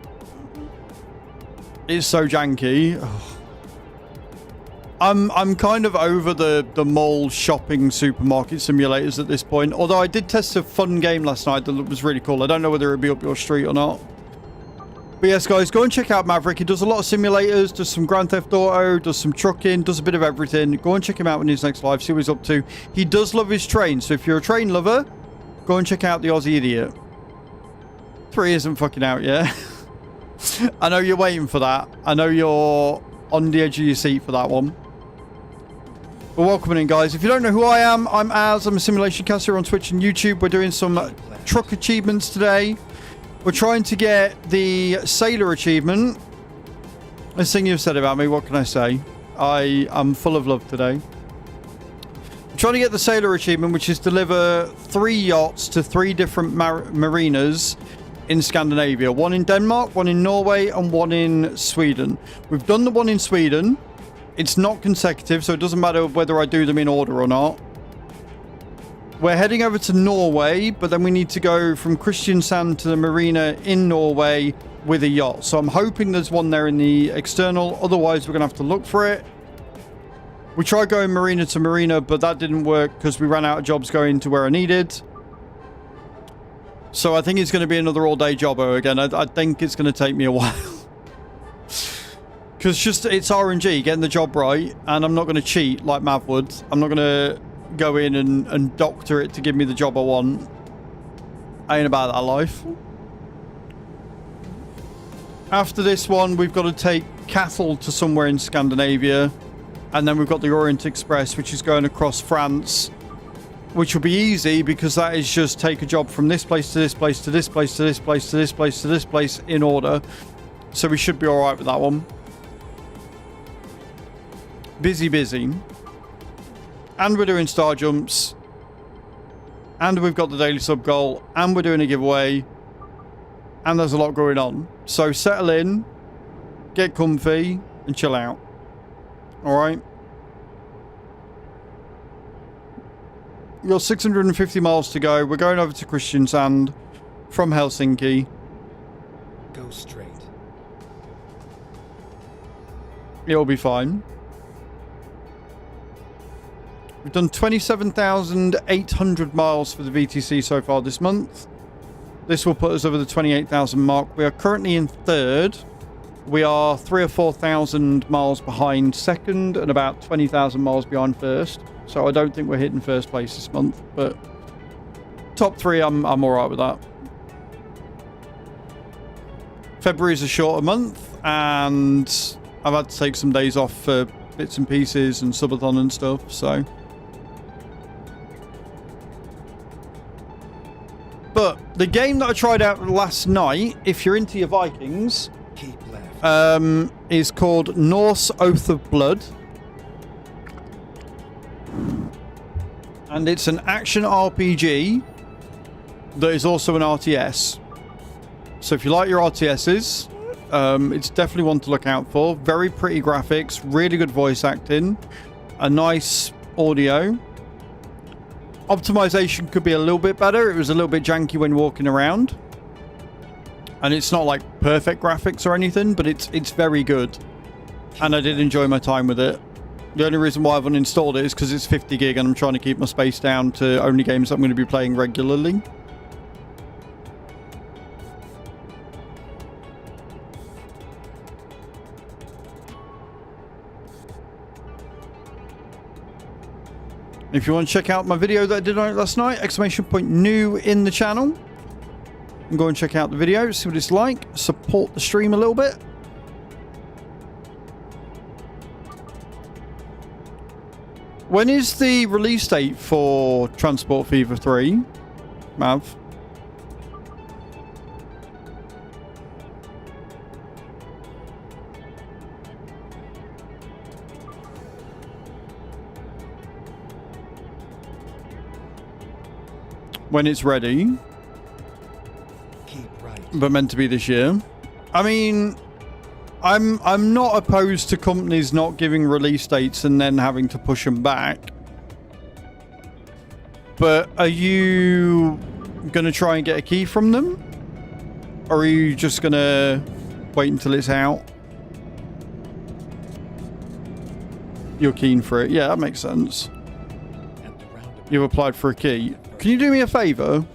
It's so janky. Ugh. I'm kind of over the mall shopping supermarket simulators at this point. Although I did test a fun game last night that was really cool. I don't know whether it'll be up your street or not. But yes, guys, go and check out Maverick. He does a lot of simulators, does some Grand Theft Auto, does some trucking, does a bit of everything. Go and check him out in his next live, see what he's up to. He does love his train, so if you're a train lover, go and check out the Aussie Idiot. 3 isn't fucking out yet. I know you're waiting for that. I know you're on the edge of your seat for that one. But welcome in, guys. If you don't know who I am, I'm Az. I'm a simulation caster on Twitch and YouTube. We're doing some truck achievements today. We're trying to get the sailor achievement. This thing you've said about me, what can I say? I am full of love today. I'm trying to get the sailor achievement, which is deliver 3 yachts to 3 different marinas in Scandinavia. 1 in Denmark, 1 in Norway, and 1 in Sweden. We've done the 1 in Sweden. It's not consecutive, so it doesn't matter whether I do them in order or not. We're heading over to Norway, but then we need to go from Kristiansand to the marina in Norway with a yacht. So I'm hoping there's one there in the external. Otherwise, we're going to have to look for it. We tried going marina to marina, but that didn't work because we ran out of jobs going to where I needed. So I think it's going to be another all-day jobbo again. I think it's going to take me a while. Because it's RNG, getting the job right. And I'm not going to cheat like Mav would. I'm not going to go in and doctor it to give me the job I want. I ain't about that life. After this one, we've got to take cattle to somewhere in Scandinavia. And then we've got the Orient Express, which is going across France. Which will be easy because that is just take a job from this place to this place to this place to this place to this place to this place in order. So we should be alright with that one. Busy, busy. And we're doing star jumps. And we've got the daily sub goal. And we're doing a giveaway. And there's a lot going on. So settle in. Get comfy. And chill out. Alright. We've got 650 miles to go. We're going over to Kristiansand from Helsinki. Go straight. It'll be fine. We've done 27,800 miles for the VTC so far this month. This will put us over the 28,000 mark. We are currently in 3rd. We are 3,000 or 4,000 miles behind 2nd and about 20,000 miles behind 1st. So I don't think we're hitting 1st place this month, but top 3, I'm all right with that. February's a shorter month, and I've had to take some days off for bits and pieces and subathon and stuff, so. But the game that I tried out last night, if you're into your Vikings, Keep left. is called Norse Oath of Blood. And it's an action RPG that is also an RTS. So if you like your RTSs, it's definitely one to look out for. Very pretty graphics, really good voice acting, a nice audio. Optimization could be a little bit better. It was a little bit janky when walking around. And it's not like perfect graphics or anything, but it's very good. And I did enjoy my time with it. The only reason why I've uninstalled it is because it's 50 gig and I'm trying to keep my space down to only games I'm going to be playing regularly. If you want to check out my video that I did on it last night, !new in the channel. And go and check out the video, see what it's like, support the stream a little bit. When is the release date for Transport Fever 3, Mav? When it's ready. Keep right. But meant to be this year. I mean, I'm not opposed to companies not giving release dates and then having to push them back. But are you going to try and get a key from them? Or are you just going to wait until it's out? You're keen for it. Yeah, that makes sense. At the roundabout. You've applied for a key. Can you do me a favor?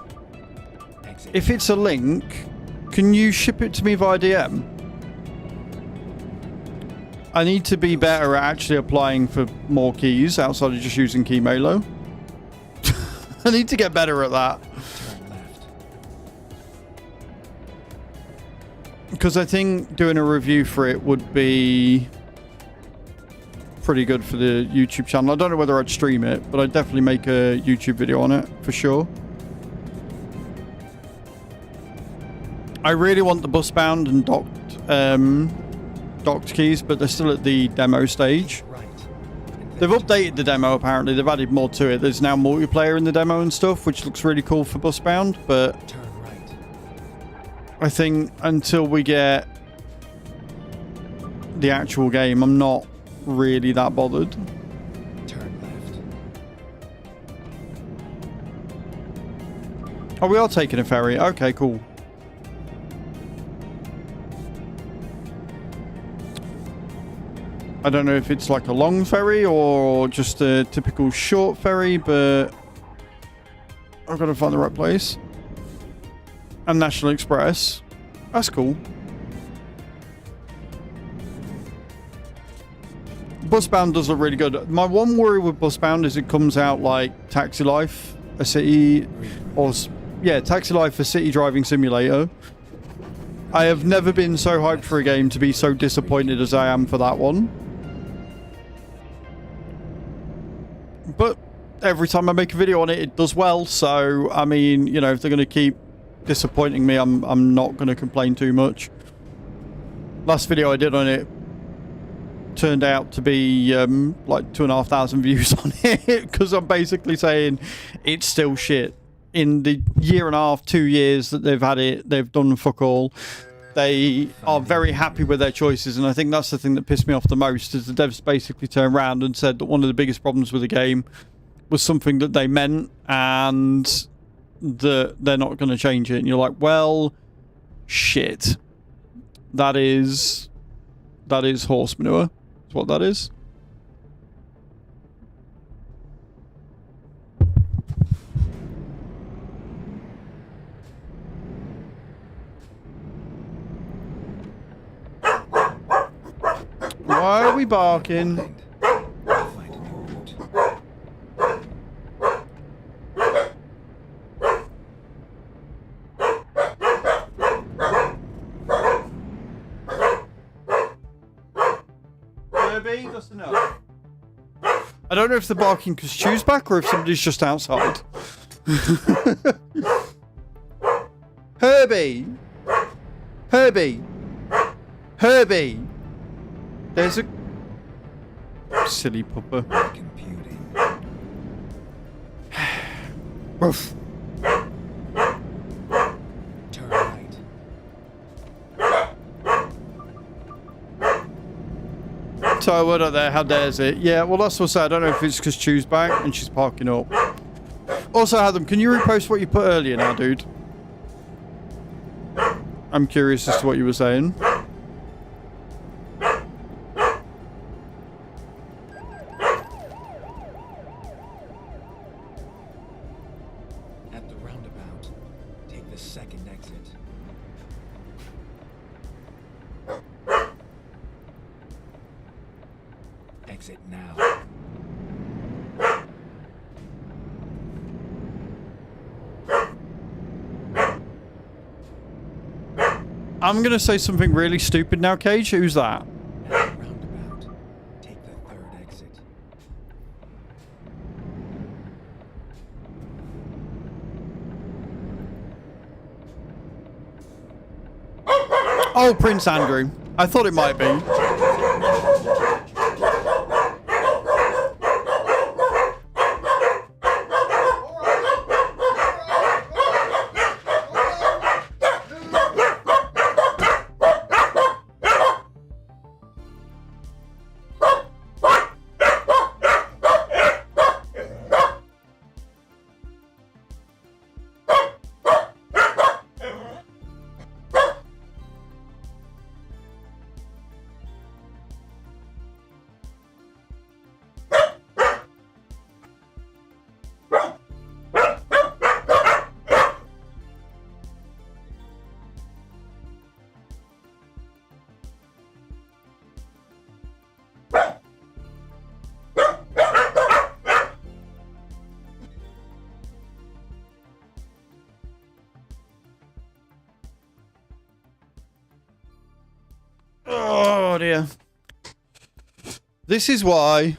Exit. If it's a link, can you ship it to me via DM? I need to be better at actually applying for more keys outside of just using Keymailer. I need to get better at that. Turn left. Because I think doing a review for it would be pretty good for the YouTube channel. I don't know whether I'd stream it, but I'd definitely make a YouTube video on it for sure. I really want the bus bound and docked keys, but they're still at the demo stage. Right. And then They've updated the demo apparently. They've added more to it. There's now multiplayer in the demo and stuff, which looks really cool for bus bound, but turn right. I think until we get the actual game, I'm not really that bothered. Turn left. Oh, we are taking a ferry. Okay, cool. I don't know if it's like a long ferry or just a typical short ferry, but I've got to find the right place. And National Express. That's cool. Busbound does look really good. My one worry with Busbound is it comes out like Taxi Life, a city, or yeah, Taxi Life, a city driving simulator. I have never been so hyped for a game to be so disappointed as I am for that one. But every time I make a video on it, it does well. So, I mean, you know, if they're going to keep disappointing me, I'm not going to complain too much. Last video I did on it turned out to be like 2,500 views on it because I'm basically saying it's still shit. In the year and a half, 2 years that they've had it, they've done fuck all. They are very happy with their choices, and I think that's the thing that pissed me off the most, is the devs basically turned around and said that one of the biggest problems with the game was something that they meant, and that they're not going to change it. And you're like, well, shit. That is horse manure. Is what that is. Why are we barking? Find a new route. Herbie, that's enough. I don't know if they're barking because Chew's back or if somebody's just outside. Herbie! Herbie! Herbie! There's a... silly pupper. Computing. Ruff. Turn right. So what are there? How dares it? Yeah, well that's also, I don't know if it's because Chew's back and she's parking up. Also, Adam, can you repost what you put earlier now, dude? I'm curious as to what you were saying. At the roundabout, take the second exit. Exit now. I'm gonna say something really stupid now, Cage. Who's that? At the roundabout, take the third exit. Oh, Prince Andrew. I thought it might be. Oh dear. This is why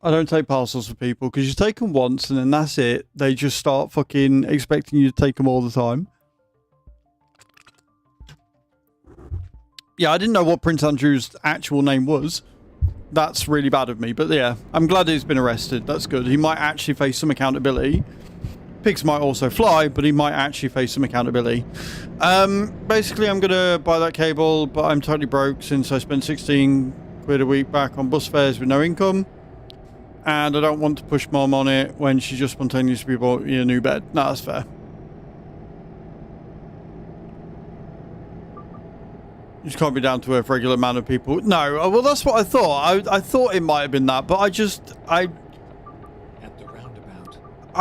I don't take parcels for people, because you take them once and then that's it. They just start fucking expecting you to take them all the time. Yeah, I didn't know what Prince Andrew's actual name was. That's really bad of me, but yeah, I'm glad he's been arrested. That's good. He might actually face some accountability. Pigs might also fly, but he might actually face some accountability. Basically, I'm going to buy that cable, but I'm totally broke since I spent 16 quid a week back on bus fares with no income. And I don't want to push mom on it when she just spontaneously bought me a new bed. No, that's fair. You just can't be down to earth regular man of people. No, well, that's what I thought. I thought it might have been that, but I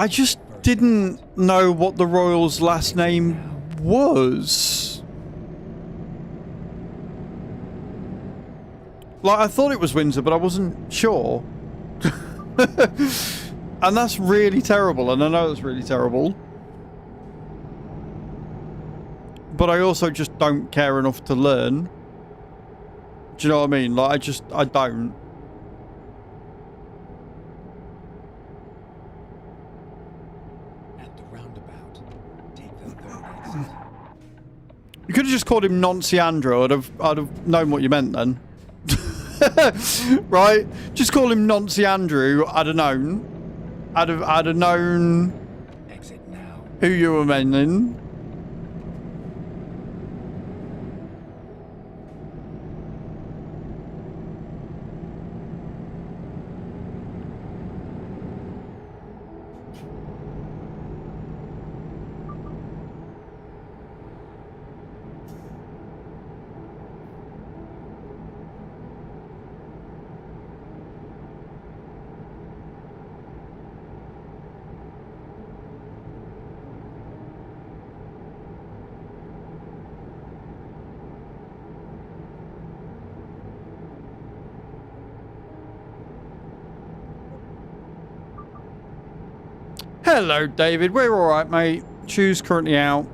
just didn't know what the royal's last name was. Like, I thought it was Windsor, but I wasn't sure. And that's really terrible, and I know that's really terrible. But I also just don't care enough to learn. Do you know what I mean? Like, I don't. At the roundabout, take the third exit. You could have just called him Nonciandro. I'd have known what you meant then. Right? Just call him Nonciandro. I'd have known. I'd have known Exit now. who you were meaning. Hello, David. We're all right, mate. Chew's currently out.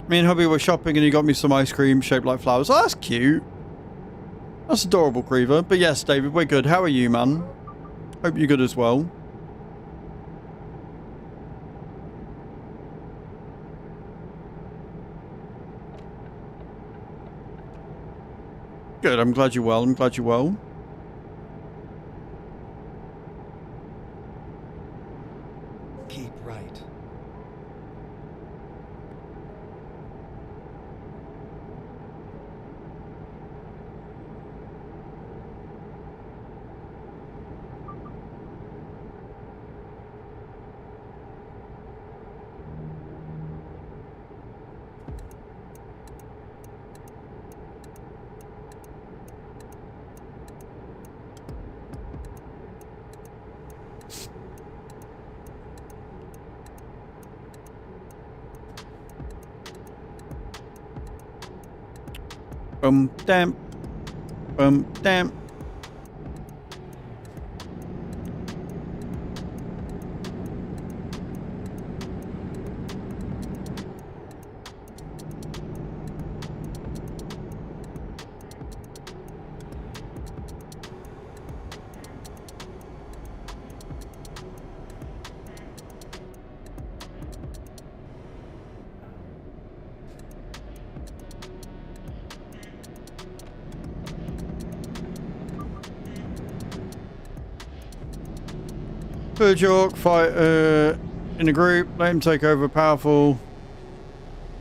Me and hubby were shopping and he got me some ice cream shaped like flowers. Oh, that's cute. That's adorable, Creever. But yes, David, we're good. How are you, man? Hope you're good as well. Good, I'm glad you're well. I'm glad you're well. Keep right. Damn. Damn. Third York fight in a group, let him take over powerful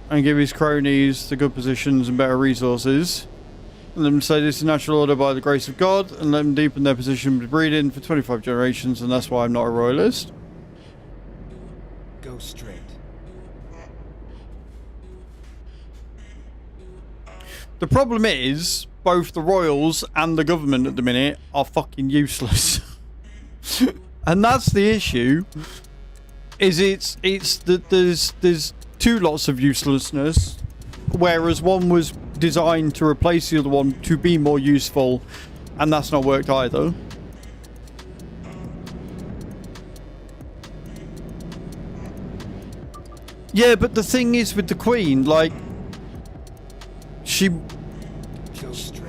and give his cronies the good positions and better resources. And let them say this is natural order by the grace of God, and let them deepen their position with breeding for 25 generations, and that's why I'm not a royalist. Go straight. The problem is, both the royals and the government at the minute are fucking useless. And that's the issue. Is it's that there's two lots of uselessness, whereas one was designed to replace the other one to be more useful, and that's not worked either. Yeah, but the thing is with the Queen, like, she... Go straight.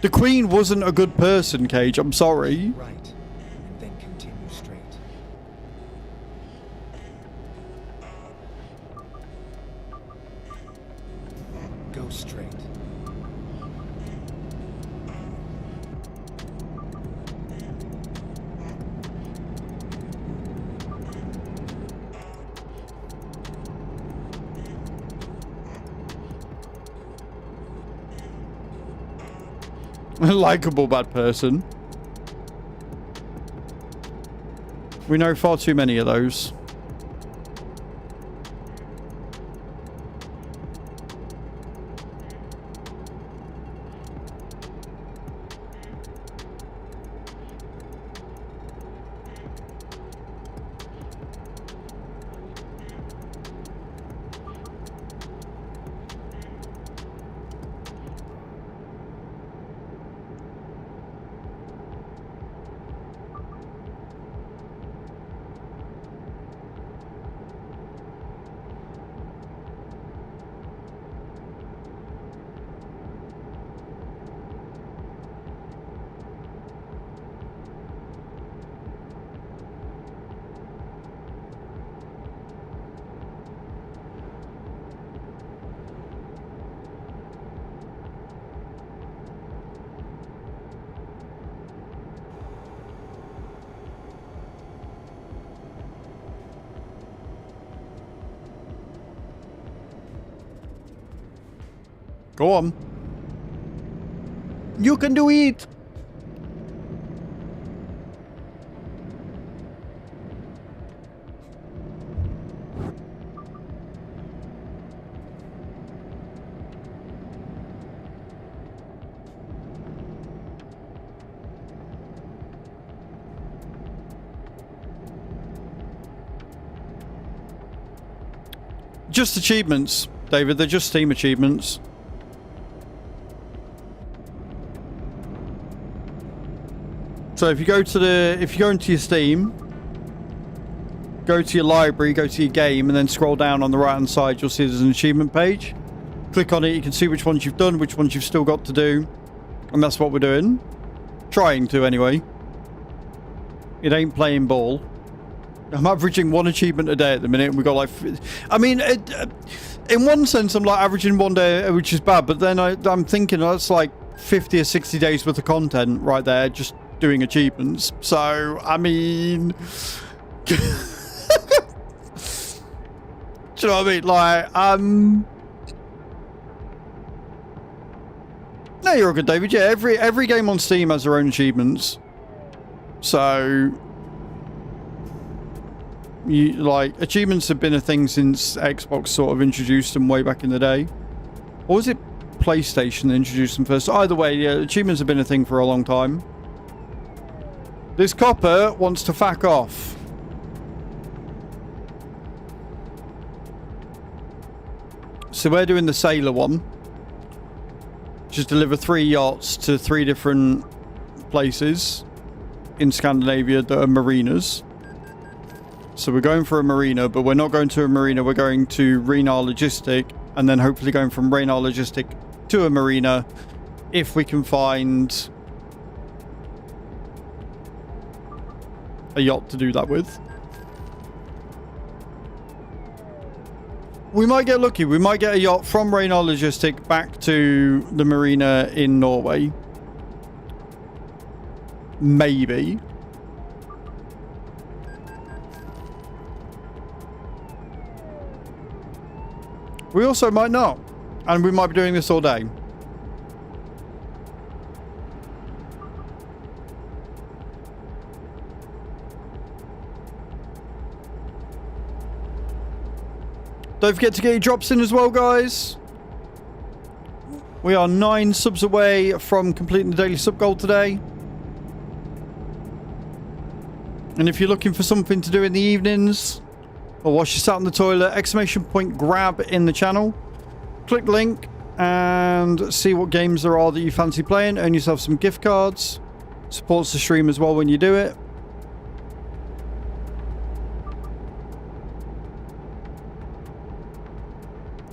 The Queen wasn't a good person, Cage, I'm sorry. Right. And then continue straight. Go straight. A likeable bad person. We know far too many of those. Go on. You can do it. Just achievements, David. They're just Steam achievements. So if you go into your Steam, go to your library, go to your game, and then scroll down on the right hand side, you'll see there's an achievement page. Click on it, you can see which ones you've done, which ones you've still got to do. And that's what we're doing. Trying to, anyway. It ain't playing ball. I'm averaging 1 achievement a day at the minute. We got like... I mean, in one sense, I'm like averaging 1 day, which is bad. But then I'm thinking that's like 50 or 60 days worth of content right there, just doing achievements. So, I mean... Do you know what I mean? Like, no, you're all good, David. Yeah, every game on Steam has their own achievements. So, achievements have been a thing since Xbox sort of introduced them way back in the day. Or was it PlayStation that introduced them first? Either way, yeah, achievements have been a thing for a long time. This copper wants to fuck off. So we're doing the sailor one. Just deliver 3 yachts to 3 different places in Scandinavia that are marinas. So we're going for a marina, but we're not going to a marina. We're going to Renar Logistic, and then hopefully going from Renar Logistic to a marina if we can find a yacht to do that with. We might get lucky. We might get a yacht from Renar Logistic back to the marina in Norway. Maybe. We also might not. And we might be doing this all day. Don't forget to get your drops in as well, guys. We are 9 subs away from completing the daily sub goal today. And if you're looking for something to do in the evenings, or whilst you're sat on the toilet, ! grab in the channel. Click the link and see what games there are that you fancy playing. Earn yourself some gift cards. Supports the stream as well when you do it.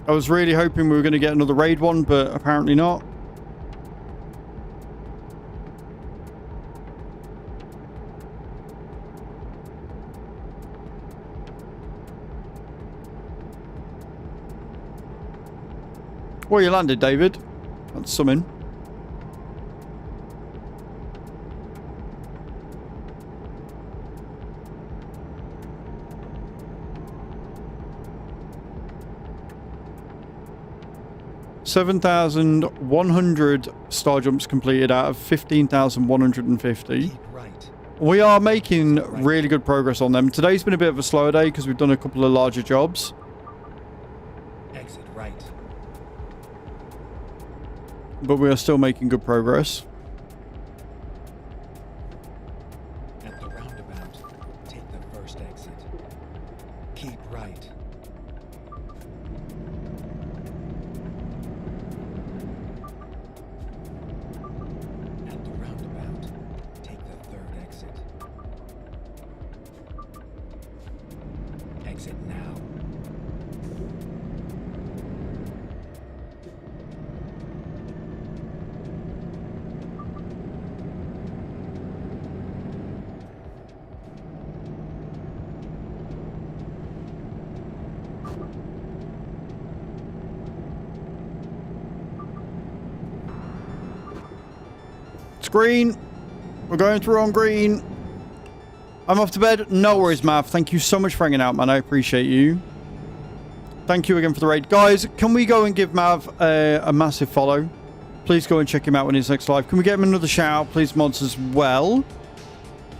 I was really hoping we were going to get another raid one, but apparently not. Where you landed, David? That's something. $7,100 star jumps completed out of 15,150. Right. We are making really good progress on them. Today's been a bit of a slower day because we've done a couple of larger jobs. Exit right. But we are still making good progress. At the roundabout, take the first exit. Keep right. At the roundabout, take the third exit. Exit now. It's green. We're going through on green. I'm off to bed. No worries, Mav. Thank you so much for hanging out, man. I appreciate you. Thank you again for the raid. Guys, can we go and give Mav a massive follow? Please go and check him out when he's next live. Can we get him another shout out, please, mods, as well?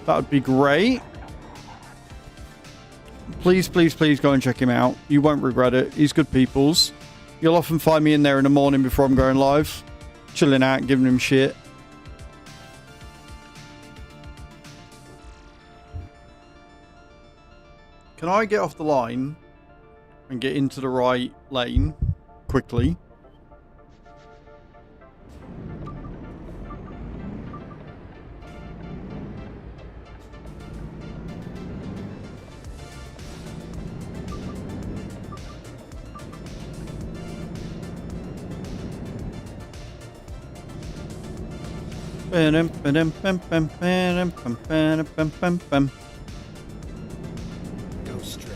That would be great. Please, please, please go and check him out. You won't regret it. He's good peoples. You'll often find me in there in the morning before I'm going live. Chilling out, giving him shit. Can I get off the line and get into the right lane quickly? Go straight.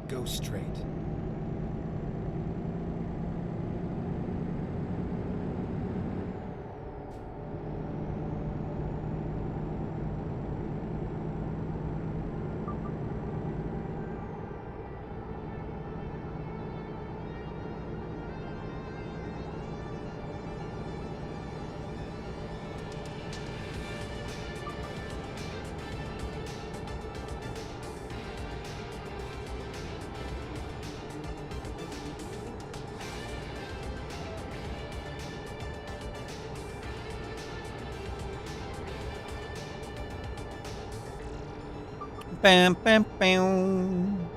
Go straight. Bam, bam, bam.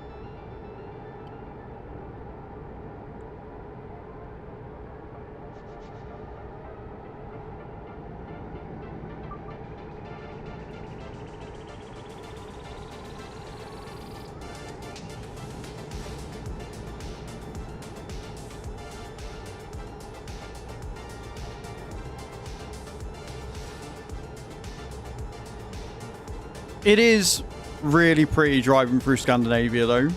It is really pretty driving through Scandinavia, though.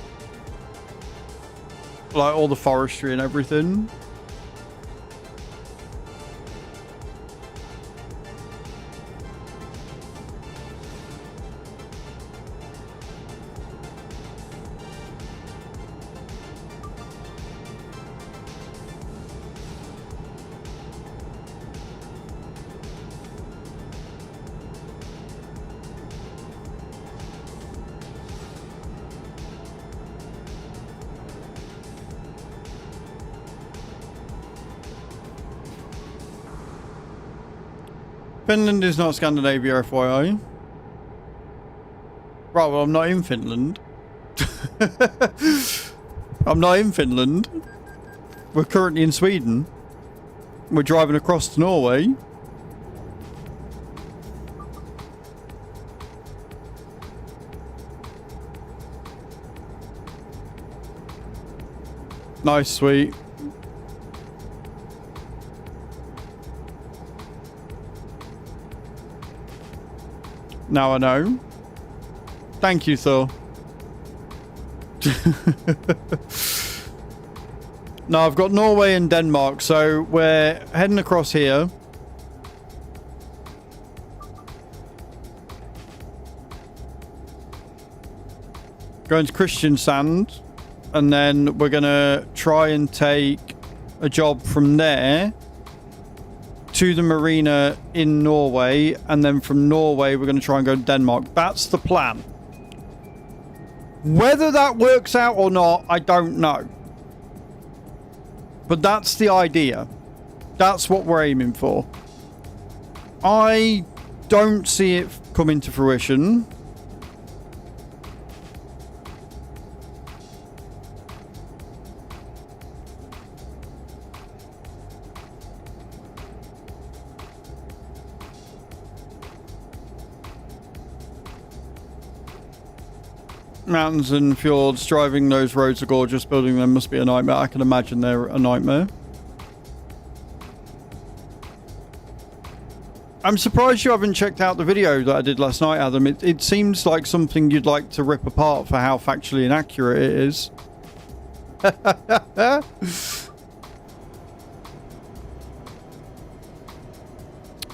Like all the forestry and everything. Finland is not Scandinavia, FYI. Right, well, I'm not in Finland. I'm not in Finland. We're currently in Sweden. We're driving across to Norway. Nice, sweet. Now I know. Thank you, Thor. Now I've got Norway and Denmark, so we're heading across here. Going to Kristiansand, and then we're gonna try and take a job from there to the marina in Norway, and then from Norway we're going to try and go to Denmark. That's the plan. Whether that works out or not, I don't know. But that's the idea. That's what we're aiming for. I don't see it coming to fruition. Mountains and fjords, driving those roads are gorgeous. Building them must be a nightmare. I can imagine they're a nightmare. I'm surprised you haven't checked out the video that I did last night, Adam. It seems like something you'd like to rip apart for how factually inaccurate it is.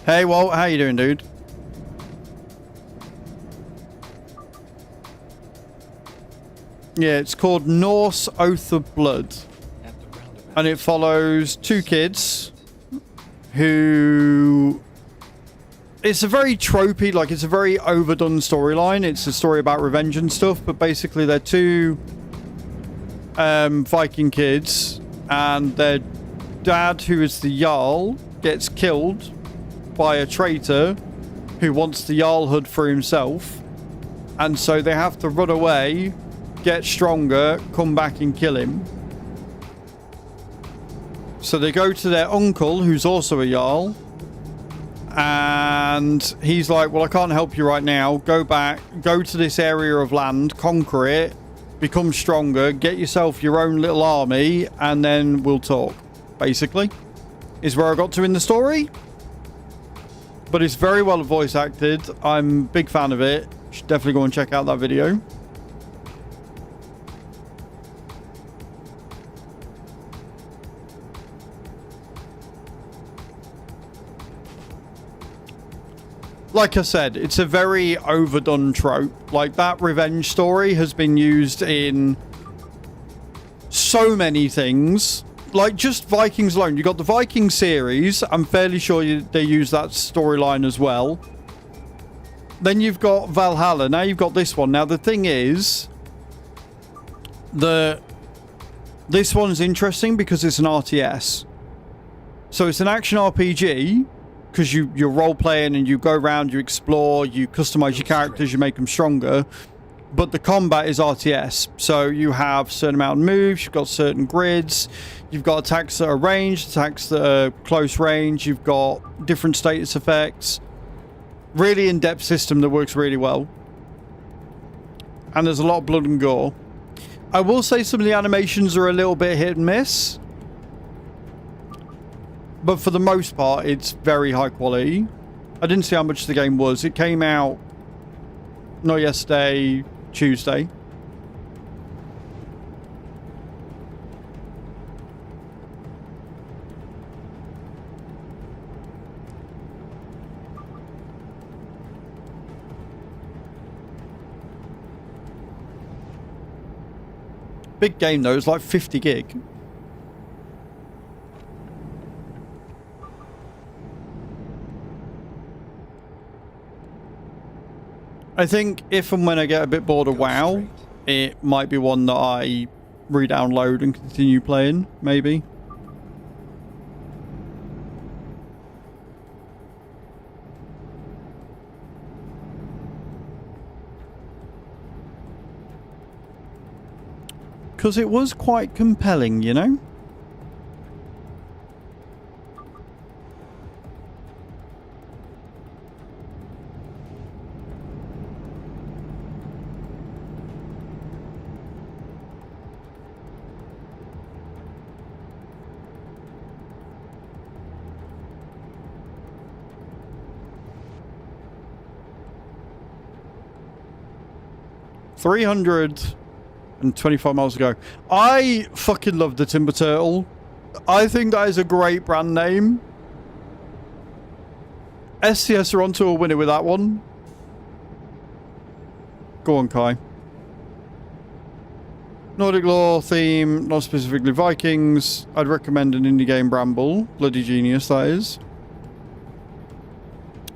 Hey, Walt, how you doing, dude? Yeah, it's called Norse Oath of Blood. And it follows two kids who... It's a very tropey, like, it's a very overdone storyline. It's a story about revenge and stuff, but basically they're two Viking kids, and their dad, who is the Jarl, gets killed by a traitor who wants the Jarlhood for himself, and so they have to run away, get stronger, come back and kill him. So they go to their uncle, who's also a Jarl, and he's like, well, I can't help you right now. Go back, go to this area of land, conquer it, become stronger, get yourself your own little army, and then we'll talk. Basically, is where I got to in the story. But it's very well voice acted. I'm a big fan of it. You should definitely go and check out that video. Like I said, it's a very overdone trope. Like, that revenge story has been used in so many things. Like, just Vikings alone. You got the Viking series. I'm fairly sure they use that storyline as well. Then you've got Valhalla. Now you've got this one. Now, the thing is, this one's interesting because it's an RTS. So it's an action RPG. Because you're role-playing and you go around, you explore, you customize your characters, you make them stronger. But the combat is RTS. So you have a certain amount of moves, you've got certain grids, you've got attacks that are ranged, attacks that are close range, you've got different status effects. Really in-depth system that works really well. And there's a lot of blood and gore. I will say some of the animations are a little bit hit and miss. But for the most part, it's very high quality. I didn't see how much the game was. It came out not yesterday, Tuesday. Big game though, it's like 50 gig. I think if and when I get a bit bored of WoW, it might be one that I re-download and continue playing, maybe. Because it was quite compelling, you know? $325 miles ago. I fucking love the Timber Turtle. I think that is a great brand name. SCS are onto a winner with that one. Go on, Kai. Nordic lore theme, not specifically Vikings. I'd recommend an indie game, Bramble. Bloody genius, that is.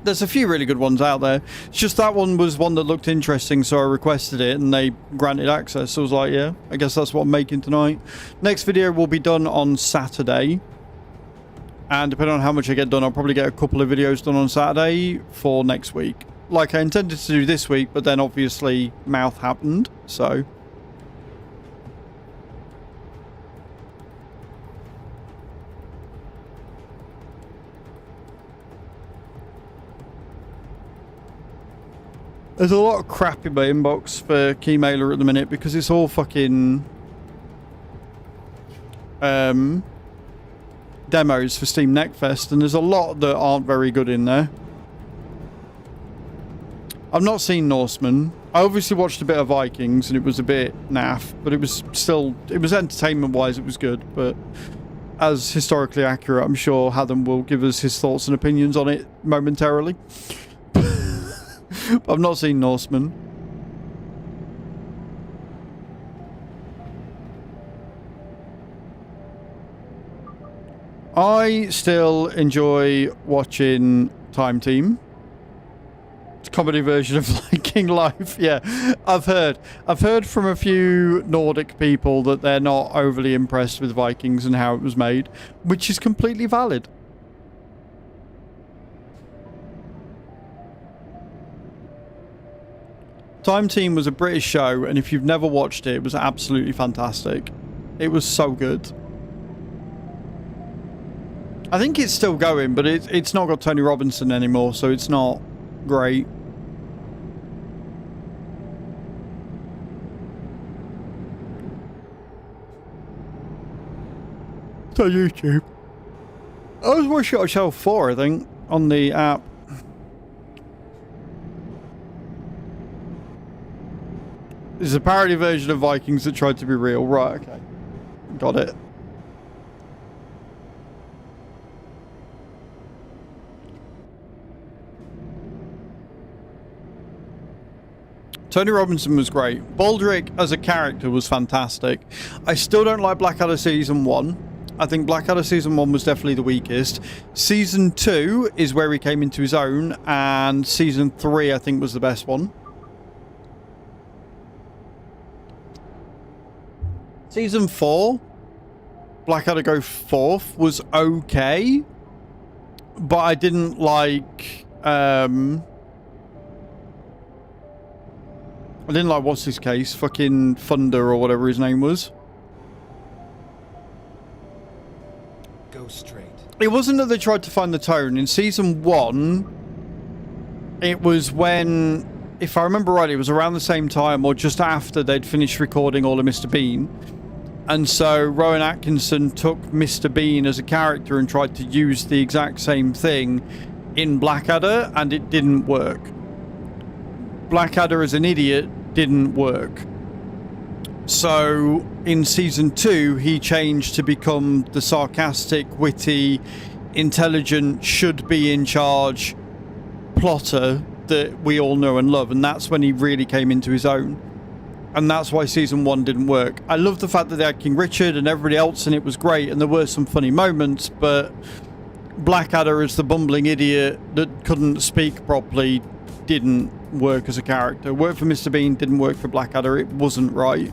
There's a few really good ones out there. It's just that one was one that looked interesting, so I requested it and they granted access. So I was like, yeah, I guess that's what I'm making tonight. Next video will be done on Saturday. And depending on how much I get done, I'll probably get a couple of videos done on Saturday for next week. Like I intended to do this week, but then obviously mouth happened, so... There's a lot of crap in my inbox for Keymailer at the minute because it's all fucking demos for Steam Neckfest, and there's a lot that aren't very good in there. I've not seen Norseman. I obviously watched a bit of Vikings and it was a bit naff, but it was still, it was entertainment wise, it was good, but as historically accurate, I'm sure Hatham will give us his thoughts and opinions on it momentarily. I've not seen Norseman. I still enjoy watching Time Team. It's a comedy version of Viking Life. Yeah, I've heard from a few Nordic people that they're not overly impressed with Vikings and how it was made, which is completely valid. Time Team was a British show, and if you've never watched it, it was absolutely fantastic. It was so good. I think it's still going, but it's not got Tony Robinson anymore, so it's not great. It's on YouTube. I was watching it on Channel 4, I think, on the app. This is a parody version of Vikings that tried to be real. Right, okay. Got it. Tony Robinson was great. Baldric as a character was fantastic. I still don't like Blackadder Season 1. I think Blackadder Season 1 was definitely the weakest. Season 2 is where he came into his own, and Season 3 I think was the best one. Season 4, Blackadder Go Forth, was okay, but I didn't like, I didn't like what's his case, fucking Thunder or whatever his name was. Go straight. It wasn't that they tried to find the tone. In Season 1, it was when, if I remember right, it was around the same time or just after they'd finished recording all of Mr. Bean. And so Rowan Atkinson took Mr. Bean as a character and tried to use the exact same thing in Blackadder, and it didn't work. Blackadder as an idiot didn't work. So in Season 2, he changed to become the sarcastic, witty, intelligent, should be in charge plotter that we all know and love, and that's when he really came into his own. And that's why Season 1 didn't work. I love the fact that they had King Richard and everybody else, and it was great, and there were some funny moments, but Blackadder as the bumbling idiot that couldn't speak properly didn't work as a character. Worked for Mr. Bean, didn't work for Blackadder. It wasn't right.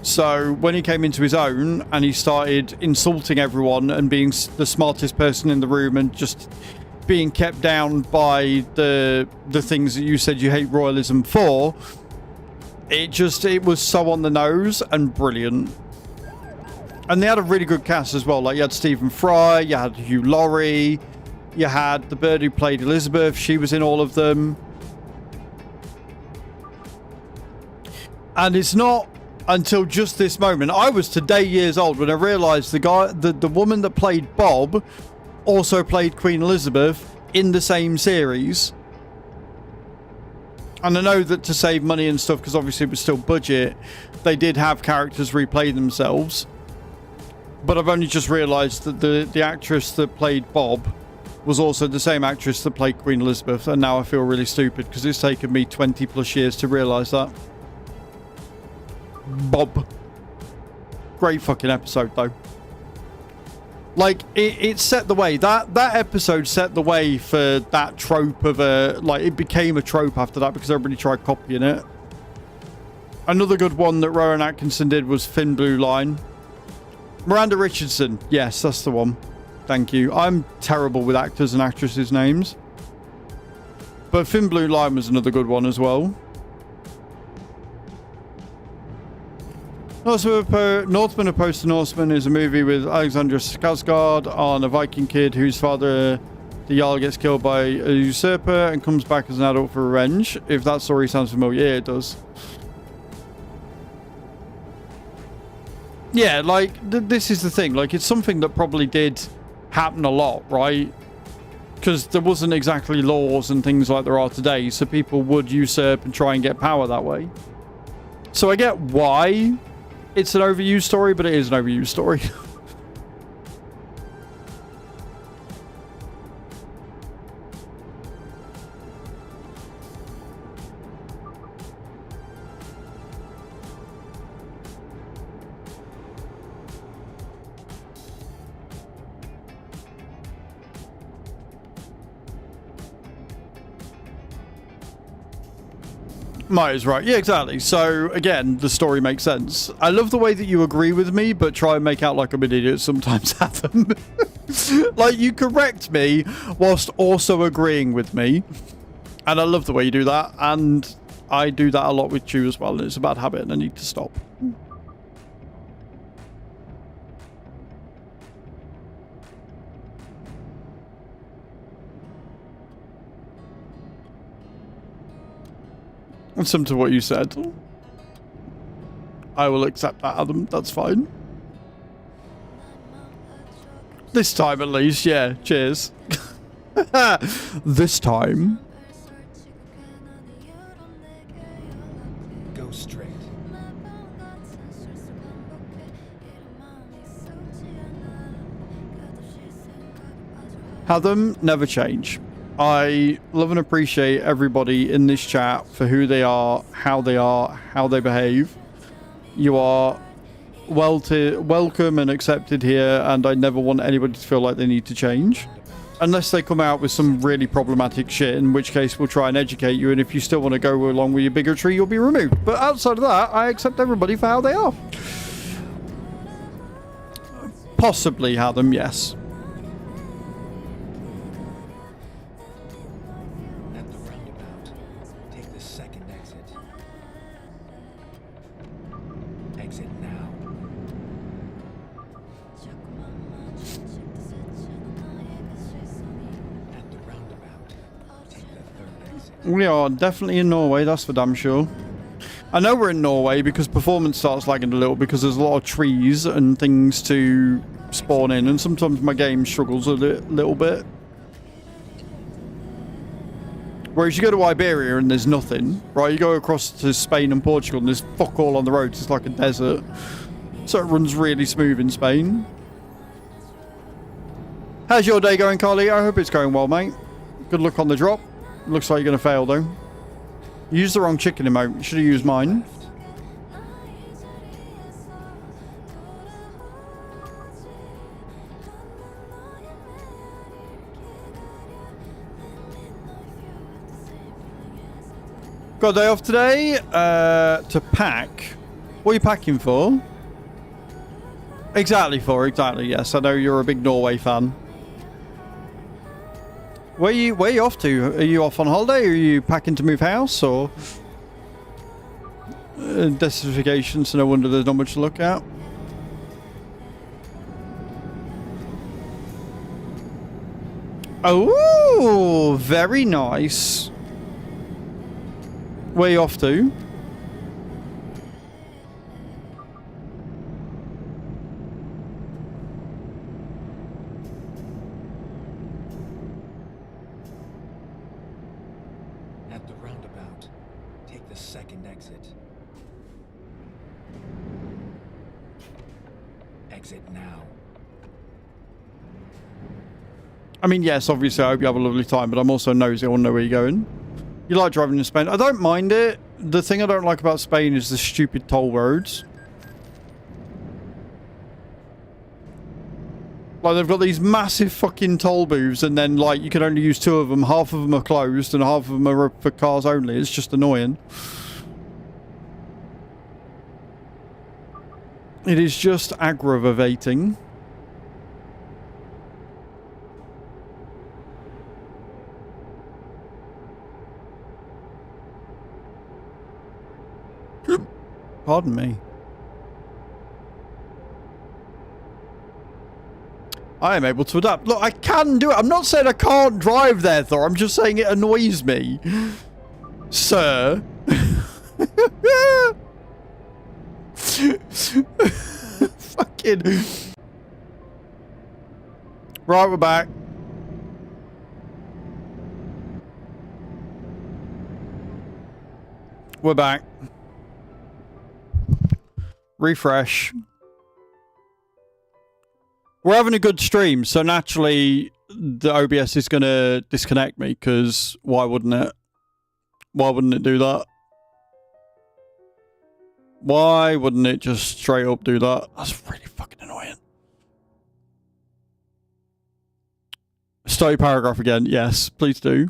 So when he came into his own and he started insulting everyone and being the smartest person in the room and just being kept down by the things that you said you hate royalism for, it was so on the nose and brilliant. And they had a really good cast as well. Like, you had Stephen Fry, you had Hugh Laurie, you had the bird who played Elizabeth, she was in all of them. And it's not until just this moment, I was today years old when I realised the woman that played Bob also played Queen Elizabeth in the same series. And I know that to save money and stuff, because obviously it was still budget, they did have characters replay themselves. But I've only just realised that the actress that played Bob was also the same actress that played Queen Elizabeth, and now I feel really stupid because it's taken me 20 plus years to realise that. Bob. Great fucking episode though. Like, it set the way. That episode set the way for that trope of a... Like, it became a trope after that because everybody tried copying it. Another good one that Rowan Atkinson did was Thin Blue Line. Miranda Richardson. Yes, that's the one. Thank you. I'm terrible with actors and actresses' names. But Thin Blue Line was another good one as well. Northman Opposed to Norseman is a movie with Alexander Skarsgård on a Viking kid whose father, the Jarl, gets killed by a usurper and comes back as an adult for revenge. If that story sounds familiar, yeah, it does. Yeah, like, this is the thing. Like, it's something that probably did happen a lot, right? Because there wasn't exactly laws and things like there are today, so people would usurp and try and get power that way. So I get why it's an overused story, but it is an overused story. Might is right. Yeah, exactly. So, again, the story makes sense. I love the way that you agree with me, but try and make out like I'm an idiot sometimes, Adam. Like, you correct me whilst also agreeing with me. And I love the way you do that. And I do that a lot with you as well. And it's a bad habit and I need to stop. And similar to what you said. I will accept that, Adam. That's fine. This time, at least. Yeah. Cheers. This time. Go straight. Have them never change. I love and appreciate everybody in this chat for who they are, how they behave. You are welcome and accepted here, and I never want anybody to feel like they need to change. Unless they come out with some really problematic shit, in which case we'll try and educate you, and if you still want to go along with your bigotry, you'll be removed. But outside of that, I accept everybody for how they are. Possibly have them, yes. At the roundabout, take the second exit. Exit now. At the roundabout, take the third exit. We are definitely in Norway, that's for damn sure. I know we're in Norway because performance starts lagging a little because there's a lot of trees and things to spawn in, and sometimes my game struggles a little bit. Whereas you go to Iberia and there's nothing, right? You go across to Spain and Portugal and there's fuck all on the roads. It's like a desert. So it runs really smooth in Spain. How's your day going, Carly? I hope it's going well, mate. Good luck on the drop. Looks like you're going to fail, though. You used the wrong chicken emote. You should have used mine. Got a day off today to pack. What are you packing for? Exactly, yes. I know you're a big Norway fan. Where are you off to? Are you off on holiday? Or are you packing to move house? Or desertification, so no wonder there's not much to look at. Oh, very nice. Where are you off to? At the roundabout, take the second exit. Exit now. I mean, yes, obviously I hope you have a lovely time, but I'm also nosy. I want to know where you're going. You like driving in Spain? I don't mind it. The thing I don't like about Spain is the stupid toll roads. Like, they've got these massive fucking toll booths, and then, like, you can only use 2 of them. Half of them are closed, and half of them are for cars only. It's just annoying. It is just aggravating. Pardon me. I am able to adapt. Look, I can do it. I'm not saying I can't drive there, Thor. I'm just saying it annoys me. Sir. Fucking. Right, we're back. We're back. Refresh. We're having a good stream, so naturally the OBS is going to disconnect me, because why wouldn't it? Why wouldn't it do that? Why wouldn't it just straight up do that? That's really fucking annoying. Start your paragraph again. Yes, please do.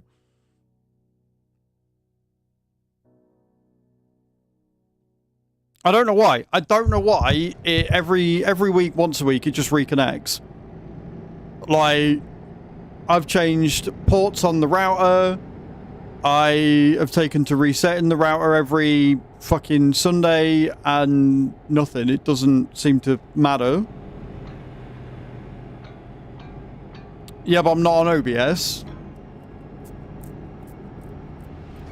I don't know why. I don't know why every week, once a week, it just reconnects. Like, I've changed ports on the router. I have taken to resetting the router every fucking Sunday and nothing. It doesn't seem to matter. Yeah, but I'm not on OBS.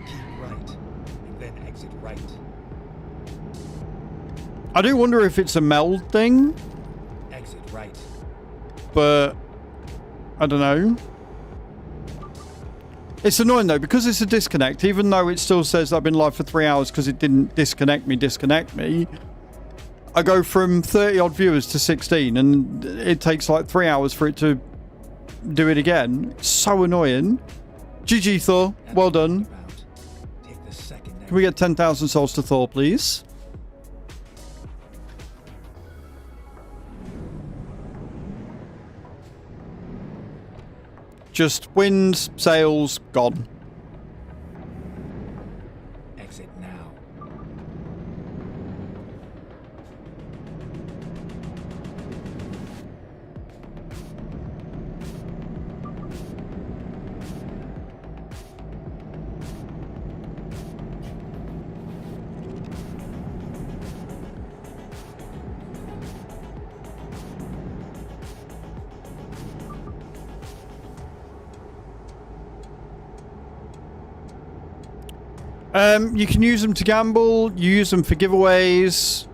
Keep right, and then exit right. I do wonder if it's a meld thing, Exit right. but I don't know. It's annoying though, because it's a disconnect, even though it still says I've been live for 3 hours because it didn't disconnect me. I go from 30 odd viewers to 16 and it takes like 3 hours for it to do it again. It's so annoying. GG Thor, At well the done. roundabout, take the second exit. Can we get 10,000 souls to Thor, please? Just winds, sails, gone. Exit now. You can use them to gamble, you use them for giveaways,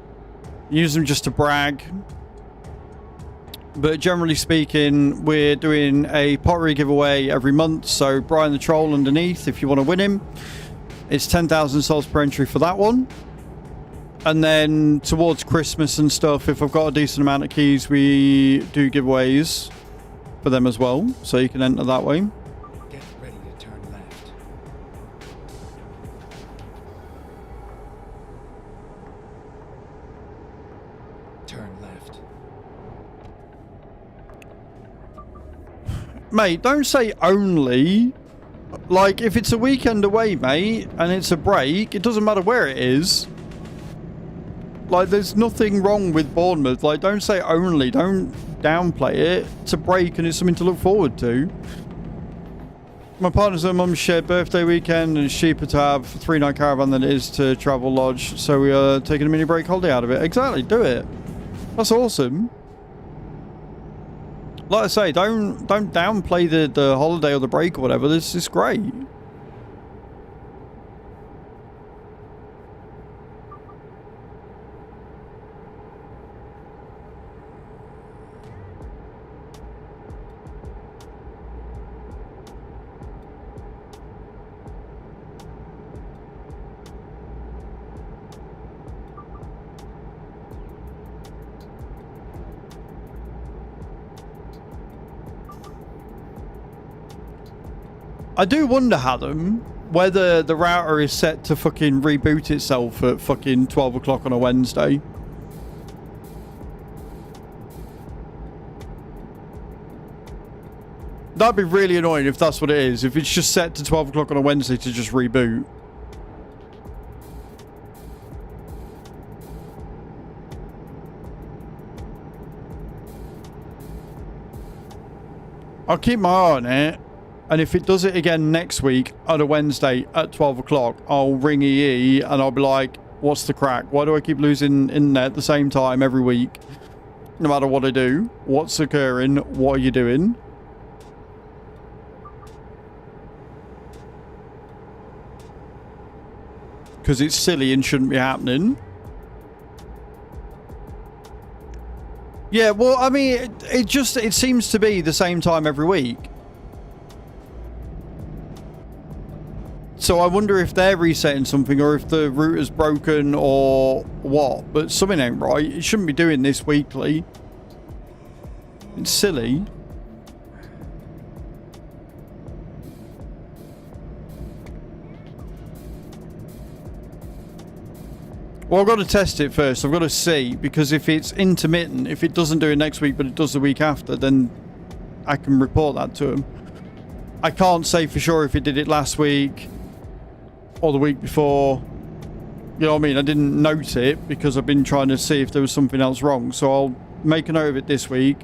use them just to brag. But generally speaking, we're doing a pottery giveaway every month. So Brian the Troll underneath, if you want to win him, it's 10,000 souls per entry for that one. And then towards Christmas and stuff, if I've got a decent amount of keys, we do giveaways for them as well. So you can enter that way. Get ready to turn left. Turn left. Mate, don't say only. Like, if it's a weekend away, mate, and it's a break, it doesn't matter where it is. Like, there's nothing wrong with Bournemouth. Like, don't say only. Don't downplay it. It's a break and it's something to look forward to. My partner's and mum's shared birthday weekend, and it's cheaper to have a 3-night caravan than it is to travel lodge. So we are taking a mini break holiday out of it. Exactly, do it. That's awesome. Like I say, don't downplay the holiday or the break or whatever. This is great. I do wonder, Adam, whether the router is set to fucking reboot itself at fucking 12 o'clock on a Wednesday. That'd be really annoying if that's what it is. If it's just set to 12 o'clock on a Wednesday to just reboot. I'll keep my eye on it. And if it does it again next week on a Wednesday at 12 o'clock, I'll ring EE and I'll be like, what's the crack? Why do I keep losing internet at the same time every week? No matter what I do. What's occurring? What are you doing? Because it's silly and shouldn't be happening. Yeah, well, I mean, it seems to be the same time every week. So I wonder if they're resetting something or if the router's broken or what. But something ain't right. It shouldn't be doing this weekly. It's silly. Well, I've got to test it first. I've got to see, because if it's intermittent, if it doesn't do it next week but it does the week after, then I can report that to them. I can't say for sure if it did it last week or the week before. You know what I mean? I didn't note it because I've been trying to see if there was something else wrong. So I'll make a note of it this week,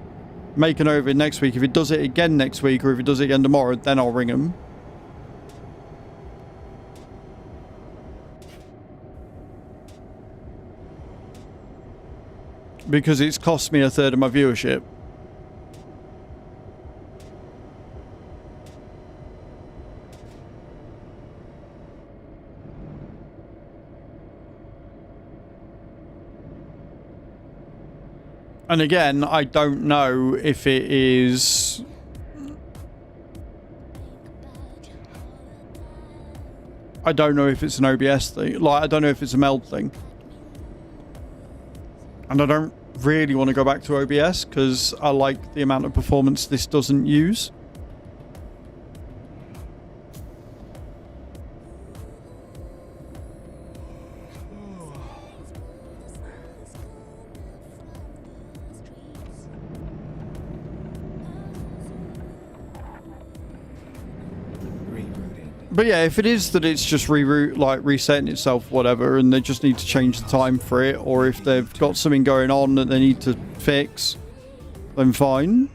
make a note of it next week. If it does it again next week or if it does it again tomorrow, then I'll ring them. Because it's cost me a third of my viewership. And again, I don't know if it is... I don't know if it's an OBS thing. Like, I don't know if it's a meld thing. And I don't really want to go back to OBS because I like the amount of performance this doesn't use. But yeah, if it is that it's just resetting itself, whatever, and they just need to change the time for it, or if they've got something going on that they need to fix, then fine.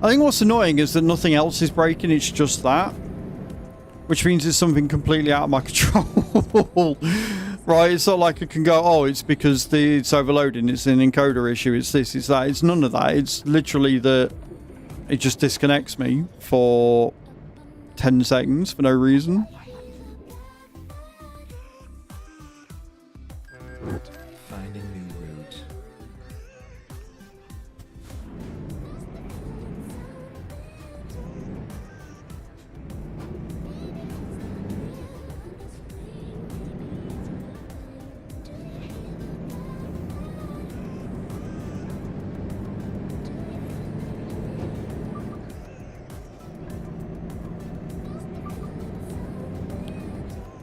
I think what's annoying is that nothing else is breaking, it's just that. Which means it's something completely out of my control. Right, it's not like I can go, oh, it's because it's overloading, it's an encoder issue, it's this, it's that. It's none of that. It's literally that it just disconnects me for 10 seconds for no reason. Find a new route.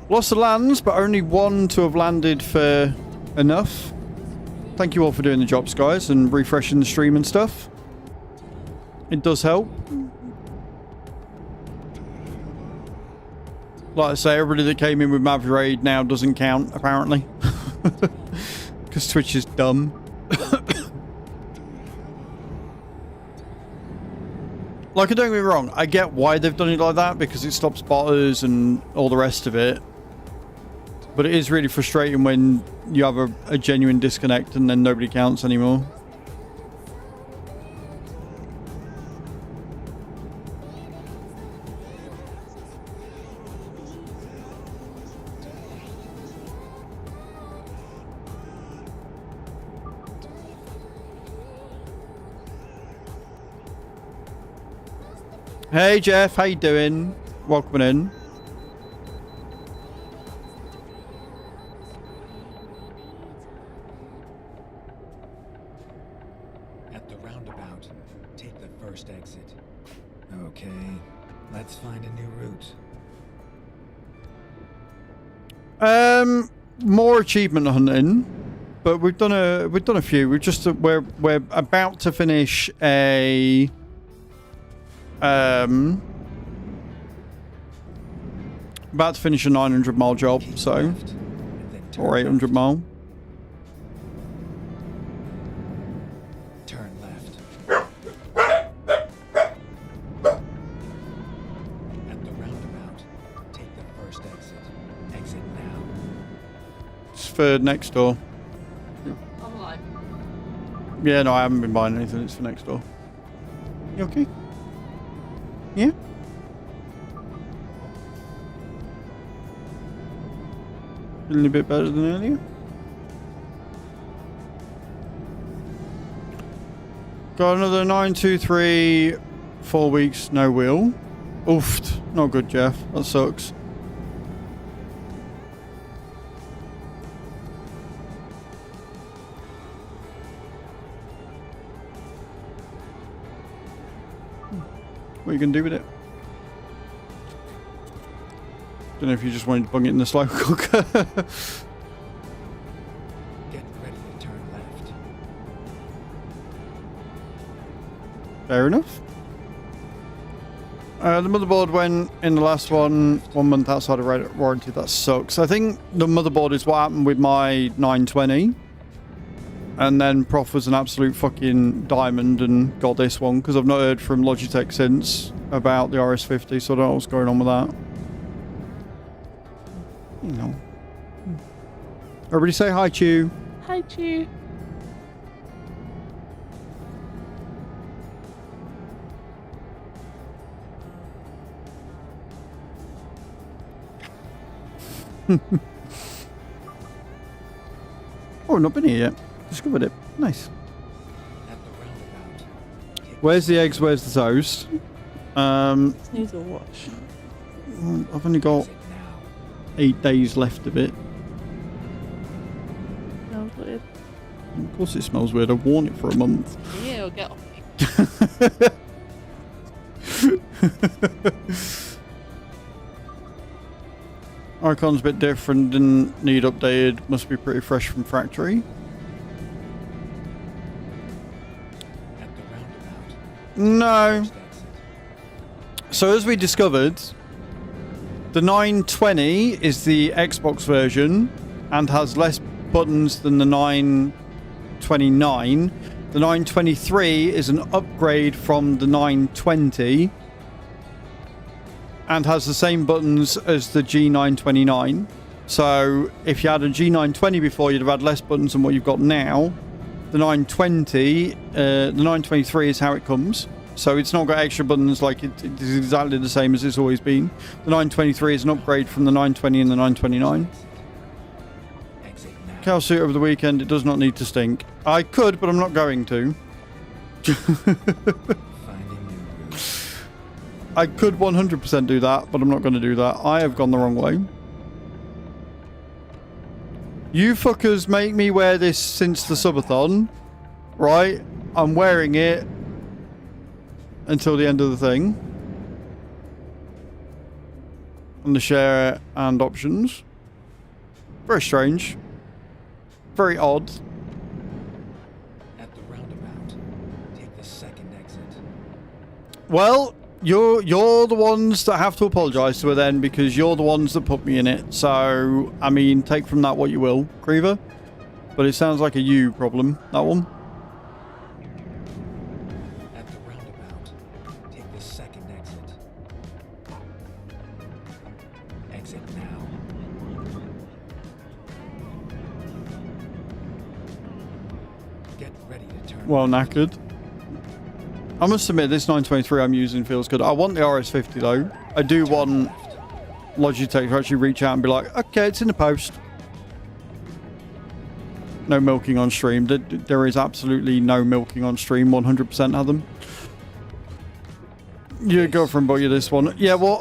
Lost the lands, but only one to have landed for enough. Thank you all for doing the jobs, guys, and refreshing the stream and stuff. It does help. Like I say, everybody that came in with Mavrade now doesn't count, apparently. Because Twitch is dumb. Like, don't get me wrong, I get why they've done it like that, because it stops botters and all the rest of it. But it is really frustrating when you have a genuine disconnect and then nobody counts anymore. Hey Jeff, how you doing? Welcome in. At the roundabout, take the first exit. Okay, let's find a new route. More achievement hunting, but we've done a few. We're about to finish a about to finish a 900-mile job, so, or 800 mile. Turn left. At the roundabout, take the first exit. Exit now. It's for next door. I'm alive. Yeah, no, I haven't been buying anything. It's for next door. You okay? Yeah? Feeling a bit better than earlier? Got another 9, 2, 3, 4 weeks, no wheel. Oof, not good, Jeff. That sucks. What are you going to do with it? Don't know if you just wanted to bung it in the slow cooker. Get ready to turn left. Fair enough. The motherboard went in the last one 1 month outside of warranty. That sucks. I think the motherboard is what happened with my 920. And then Prof was an absolute fucking diamond and got this one because I've not heard from Logitech since about the RS50, so I don't know what's going on with that. You know. Everybody say hi, Chew. Hi, Chew. Oh, not been here yet. Discovered it. Nice. At the roundabout. Where's the eggs? Where's the toast? Needs a wash. I've only got Exit now. 8 days left of it. Smells weird. Of course it smells weird. I've worn it for a month. Yeah, it'll get off me. Icon's a bit different, didn't need updated. Must be pretty fresh from factory. At the roundabout. No. First exit. So as we discovered, the 920 is the Xbox version and has less buttons than the 929. The 923 is an upgrade from the 920 and has the same buttons as the G929. So if you had a G920 before, you'd have had less buttons than what you've got now. The 920, the 923 is how it comes. So it's not got extra buttons, like it is exactly the same as it's always been. The 923 is an upgrade from the 920 and the 929. Exit now. Cow suit over the weekend, it does not need to stink. I could, but I'm not going to. Finding new routes. I could 100% do that, but I'm not going to do that. I have gone the wrong way. You fuckers make me wear this since the subathon, right? I'm wearing it until the end of the thing. And the share and options. Very strange. Very odd. At the roundabout. Take the second exit. Well, you're the ones that have to apologise to her then, because you're the ones that put me in it. So, I mean, take from that what you will, Creever. But it sounds like a you problem, that one. At the roundabout. Take the second exit. Exit now. Get ready to turn. Well, left. knackered. I must admit, this 923 I'm using feels good. I want the RS50 though. I do want Logitech to actually reach out and be like, okay, it's in the post. No milking on stream. There is absolutely no milking on stream. 100% have them. Your girlfriend bought you this one. Yeah, well,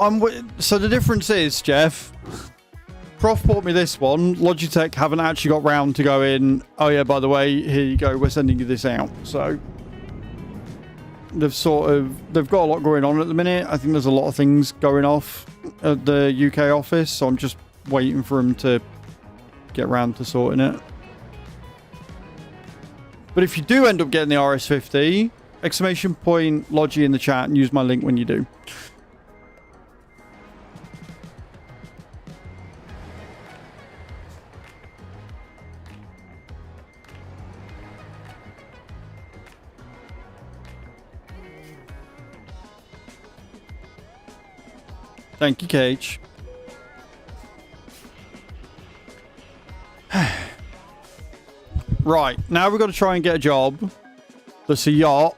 so the difference is, Jeff, Prof bought me this one. Logitech haven't actually got round to going, oh yeah, by the way, here you go, we're sending you this out. So they've got a lot going on at the minute. I think there's a lot of things going off at the UK office, so I'm just waiting for them to get round to sorting it. But if you do end up getting the RS50, exclamation point Logi in the chat and use my link when you do. Thank you, Cage. Right, now we've got to try and get a job that's a yacht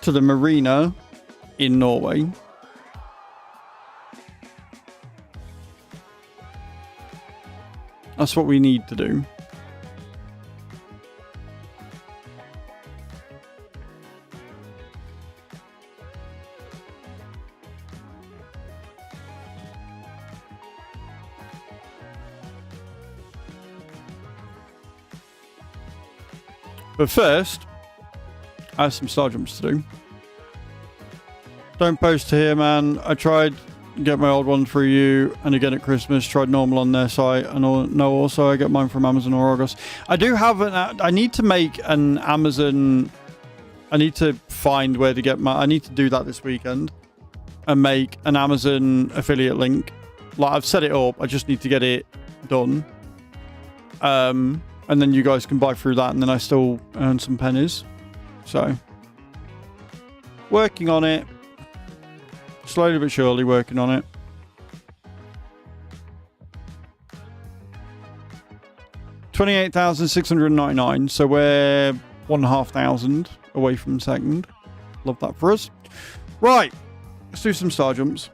to the marina in Norway. That's what we need to do. But first, I have some star jumps to do. Don't post to here, man. I tried to get my old one through you, and again at Christmas, tried normal on their site, and no, also I get mine from Amazon or Argos. I do have an. I need to make an Amazon. I need to find where to get my. I need to do that this weekend, and make an Amazon affiliate link. Like I've set it up. I just need to get it done. And then you guys can buy through that, and then I still earn some pennies. So, working on it. Slowly but surely working on it. $28,699. So we're 1,500 away from second. Love that for us. Right. Let's do some star jumps.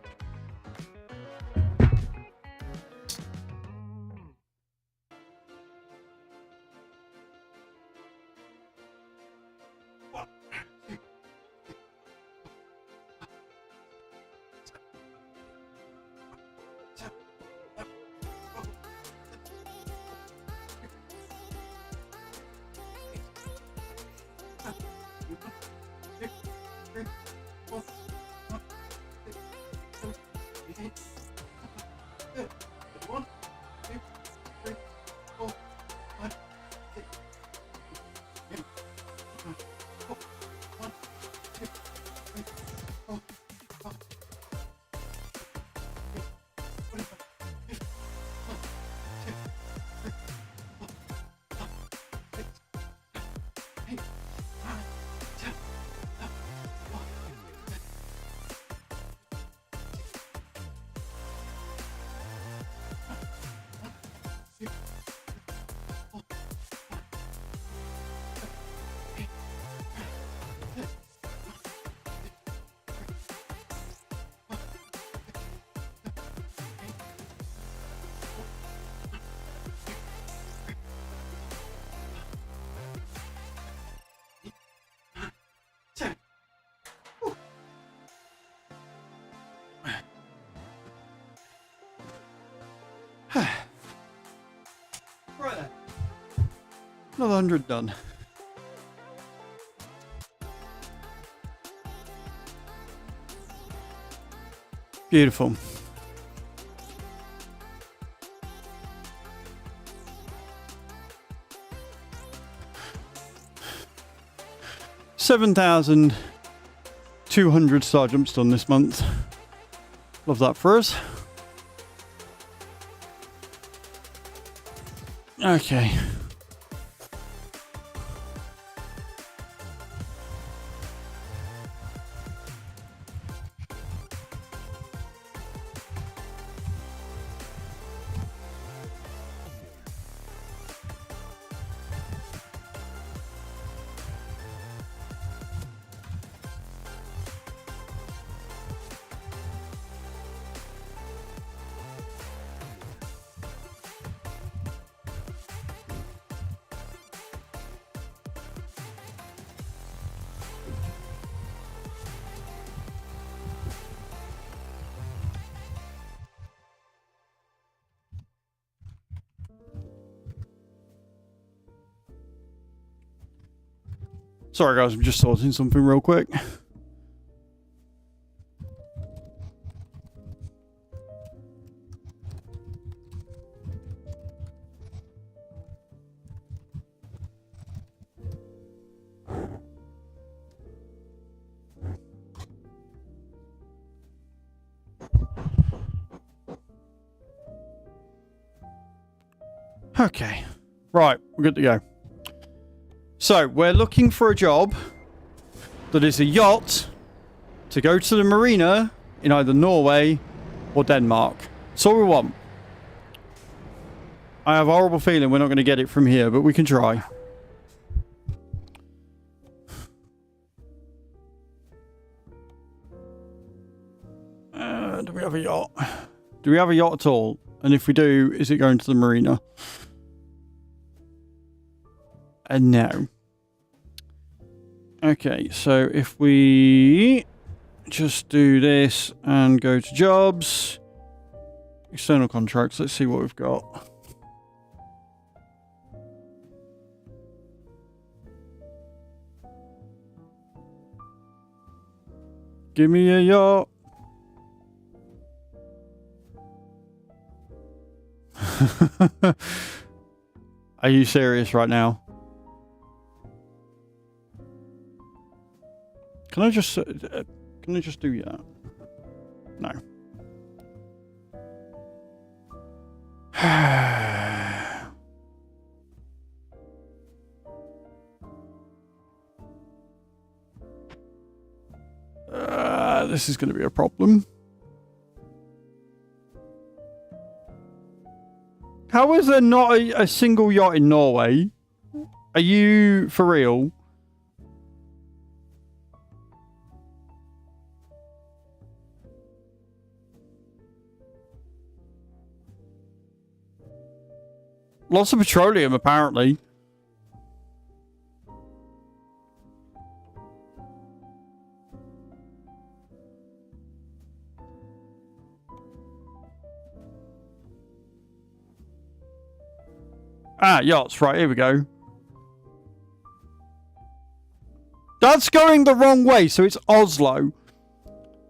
Right then. Another 100 done. Beautiful. $7,200 star jumps done this month. Love that for us. Okay. Sorry guys, I'm just sorting something real quick. Okay, right, we're good to go. So, we're looking for a job that is a yacht to go to the marina in either Norway or Denmark. That's all we want. I have a horrible feeling we're not going to get it from here, but we can try. Do we have a yacht? Do we have a yacht at all? And if we do, is it going to the marina? No. Okay, so if we just do this and go to jobs, external contracts, let's see what we've got. Give me a yacht. Are you serious right now? Can I just do that? No. This is going to be a problem. How is there not a single yacht in Norway? Are you for real? Lots of petroleum, apparently. Ah, yachts. Right, here we go. That's going the wrong way, so it's Oslo.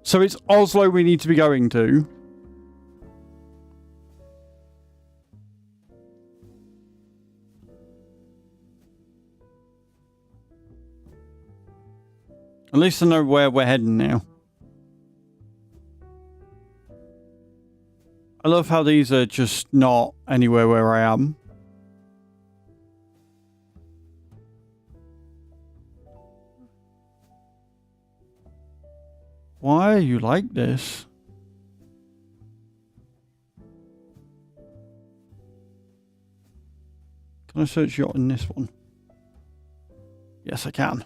So it's Oslo we need to be going to. At least I know where we're heading now. I love how these are just not anywhere where I am. Why are you like this? Can I search yacht in this one? Yes, I can.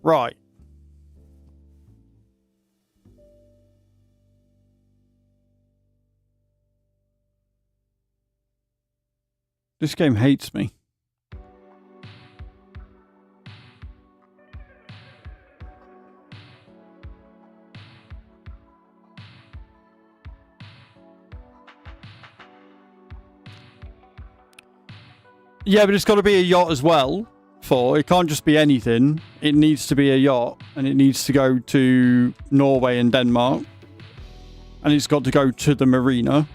Right. This game hates me. Yeah, but it's got to be a yacht as well. It can't just be anything. It needs to be a yacht, and it needs to go to Norway and Denmark, and it's got to go to the marina,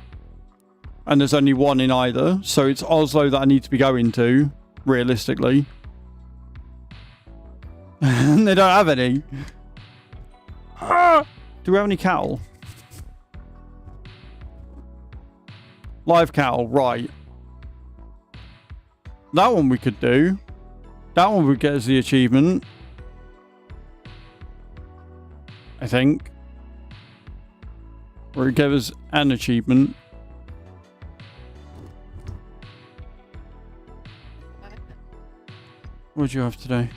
and there's only one in either, so it's Oslo that I need to be going to, realistically. They don't have any. Do we have any cattle? Live cattle, right. That one we could do. That one would get us the achievement. I think. Or it gave us an achievement. What did you have today?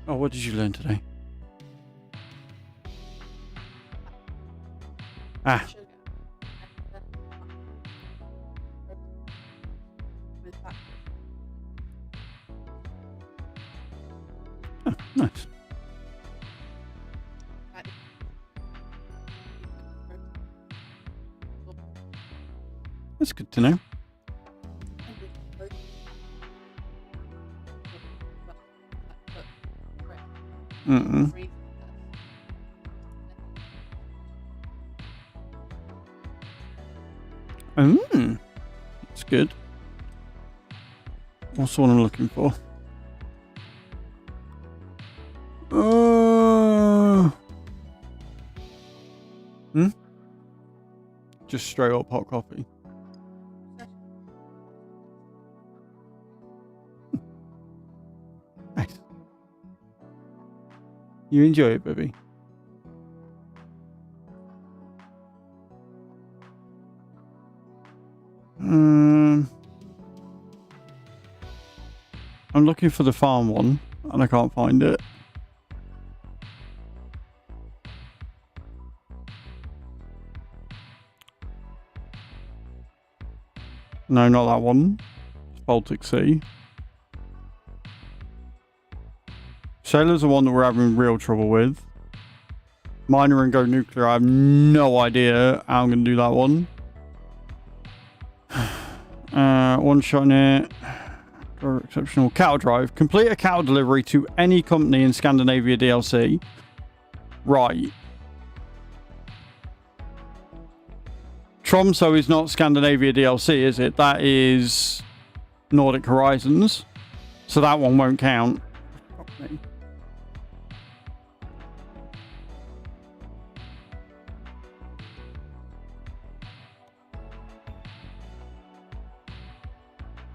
Oh, what did you learn today? Ah. Oh, nice. That's good to know. Mm-mm. That's good. What's the one I'm looking for? Just straight up hot coffee. Nice. You enjoy it, baby. I'm looking for the farm one, and I can't find it. No, not that one. It's Baltic Sea. Sailor's the one that we're having real trouble with. Miner and go nuclear. I have no idea how I'm going to do that one. One shot in it. Or exceptional cattle drive. Complete a cattle delivery to any company in Scandinavia DLC. Right. Tromso is not Scandinavia DLC, is it? That is Nordic Horizons. So that one won't count. Okay.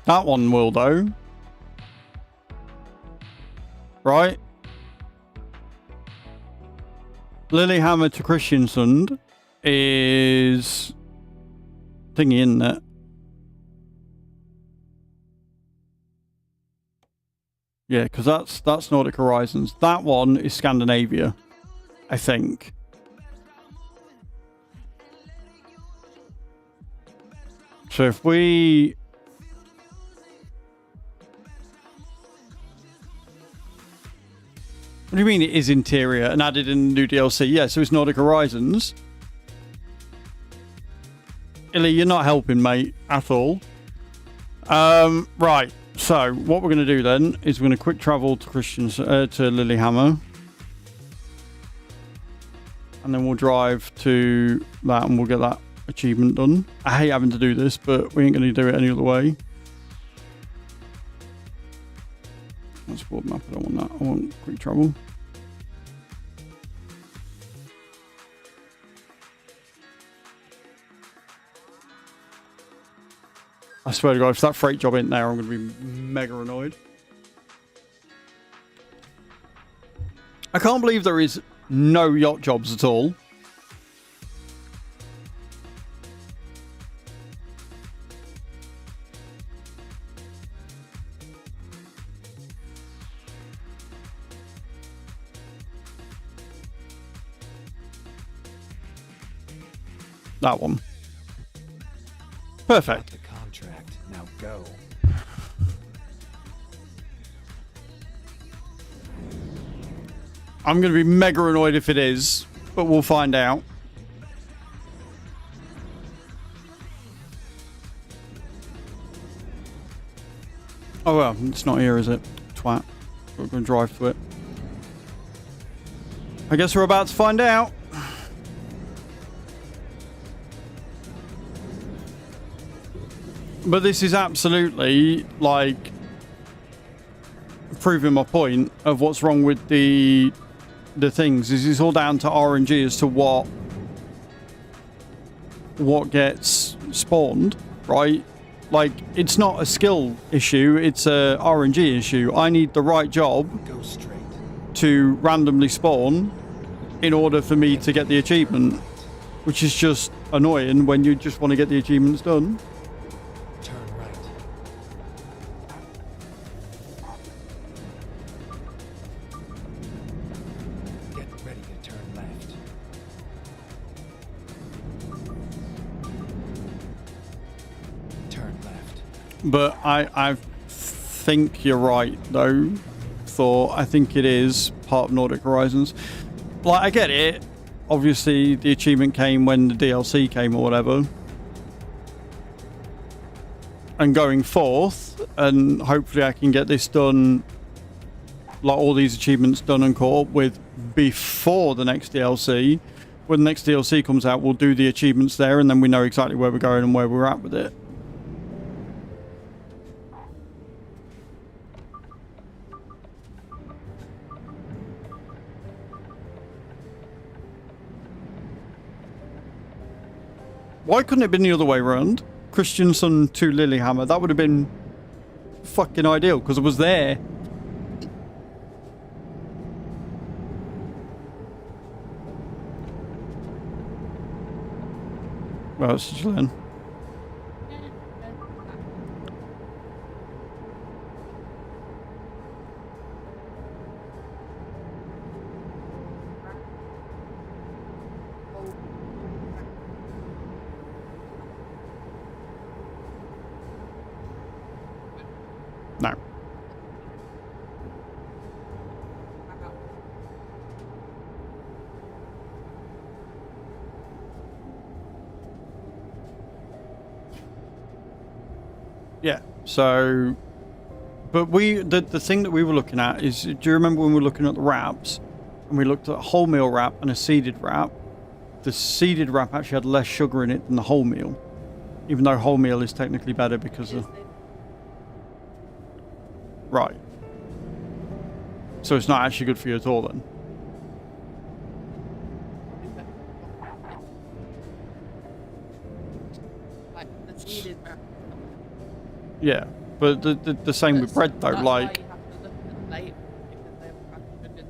That one will, though. Right? Lillehammer to Kristiansund is thingy, isn't it? Yeah, because that's Nordic Horizons. That one is Scandinavia, I think. So if we... What do you mean it is interior and added in the new DLC? Yeah, so it's Nordic Horizons. Illy, you're not helping, mate, at all. Right. So what we're going to do then is we're going to quick travel to to Lillehammer. And then we'll drive to that and we'll get that achievement done. I hate having to do this, but we ain't going to do it any other way. Transport map, I don't want that. I want quick travel. I swear to God, if that freight job ain't there, I'm going to be mega annoyed. I can't believe there is no yacht jobs at all. That one. Perfect. The contract. Now go. I'm going to be mega annoyed if it is, but we'll find out. Oh well, it's not here, is it? Twat. We're going to drive to it. I guess we're about to find out. But this is absolutely, like, proving my point of what's wrong with the things. This is all down to RNG as to what gets spawned, right? Like, it's not a skill issue, it's a RNG issue. I need the right job Go straight. to randomly spawn in order for me to get the achievement, which is just annoying when you just want to get the achievements done. Turn right. Get ready to turn left. Turn left. But I think you're right, though, Thor. I think it is part of Nordic Horizons. Like, I get it. Obviously, the achievement came when the DLC came or whatever. And going forth, and hopefully I can get this done, like all these achievements done and caught up with before the next DLC. When the next DLC comes out, we'll do the achievements there, and then we know exactly where we're going and where we're at with it. Why couldn't it have been the other way around? Kristiansund to Lillehammer. That would have been fucking ideal because it was there. Well, it's just then. No. Yeah, so But the thing that we were looking at is, do you remember when we were looking at the wraps and we looked at a wholemeal wrap and a seeded wrap? The seeded wrap actually had less sugar in it than the wholemeal, even though wholemeal is technically better because of... Right. So it's not actually good for you at all then? Like the seeded wrap. Yeah, but the same with bread though, That's like... why you have to look at the label, because they have had sugar in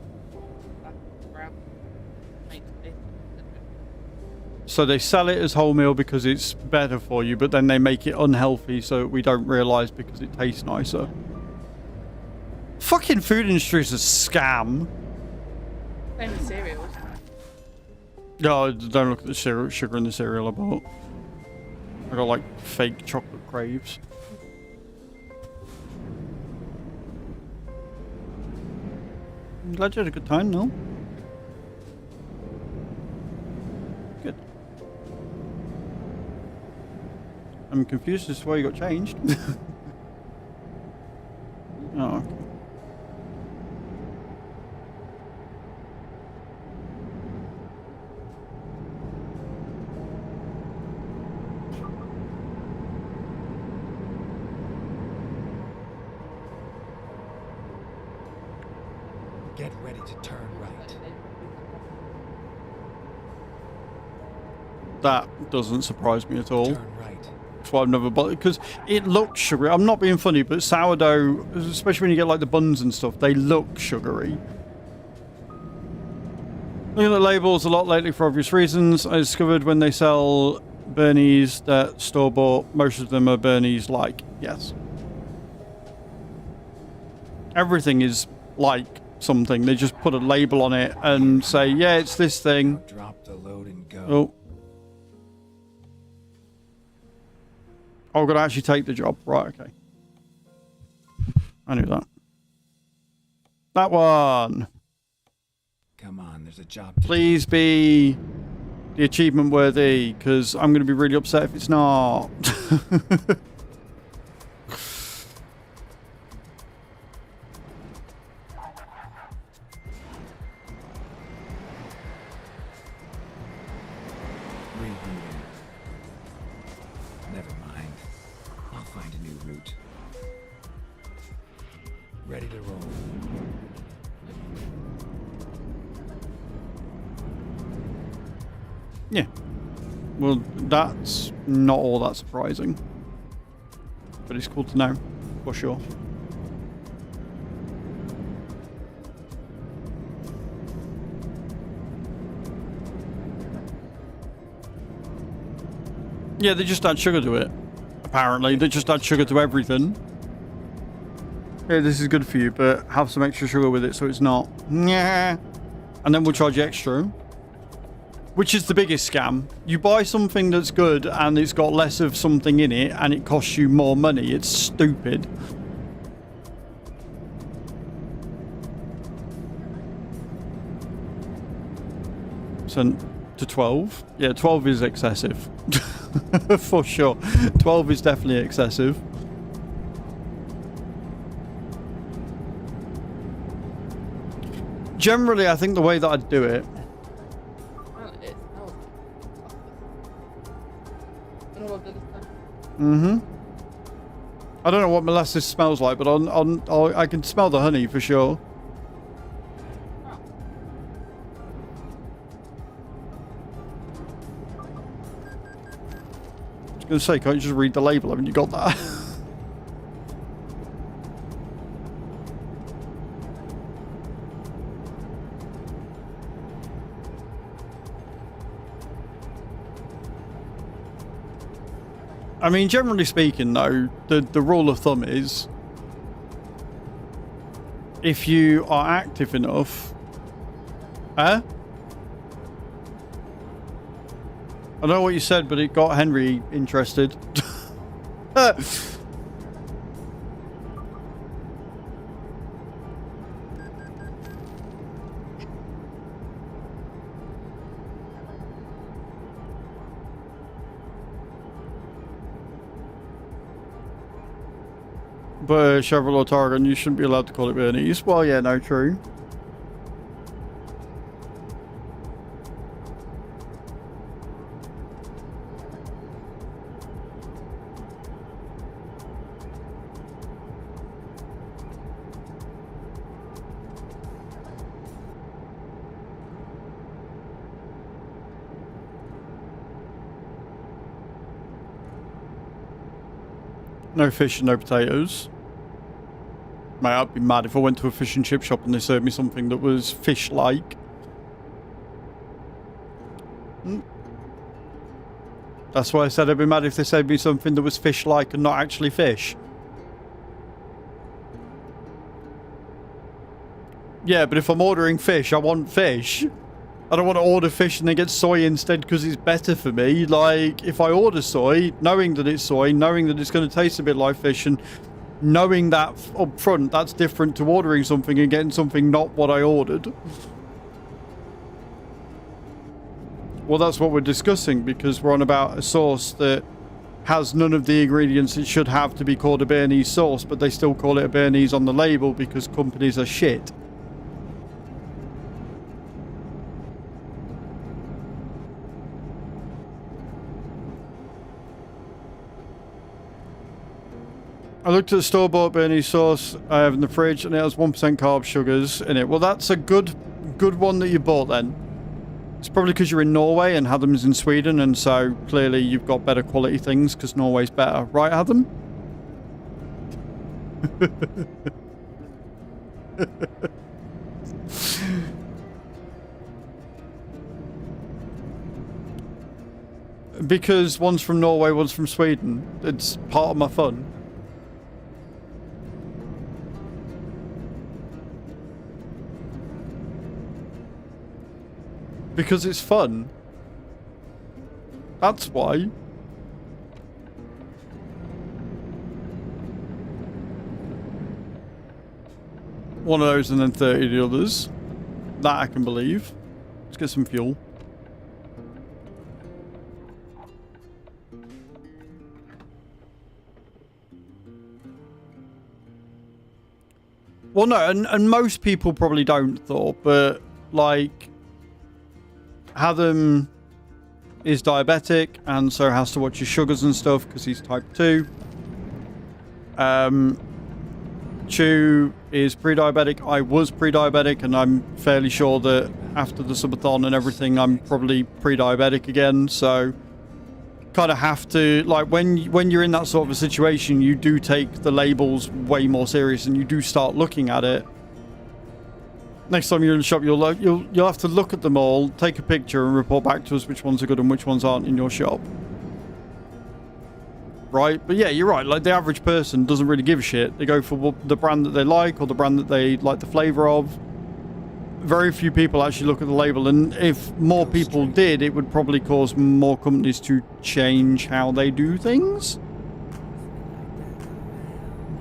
the wrap. Makes this different. So they sell it as wholemeal because it's better for you, but then they make it unhealthy so we don't realise because it tastes nicer. Fucking food industry is a scam. Same with cereals. No, don't look at the sugar in the cereal I bought. I got like fake chocolate craves. I'm glad you had a good time, no? Good. I'm confused as to why you got changed. Oh, okay. Get ready to turn right. That doesn't surprise me at all. Turn right. That's why I've never bought it, because it looks sugary. I'm not being funny, but sourdough, especially when you get like the buns and stuff, they look sugary. Looking at the labels a lot lately for obvious reasons. I discovered when they sell Bernie's that store-bought, most of them are Bernie's-like. Yes. Everything is like something. They just put a label on it and say, yeah, it's this thing. Now drop the load and go. Oh. Oh, I've got to actually take the job. Right, okay. I knew that. That one. Come on, there's a job to do. Please be the achievement worthy, because I'm going to be really upset if it's not. Rerouting. Never mind. I'll find a new route. Ready to roll. Yeah. Well, that's not all that surprising. But it's cool to know, for sure. Yeah, they just add sugar to it. Apparently, they just add sugar to everything. Yeah, this is good for you, but have some extra sugar with it so it's not. Yeah. And then we'll charge you extra. Which is the biggest scam. You buy something that's good and it's got less of something in it and it costs you more money. It's stupid. So to 12? Yeah, 12 is excessive. For sure. 12 is definitely excessive. Generally, I think the way that I'd do it... It smells like I don't know what this is. Mm-hmm. I don't know what molasses smells like, but I can smell the honey for sure. I was going to say, can't you just read the label? Haven't you got that? I mean, generally speaking, though, the rule of thumb is if you are active enough... I don't know what you said, but it got Henry interested. But Chevrolet or Tarragon, you shouldn't be allowed to call it Bernese. Well, yeah, no, true. No fish and no potatoes. Mate, I'd be mad if I went to a fish and chip shop and they served me something that was fish-like. That's why I said I'd be mad if they served me something that was fish-like and not actually fish. Yeah, but if I'm ordering fish, I want fish. I don't want to order fish and then get soy instead because it's better for me. Like, if I order soy, knowing that it's soy, knowing that it's going to taste a bit like fish, and knowing that up front, that's different to ordering something and getting something not what I ordered. Well, that's what we're discussing, because we're on about a sauce that has none of the ingredients it should have to be called a Bernese sauce, but they still call it a Bernese on the label because companies are shit. I looked at the store-bought Bernese sauce I have in the fridge, and it has 1% carb sugars in it. Well, that's a good one that you bought then. It's probably because you're in Norway and Hadam's in Sweden, and so clearly you've got better quality things because Norway's better. Right, Hadam? Because one's from Norway, one's from Sweden. It's part of my fun. Because it's fun. That's why. One of those and then 30 of the others. That I can believe. Let's get some fuel. Well, no, and most people probably don't, Thor, but, like, Hadam is diabetic and so has to watch his sugars and stuff because he's type 2. Chu is pre-diabetic. I was pre-diabetic, and I'm fairly sure that after the subathon and everything, I'm probably pre-diabetic again. So, kind of have to, like, when you're in that sort of a situation, you do take the labels way more serious, and you do start looking at it. Next time you're in the shop, you'll have to look at them all, take a picture, and report back to us which ones are good and which ones aren't in your shop. Right? But yeah, you're right. Like, the average person doesn't really give a shit. They go for the brand that they like or the brand that they like the flavor of. Very few people actually look at the label, and if more people did, it would probably cause more companies to change how they do things.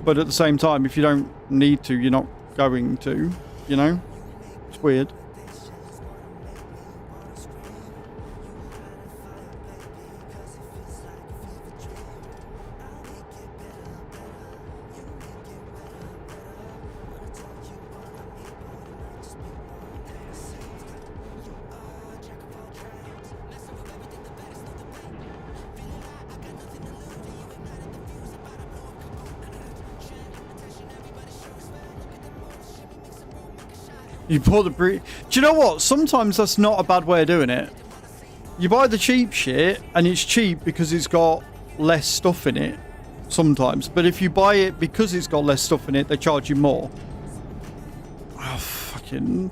But at the same time, if you don't need to, you're not going to, you know? It's weird. You bought the Do you know what? Sometimes that's not a bad way of doing it. You buy the cheap shit, and it's cheap because it's got less stuff in it. Sometimes. But if you buy it because it's got less stuff in it, they charge you more. Oh, fucking...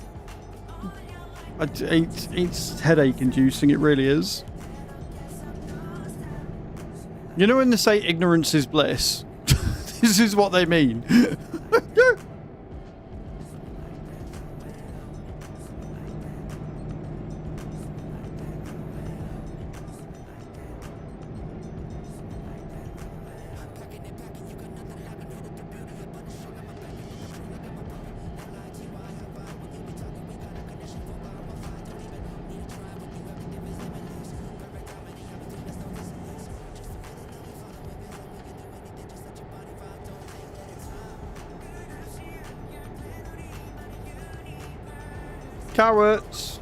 It's headache inducing, it really is. You know when they say ignorance is bliss? This is what they mean. carrots.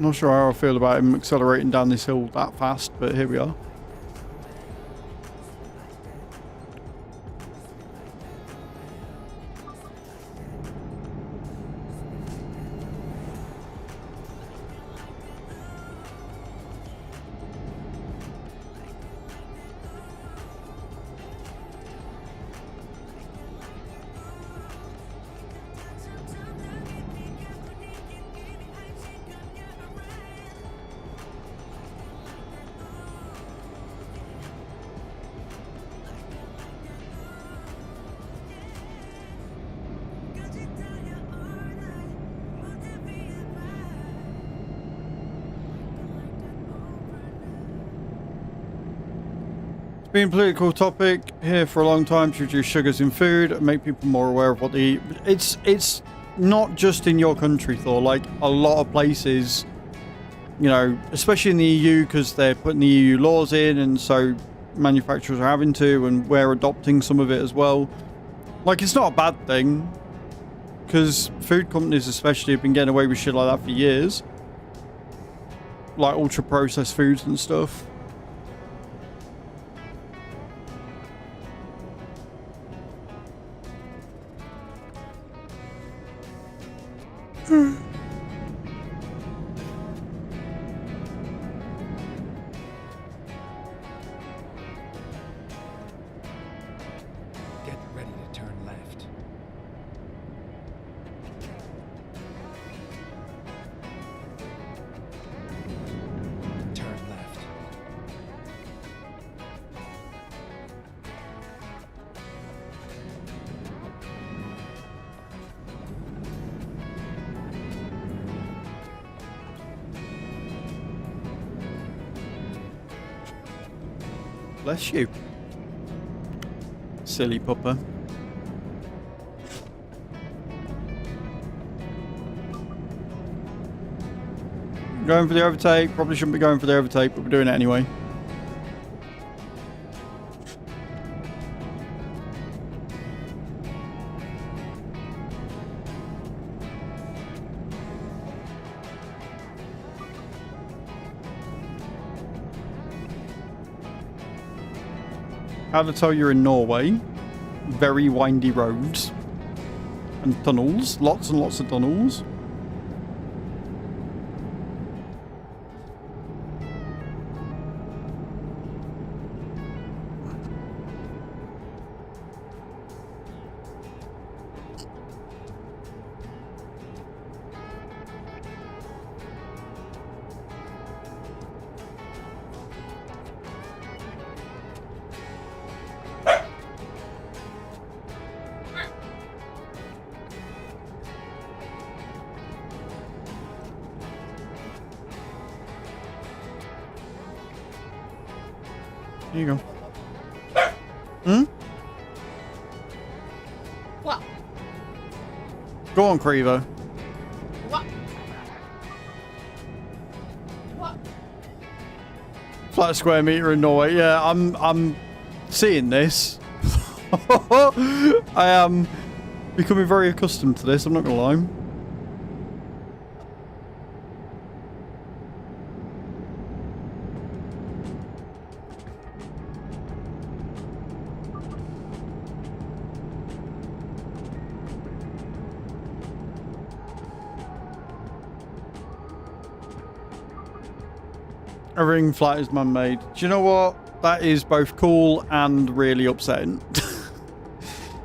Not sure how I feel about him accelerating down this hill that fast, but here we are. Been a political topic here for a long time to reduce sugars in food and make people more aware of what they eat. It's not just in your country, Thor. Like a lot of places, you know, especially in the EU, because they're putting the EU laws in, and so manufacturers are having to, and we're adopting some of it as well. Like, it's not a bad thing, because food companies especially have been getting away with shit like that for years, like ultra processed foods and stuff. Get ready to turn left. Turn left. Bless you. Silly pupper. Going for the overtake. Probably shouldn't be going for the overtake, but we're doing it anyway. How to tell you're in Norway. Very windy roads. And tunnels. Lots and lots of tunnels. Here you go. Hmm? What? Go on, Creevo. What? What? Flat square meter in Norway. Yeah, I'm seeing this. I am becoming very accustomed to this, I'm not gonna lie. Everything flat is man-made. Do you know what? That is both cool and really upsetting.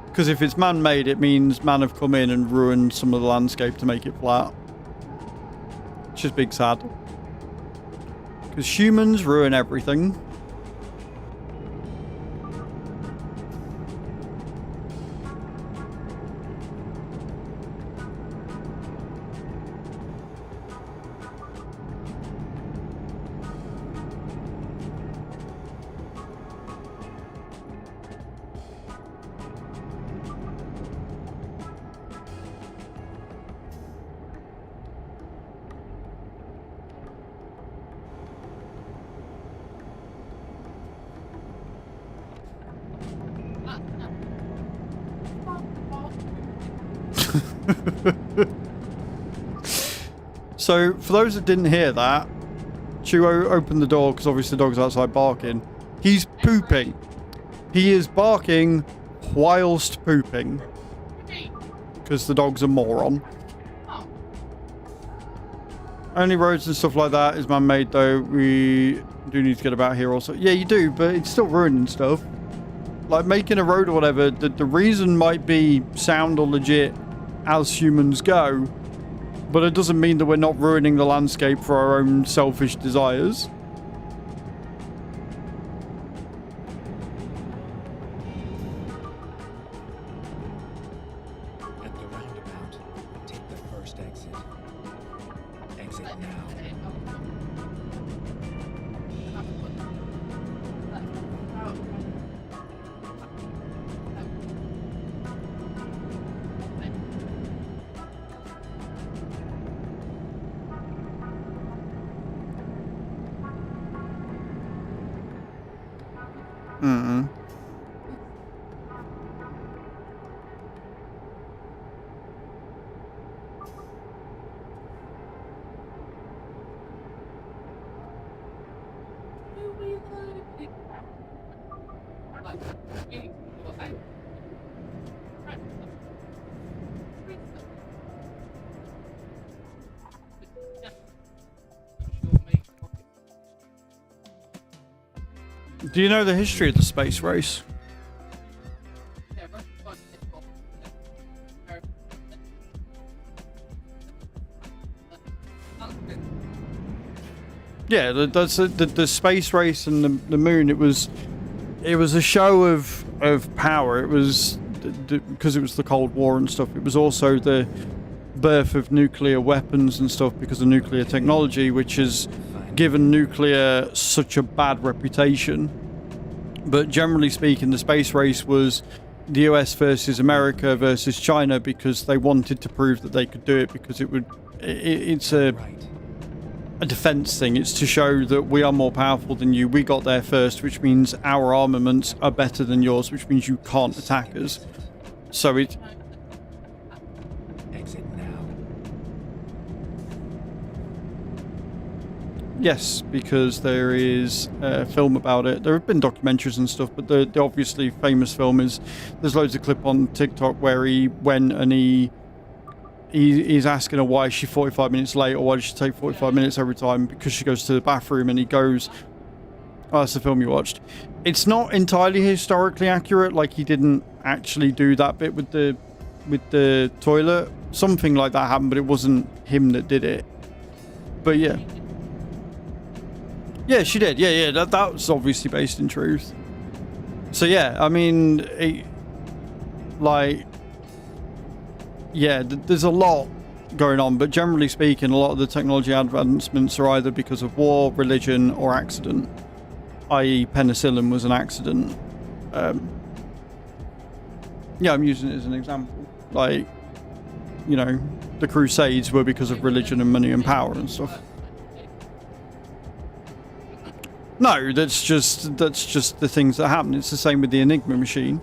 Because if it's man-made, it means man have come in and ruined some of the landscape to make it flat. Which is big sad. Because humans ruin everything. So, for those that didn't hear that, Chuo opened the door because obviously the dog's outside barking. He's pooping. He is barking whilst pooping. Because the dog's a moron. Only roads and stuff like that is man-made, though. We do need to get about here also. Yeah, you do, but it's still ruining stuff. Like, making a road or whatever, the reason might be sound or legit as humans go, but it doesn't mean that we're not ruining the landscape for our own selfish desires. At the roundabout, take the first exit. Exit now. Mm-mm. Do you know the history of the space race? Yeah, the space race and the moon. It was a show of power. It was because it was the Cold War and stuff. It was also the birth of nuclear weapons and stuff because of nuclear technology, which has given nuclear such a bad reputation. But generally speaking, the space race was the US versus America versus China because they wanted to prove that they could do it because it's a defense thing. It's to show that we are more powerful than you. We got there first, which means our armaments are better than yours, which means you can't attack us. So it... Exit now. Yes, because there is a film about it. There have been documentaries and stuff, but the obviously famous film is... There's loads of clip on TikTok where he went and he's asking her why is she 45 minutes late, or why does she take 45 minutes every time, because she goes to the bathroom, and he goes... Oh, that's the film you watched. It's not entirely historically accurate, like he didn't actually do that bit with the toilet. Something like that happened, but it wasn't him that did it. But yeah. Yeah, she did. Yeah, that was obviously based in truth. So yeah, I mean, there's a lot going on, but generally speaking, a lot of the technology advancements are either because of war, religion, or accident. I.e., penicillin was an accident. Yeah, I'm using it as an example. Like, you know, the Crusades were because of religion and money and power and stuff. No, that's just the things that happen. It's the same with the Enigma machine.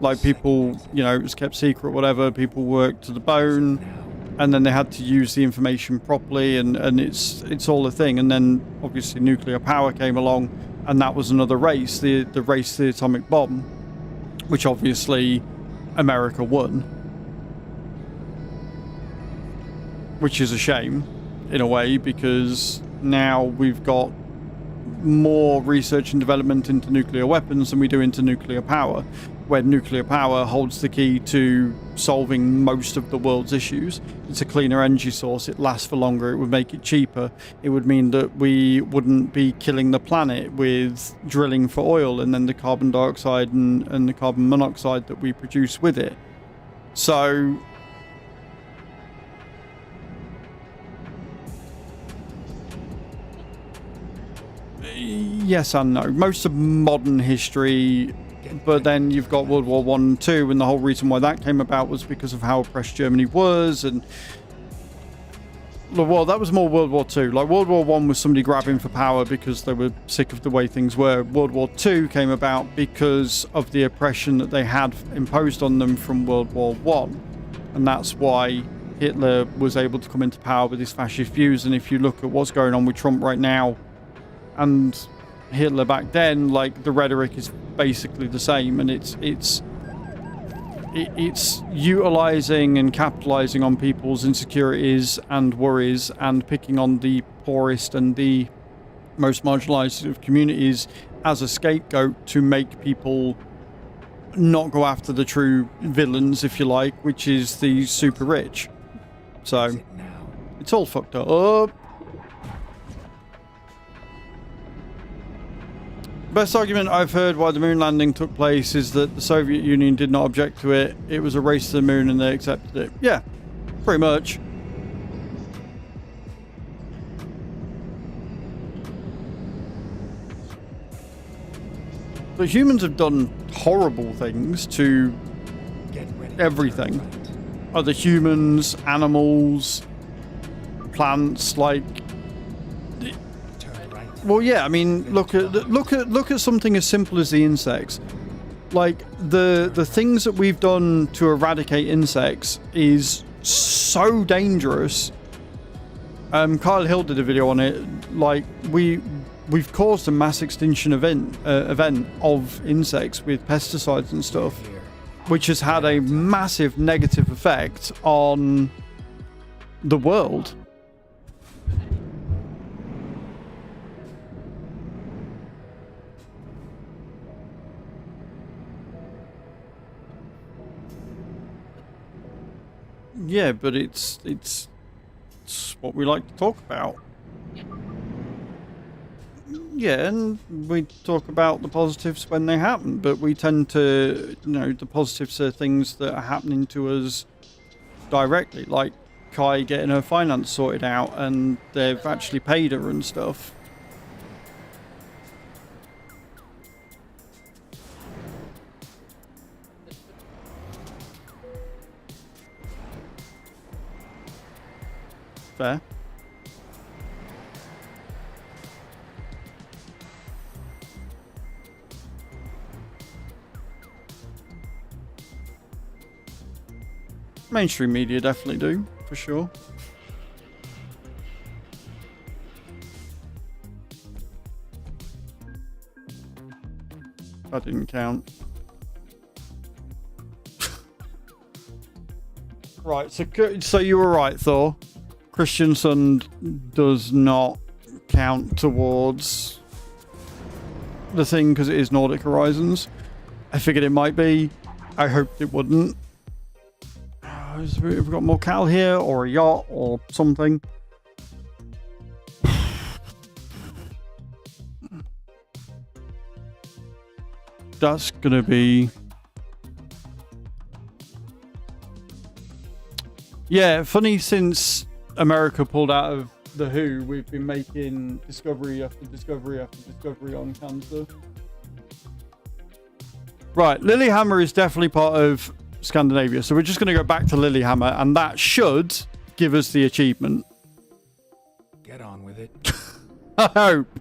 Like, people, you know, it was kept secret, whatever. People worked to the bone, and then they had to use the information properly, and it's all a thing. And then obviously nuclear power came along, and that was another race, the race to the atomic bomb, which obviously America won, which is a shame in a way, because now we've got more research and development into nuclear weapons than we do into nuclear power, where nuclear power holds the key to solving most of the world's issues. It's a cleaner energy source, it lasts for longer, it would make it cheaper, it would mean that we wouldn't be killing the planet with drilling for oil and then the carbon dioxide and the carbon monoxide that we produce with it. So yes and no. Most of modern history, but then you've got World War I and II, and the whole reason why that came about was because of how oppressed Germany was. And well, that was more World War II. Like, World War I was somebody grabbing for power because they were sick of the way things were. World War II came about because of the oppression that they had imposed on them from World War I. and that's why Hitler was able to come into power with his fascist views. And if you look at what's going on with Trump right now and Hitler back then, like, the rhetoric is basically the same, and it's utilizing and capitalizing on people's insecurities and worries and picking on the poorest and the most marginalized of communities as a scapegoat to make people not go after the true villains, if you like, which is the super rich. So it's all fucked up. Best argument I've heard why the moon landing took place is that the Soviet Union did not object to it. It was a race to the moon and they accepted it. Yeah, pretty much. But humans have done horrible things to everything. Other humans, animals, plants, like... Well, yeah, I mean, look at something as simple as the insects. Like, the things that we've done to eradicate insects is so dangerous. Kyle Hill did a video on it. Like, we've caused a mass extinction event of insects with pesticides and stuff, which has had a massive negative effect on the world. Yeah, but it's what we like to talk about. Yeah, and we talk about the positives when they happen, but we tend to, you know, the positives are things that are happening to us directly, like Kai getting her finance sorted out and they've actually paid her and stuff. Fair. Mainstream media definitely do, for sure. That didn't count. Right, so you were right, Thor. Christensen does not count towards the thing because it is Nordic Horizons. I figured it might be. I hoped it wouldn't. Have we got more Cal here, or a yacht, or something? That's gonna be... Yeah, funny, since America pulled out of the WHO, we've been making discovery after discovery after discovery on cancer. Right, Lilyhammer is definitely part of Scandinavia, so we're just going to go back to Lilyhammer, and that should give us the achievement. Get on with it. I hope.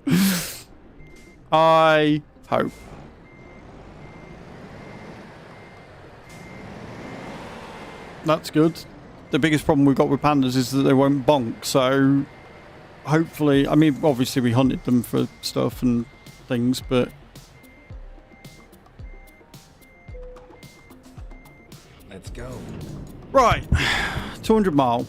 I hope. That's good. The biggest problem we've got with pandas is that they won't bonk, so hopefully, I mean, obviously we hunted them for stuff and things, but let's go. right, 200 mile.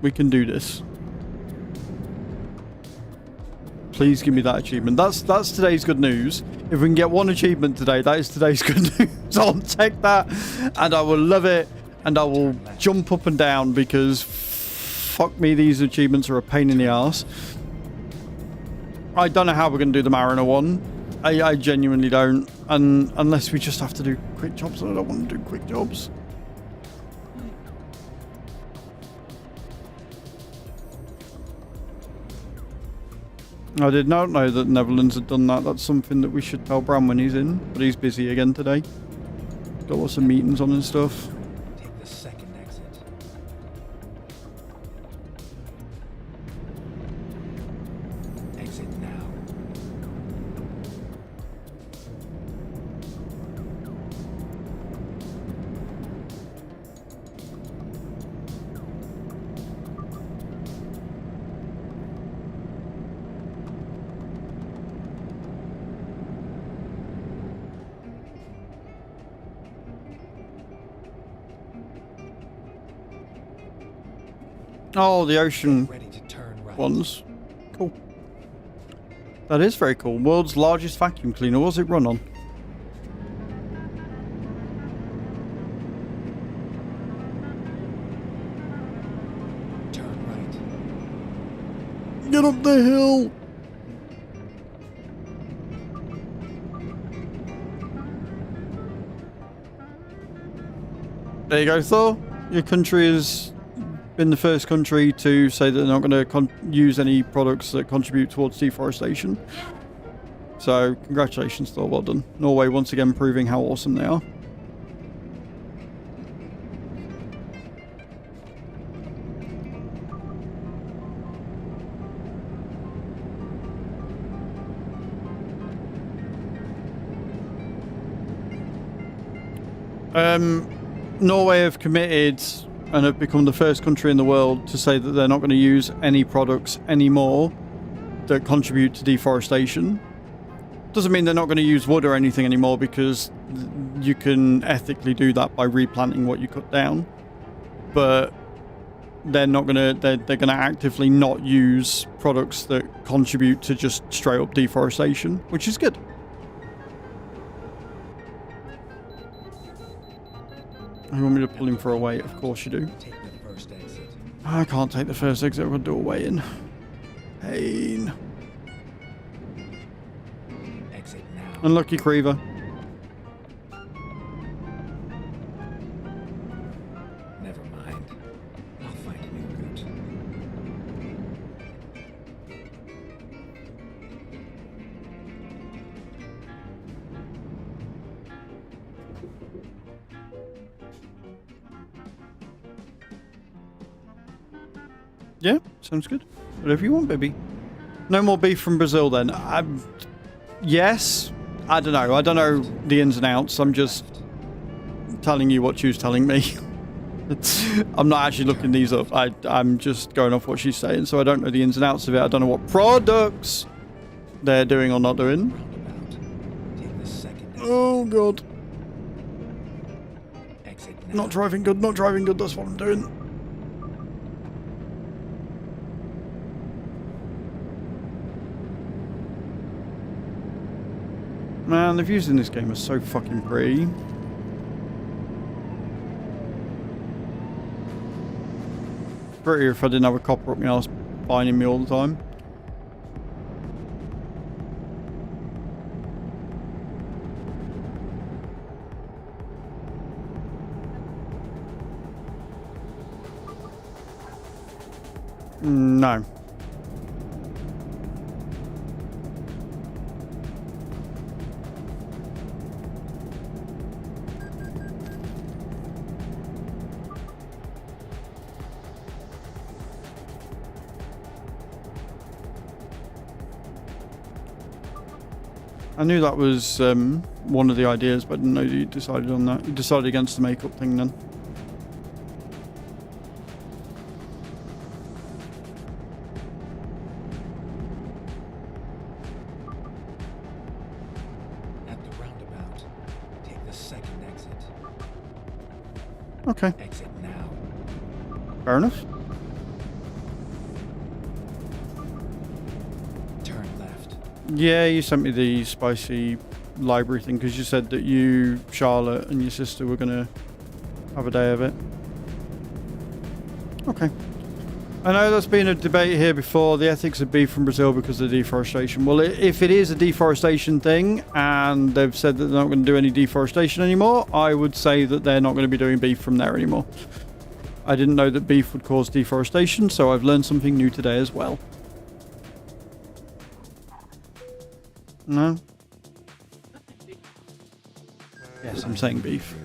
We can do this. Please give me that achievement. That's today's good news. If we can get one achievement today, that is today's good news. I'll take that, and I will love it, and I will jump up and down, because fuck me, these achievements are a pain in the ass. I don't know how we're going to do the Mariner one. I genuinely don't, and unless we just have to do quick jobs, and I don't want to do quick jobs. I did not know that the Netherlands had done that. That's something that we should tell Bram when he's in, but he's busy again today. Got lots of meetings on and stuff. Take the second exit. Oh, the ocean Ready to turn right. ones. Cool. That is very cool. World's largest vacuum cleaner. What's it run on? Turn right. Get up the hill! There you go, Thor. Your country has been the first country to say that they're not going to use any products that contribute towards deforestation. So, congratulations, Thor. Well done. Norway once again proving how awesome they are. Norway have committed and have become the first country in the world to say that they're not going to use any products anymore that contribute to deforestation. Doesn't mean they're not going to use wood or anything anymore, because you can ethically do that by replanting what you cut down. But they're not going to, they're going to actively not use products that contribute to just straight up deforestation, which is good. You want me to pull him for a weight? Of course you do. Take the first exit. I can't take the first exit. I've got to do a weigh-in. Pain. Exit now. Unlucky Creever. Never mind. I'll find a new route. Yeah, sounds good. Whatever you want, baby. No more beef from Brazil then. Yes. I don't know. I don't know the ins and outs. I'm just telling you what she was telling me. I'm not actually looking these up. I'm just going off what she's saying, so I don't know the ins and outs of it. I don't know what products they're doing or not doing. Roundabout. Take the second exit. Oh, God. Exit now. Not driving good, not driving good. That's what I'm doing. Man, the views in this game are so fucking pretty. Prettier if I didn't have a copper up my ass finding me all the time. No. I knew that was one of the ideas, but I didn't know you decided on that. You decided against the makeup thing then. At the roundabout, take the second exit. Okay, Exit now. fair enough. Turn left. Yeah, you sent me the spicy library thing because you said that you, Charlotte, and your sister were going to have a day of it. Okay. I know there's been a debate here before, the ethics of beef from Brazil because of deforestation. Well, if it is a deforestation thing and they've said that they're not going to do any deforestation anymore, I would say that they're not going to be doing beef from there anymore. I didn't know that beef would cause deforestation, so I've learned something new today as well. No? Yes, I'm saying beef.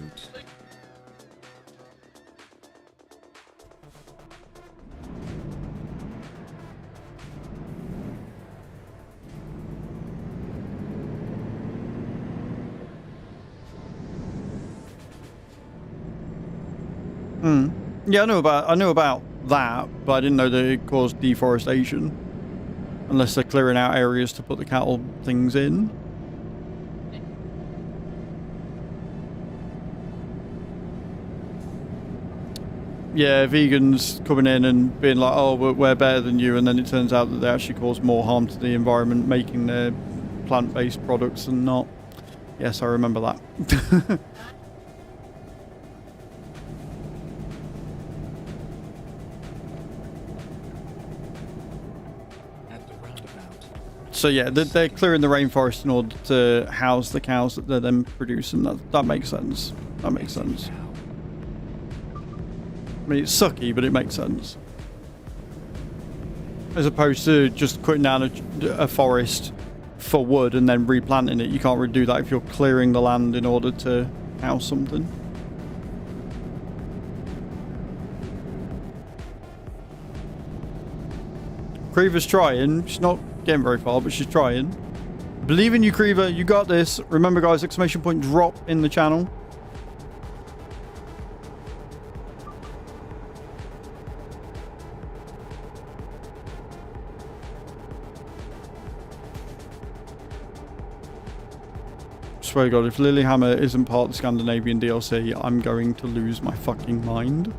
Yeah, I knew about that, but I didn't know that it caused deforestation. Unless they're clearing out areas to put the cattle things in. yeah, vegans coming in and being like, oh, we're better than you, and then it turns out that they actually cause more harm to the environment making their plant-based products and not. Yes, I remember that. So yeah, they're clearing the rainforest in order to house the cows that they're then producing. That makes sense. That makes sense. I mean, it's sucky, but it makes sense. As opposed to just cutting down a forest for wood and then replanting it. You can't really do that if you're clearing the land in order to house something. Creever's trying. She's not getting very far, but she's trying. Believe in you, Creever. You got this. Remember, guys, exclamation point drop in the channel. Swear to God, if Lilyhammer isn't part of the Scandinavian DLC, I'm going to lose my fucking mind.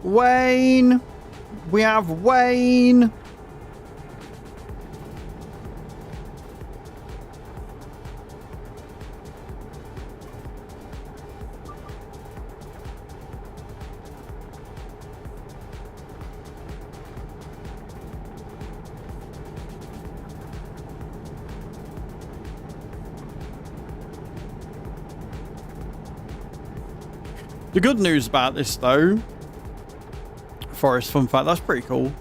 Wayne! We have Wayne! The good news about this, though, forest fun fact, that's pretty cool.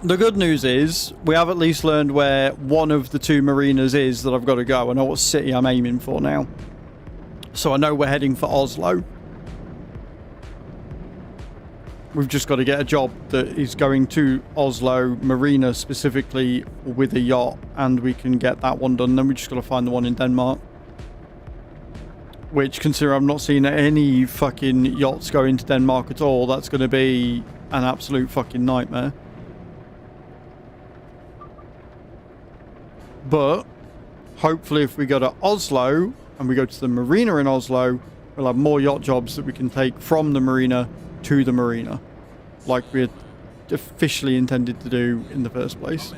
The good news is we have at least learned where one of the two marinas is that I've got to go. I know what city I'm aiming for now, so I know we're heading for Oslo. We've just got to get a job that is going to Oslo Marina specifically with a yacht, and we can get that one done. Then we just got to find the one in Denmark. Which, consider I'm not seeing any fucking yachts going to Denmark at all, that's going to be an absolute fucking nightmare. But hopefully if we go to Oslo and we go to the marina in Oslo, we'll have more yacht jobs that we can take from the marina to the marina, like we had officially intended to do in the first place.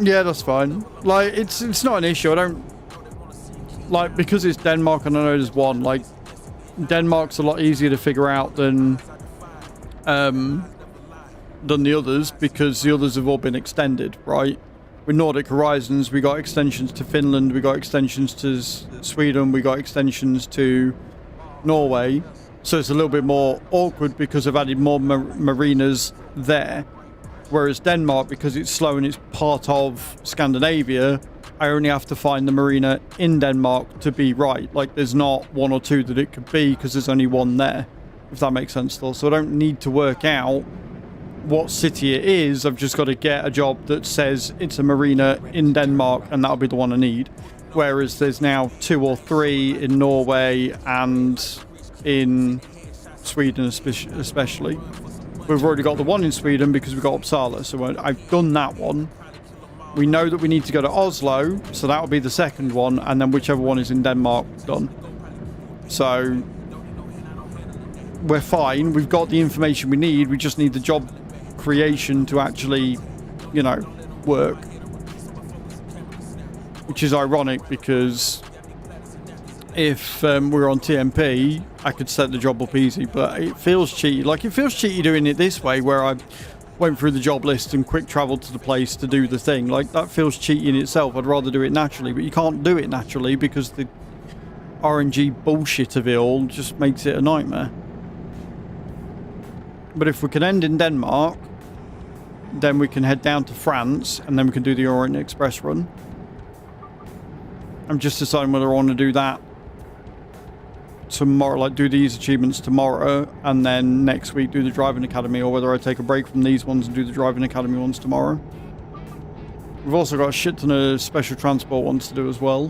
Yeah, that's fine. Like, it's not an issue. I don't like, because it's Denmark and I know there's one. Like, Denmark's a lot easier to figure out than the others, because the others have all been extended, right? With Nordic Horizons, we got extensions to Finland, we got extensions to Sweden, we got extensions to Norway. So it's a little bit more awkward because I've added more marinas there. Whereas Denmark, because it's slow and it's part of Scandinavia, I only have to find the marina in Denmark to be right. Like, there's not one or two that it could be because there's only one there, if that makes sense still. So I don't need to work out what city it is. I've just got to get a job that says it's a marina in Denmark, and that'll be the one I need. Whereas there's now 2 or 3 in Norway and in Sweden especially. We've already got the one in Sweden because we've got Uppsala, so I've done that one. We know that we need to go to Oslo, so that will be the second one, and then whichever one is in Denmark, done. So we're fine. We've got the information we need. We just need the job creation to actually, you know, work. Which is ironic because if we're on TMP, I could set the job up easy, but it feels cheaty. Like, it feels cheaty doing it this way, where I went through the job list and quick traveled to the place to do the thing. Like, that feels cheaty in itself. I'd rather do it naturally, but you can't do it naturally because the RNG bullshit of it all just makes it a nightmare. But if we can end in Denmark, then we can head down to France, and then we can do the Orient Express run. I'm just deciding whether I want to do that tomorrow, like do these achievements tomorrow, and then next week do the driving academy, or whether I take a break from these ones and do the driving academy ones tomorrow. We've also got a shit ton of special transport ones to do as well,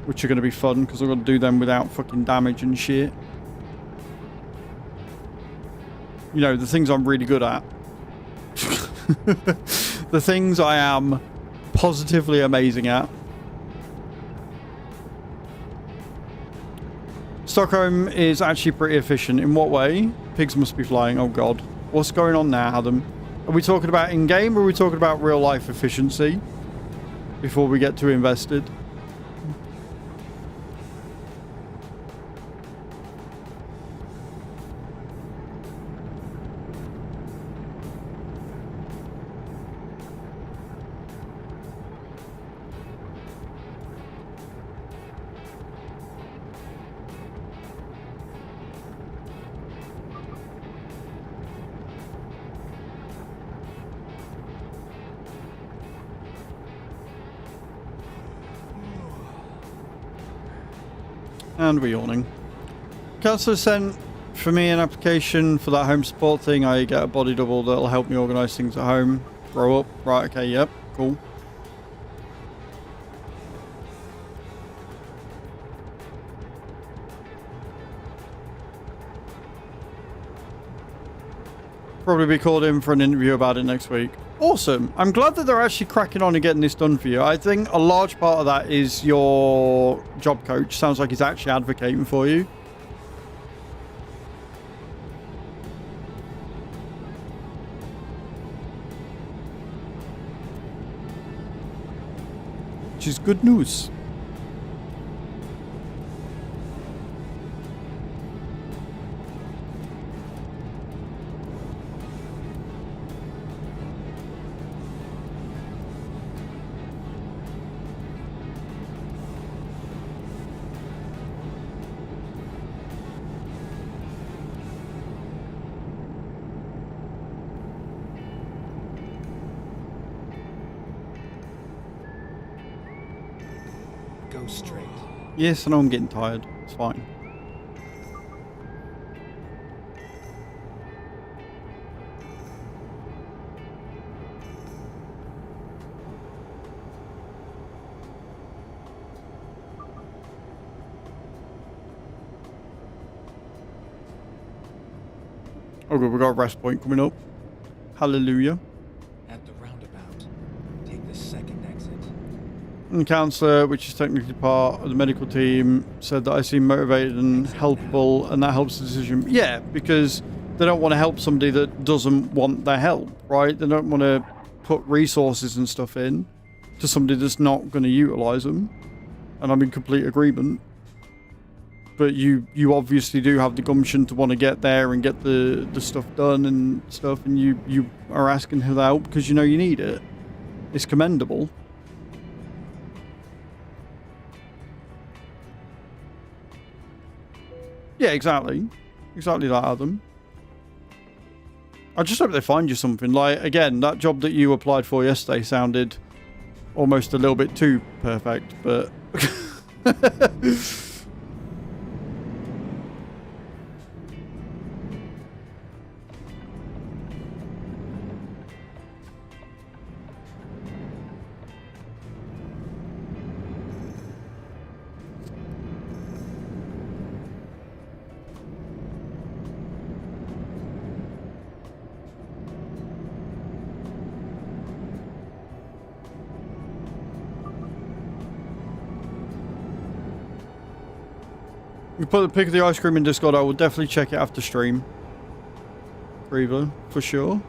which are going to be fun because I've got to do them without fucking damage and shit. You know, the things I'm really good at. The things I am positively amazing at. Stockholm is actually pretty efficient. In what way? Pigs must be flying. Oh god. What's going on now, Adam? Are we talking about in-game, or are we talking about real-life efficiency before we get too invested? And we're yawning. Councillor sent for me an application for that home support thing. I get a body double that'll help me organise things at home. Grow up. Right, okay, yep, cool. Probably be called in for an interview about it next week. Awesome. I'm glad that they're actually cracking on and getting this done for you. I think a large part of that is your job coach. Sounds like he's actually advocating for you. Which is good news. Go straight. Yes, I know I'm getting tired. It's fine. Oh good, we got a rest point coming up. Hallelujah. At the roundabout, take the second exit. And the counsellor, which is technically part of the medical team, said that I seem motivated and helpful, and that helps the decision. Yeah, because they don't want to help somebody that doesn't want their help, right? They don't want to put resources and stuff in to somebody that's not going to utilise them. And I'm in complete agreement. But you obviously do have the gumption to want to get there and get the stuff done and stuff, and you are asking for help because you know you need it. It's commendable. Yeah, exactly. Exactly that, Adam. I just hope they find you something. Like, again, that job that you applied for yesterday sounded almost a little bit too perfect, but... You put the pic of the ice cream in Discord. I will definitely check it after stream. Reaver, for sure.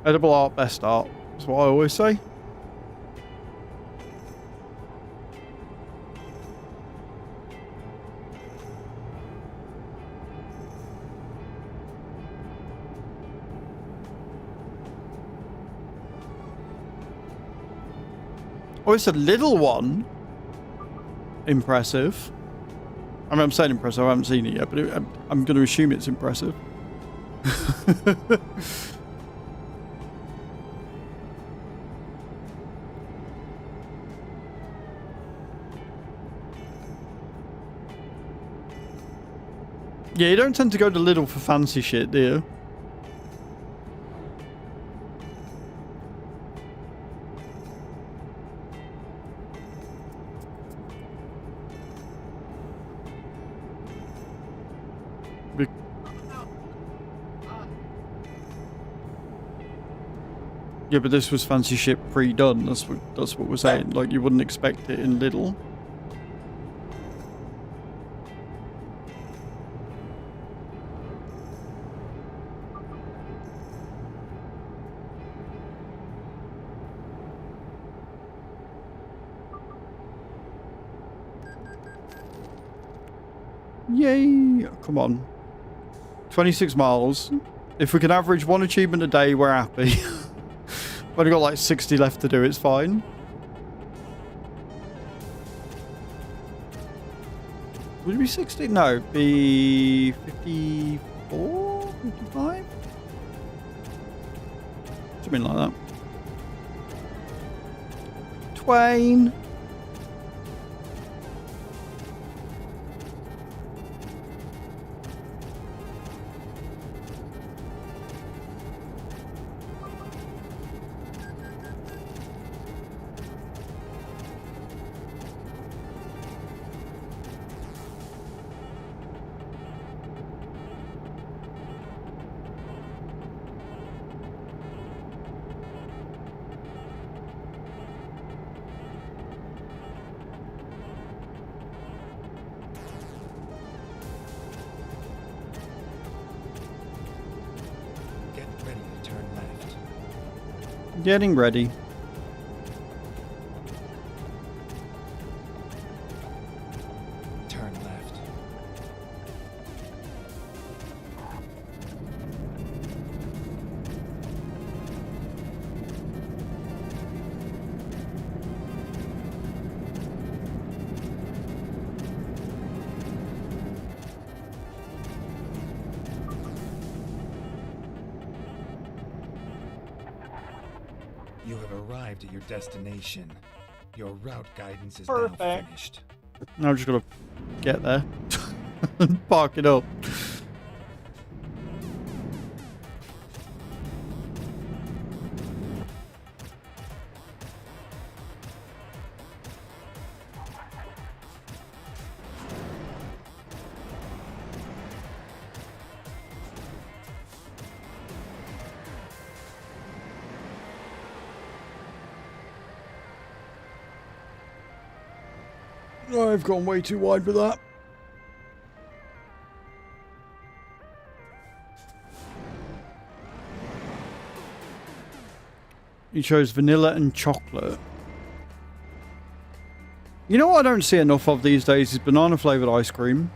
Edible art, best art. That's what I always say. Oh, it's a little one. Impressive. I mean, I'm saying impressive. I haven't seen it yet, but I'm going to assume it's impressive. Yeah, you don't tend to go to Lidl for fancy shit, do you? Yeah, but this was fancy shit pre-done. That's what we're saying. Like, you wouldn't expect it in Lidl. Yay! Come on. 26 miles. If we can average one achievement a day, we're happy. We've only got like 60 left to do, it's fine. Would it be 60? No, it'd be 54? 55? Something like that. Twain. Getting ready. Turn left. You have arrived at your destination. Your route guidance is now finished. Now I'm just gonna get there and park it up. I've gone way too wide with that. You chose vanilla and chocolate. You know what I don't see enough of these days is banana flavoured ice cream.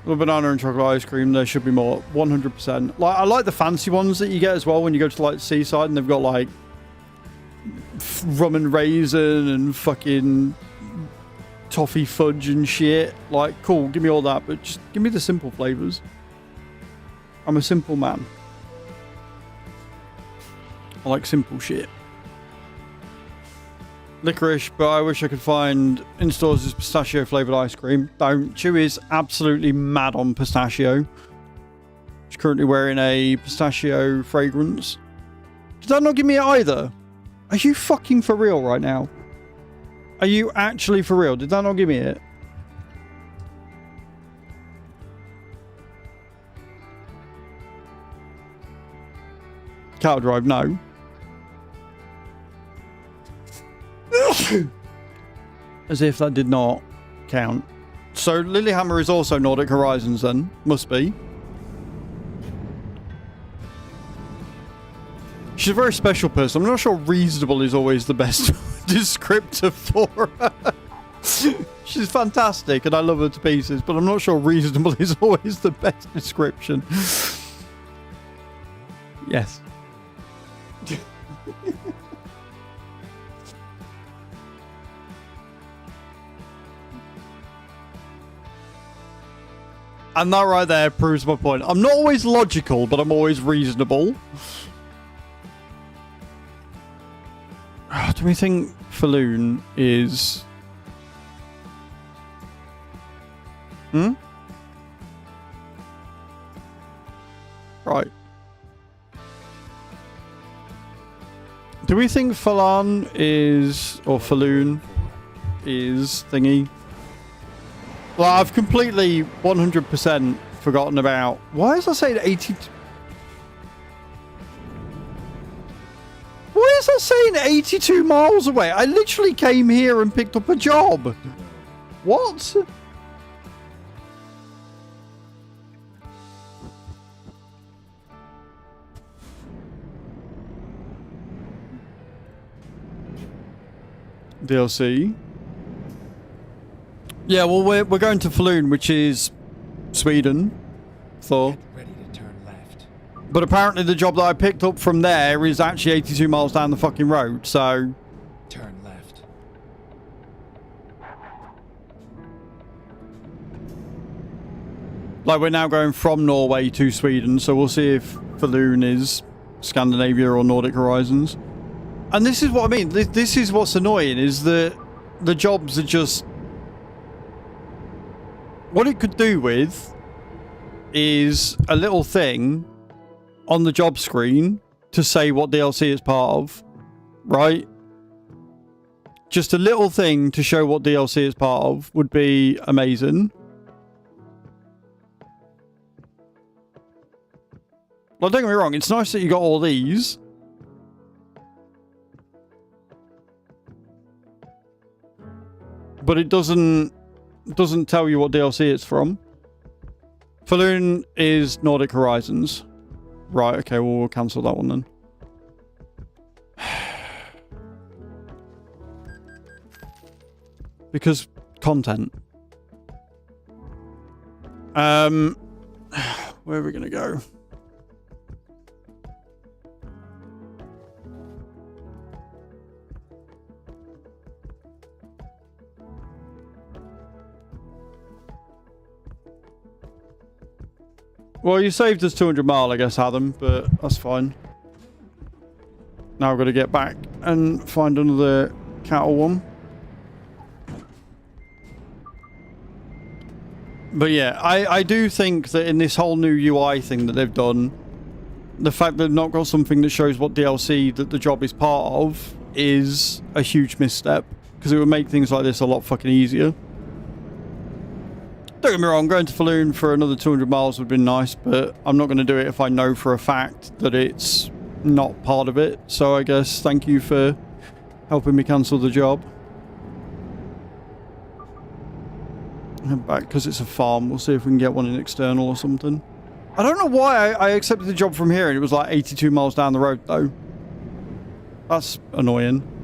With banana and chocolate ice cream, there should be more. 100%. Like, I like the fancy ones that you get as well when you go to like the seaside and they've got like rum and raisin and fucking toffee fudge and shit. Like, cool, give me all that, but just give me the simple flavors. I'm a simple man. I like simple shit. Licorice, but I wish I could find in stores as pistachio flavored ice cream. Don't. Chewy is absolutely mad on pistachio. She's currently wearing a pistachio fragrance. Did that not give me it either? Are you fucking for real right now? Are you actually for real? Did that not give me it? Cattle Drive, no. As if that did not count. So Lilyhammer is also Nordic Horizons then. Must be. She's a very special person. I'm not sure reasonable is always the best descriptor for her. She's fantastic and I love her to pieces, but I'm not sure reasonable is always the best description. Yes. And that right there proves my point. I'm not always logical, but I'm always reasonable. Do we think Falloon is... Right. Do we think Falan is... Or Falloon is thingy? Well, I've completely 100% forgotten about... Why is I saying 80... Why is that saying 82 miles away? I literally came here and picked up a job. What? DLC. Yeah, well, we're going to Falloon, which is Sweden. So. Get ready to turn left. But apparently the job that I picked up from there is actually 82 miles down the fucking road, so... Turn left. Like, we're now going from Norway to Sweden, so we'll see if Falloon is Scandinavia or Nordic Horizons. And this is what I mean. This is what's annoying, is that the jobs are just... What it could do with is a little thing on the job screen to say what DLC is part of, right? Just a little thing to show what DLC is part of would be amazing. Well, don't get me wrong, it's nice that you got all these. But it doesn't tell you what DLC it's from. Falloon is Nordic Horizons. Right, okay, well, we'll cancel that one then. Because content. Where are we gonna go? Well, you saved us 200 mile, I guess, Adam, but that's fine. Now I've got to get back and find another cattle one. But yeah, I do think that in this whole new UI thing that they've done, the fact that they've not got something that shows what DLC that the job is part of is a huge misstep, because it would make things like this a lot fucking easier. Don't get me wrong, going to Falloon for another 200 miles would have been nice, but I'm not going to do it if I know for a fact that it's not part of it. So I guess thank you for helping me cancel the job. Head back because it's a farm. We'll see if we can get one in external or something. I don't know why I accepted the job from here and it was like 82 miles down the road though. That's annoying.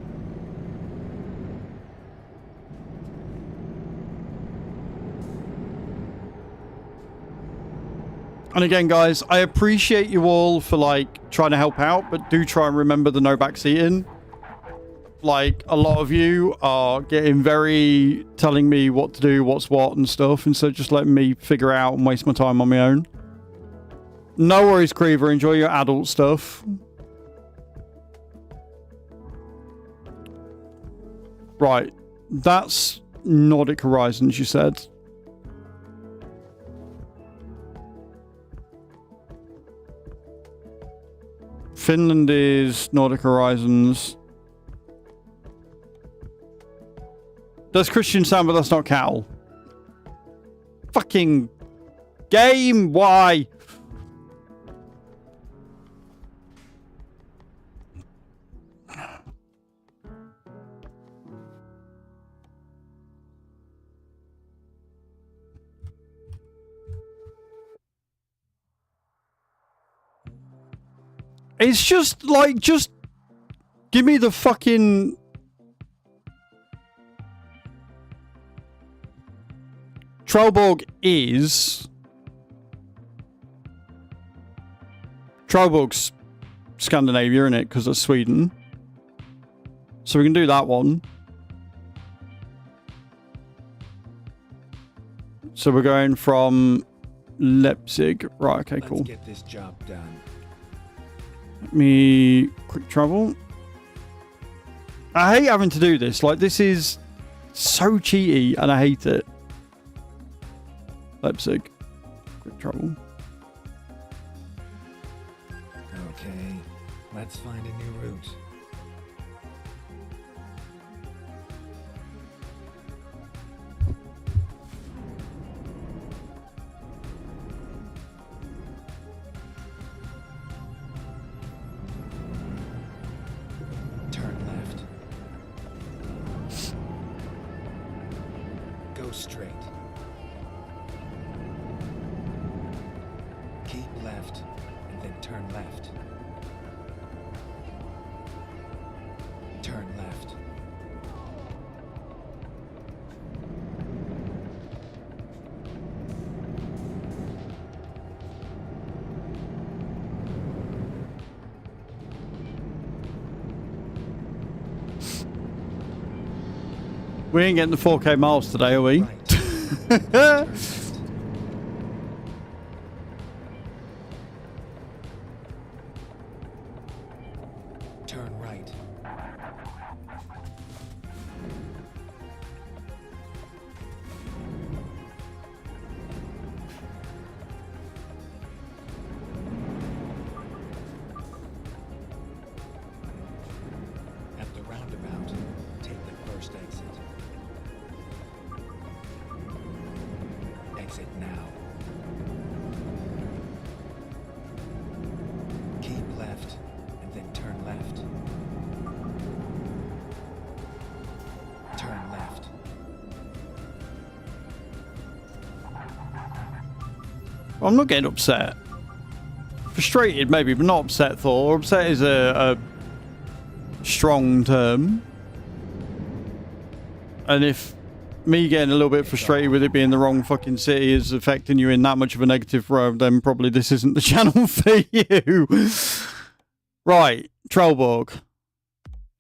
And again, guys, I appreciate you all for, like, trying to help out, but do try and remember the no backseating. Like, a lot of you are getting very telling me what to do, what's what and stuff, instead of just letting me figure out and waste my time on my own. No worries, Creever. Enjoy your adult stuff. Right. That's Nordic Horizons, you said. Finland is Nordic Horizons. That's Christian Sam, but that's not Cal. Fucking game, why? It's just like, just give me the fucking... Trelleborg is... Trelleborg's Scandinavia, isn't it? Because it's Sweden. So we can do that one. So we're going from Leipzig. Right, okay, cool. Let's get this job done. Let me quick travel. I hate having to do this. Like, this is so cheaty and I hate it. Leipzig. Quick travel. Okay, let's find a new route. Turn left. Go straight. Keep left, and then turn left. Turn left. We ain't getting the 4K miles today, are we? Right. Turn left. Turn right. At the roundabout, take the first exit. Exit now. Keep left, and then turn left. Turn left. I'm not getting upset. Frustrated, maybe, but not upset, Thor. Upset is a strong term. And if me getting a little bit frustrated with it being the wrong fucking city is affecting you in that much of a negative road, then probably this isn't the channel for you. Right, Trelleborg.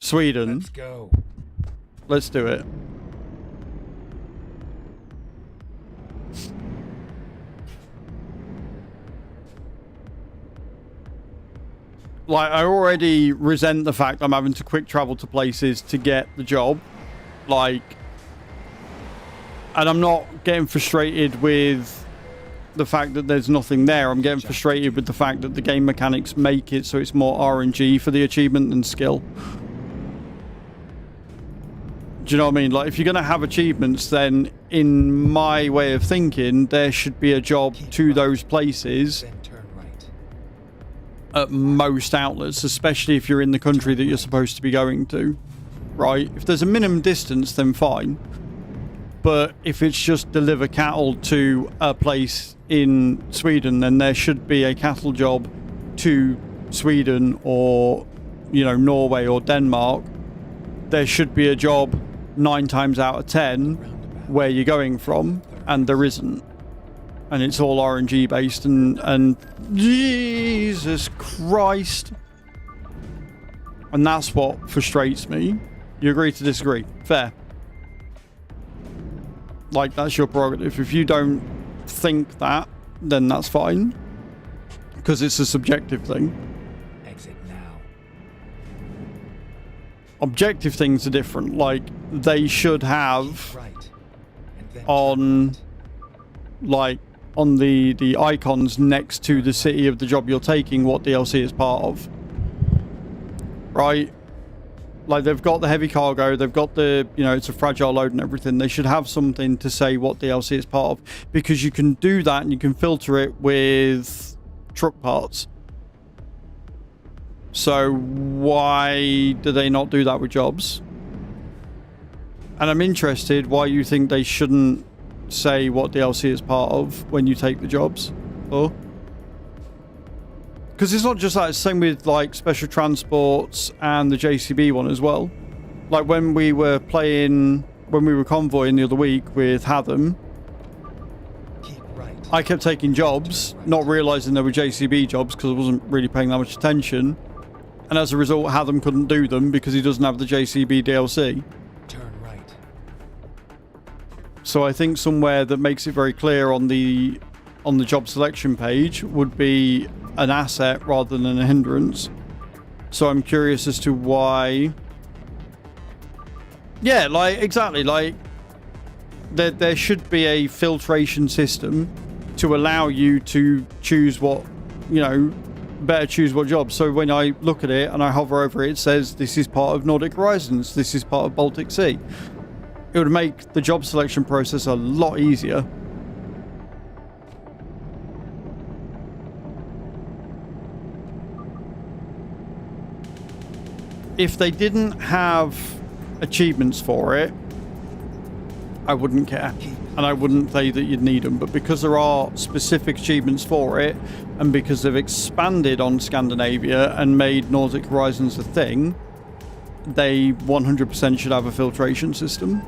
Sweden. Let's go. Let's do it. Like, I already resent the fact I'm having to quick travel to places to get the job. Like, and I'm not getting frustrated with the fact that there's nothing there. I'm getting frustrated with the fact that the game mechanics make it so it's more RNG for the achievement than skill. Do you know what I mean? Like, if you're going to have achievements, then in my way of thinking, there should be a job to those places Then turn right. at most outlets, especially if you're in the country that you're supposed to be going to, right? If there's a minimum distance, then fine. But if it's just deliver cattle to a place in Sweden, then there should be a cattle job to Sweden or, you know, Norway or Denmark. There should be a job 9 times out of 10 where you're going from, and there isn't. and it's all RNG based, and Jesus Christ. And that's what frustrates me. You agree to disagree? Fair. Like, that's your prerogative. If you don't think that, then that's fine. Because it's a subjective thing. Exit now. Objective things are different. Like, they should have Keep right. And then on, turn like, on the icons next to the city of the job you're taking what DLC is part of. Right? Like, they've got the heavy cargo, they've got the, you know, it's a fragile load and everything. They should have something to say what DLC it's part of, because you can do that and you can filter it with truck parts. So why do they not do that with jobs? And I'm interested why you think they shouldn't say what DLC is part of when you take the jobs. Oh. Because it's not just that, it's the same with like special transports and the JCB one as well. Like when we were convoying the other week with Hatham, keep right. I kept taking jobs, not realising they were JCB jobs because I wasn't really paying that much attention. And as a result, Hatham couldn't do them because he doesn't have the JCB DLC. Turn right. So I think somewhere that makes it very clear on the job selection page would be an asset rather than a hindrance. So I'm curious as to why. Yeah, like, exactly. Like, there should be a filtration system to allow you to choose what, you know, better choose what job. So when I look at it and I hover over it, it says this is part of Nordic Horizons, this is part of Baltic Sea. It would make the job selection process a lot easier. If they didn't have achievements for it, I wouldn't care. And I wouldn't say that you'd need them. But because there are specific achievements for it, and because they've expanded on Scandinavia and made Nordic Horizons a thing, they 100% should have a filtration system.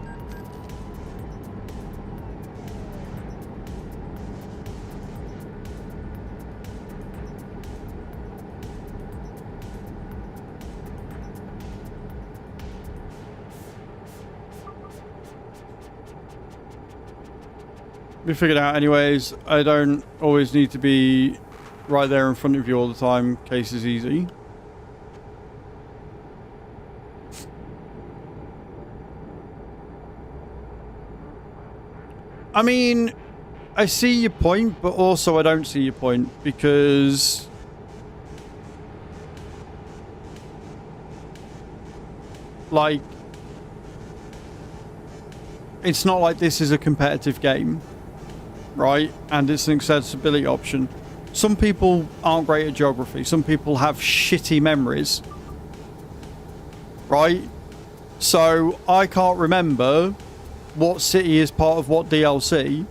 We figured out anyways. I don't always need to be right there in front of you all the time. Case is easy. I mean, I see your point, but also I don't see your point, because like, it's not like this is a competitive game, right? And it's an accessibility option. Some people aren't great at geography. Some people have shitty memories, right? So I can't remember what city is part of what DLC.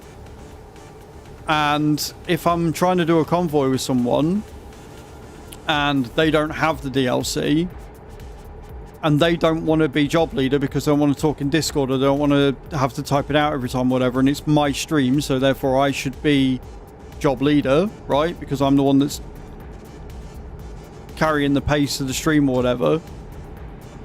And if I'm trying to do a convoy with someone and they don't have the DLC and they don't want to be job leader because they don't want to talk in Discord, or they don't want to have to type it out every time, whatever, and it's my stream, so therefore I should be job leader, right? Because I'm the one that's carrying the pace of the stream or whatever.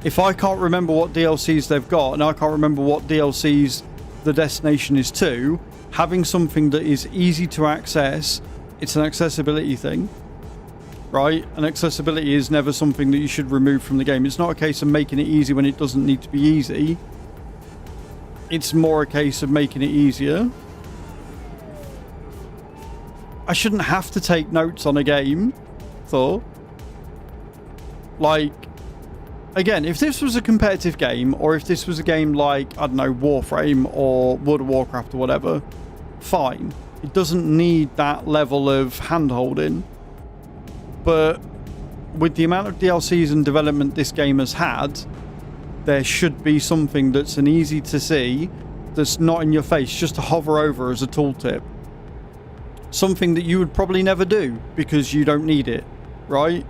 If I can't remember what DLCs they've got, and I can't remember what DLCs the destination is to, having something that is easy to access, it's an accessibility thing, right? And accessibility is never something that you should remove from the game. It's not a case of making it easy when it doesn't need to be easy. It's more a case of making it easier. I shouldn't have to take notes on a game, though. Like, again, if this was a competitive game, or if this was a game like, I don't know, Warframe or World of Warcraft or whatever, fine. It doesn't need that level of hand-holding. But with the amount of DLCs and development this game has had, there should be something that's an easy to see, that's not in your face, just to hover over as a tooltip. Something that you would probably never do because you don't need it, right?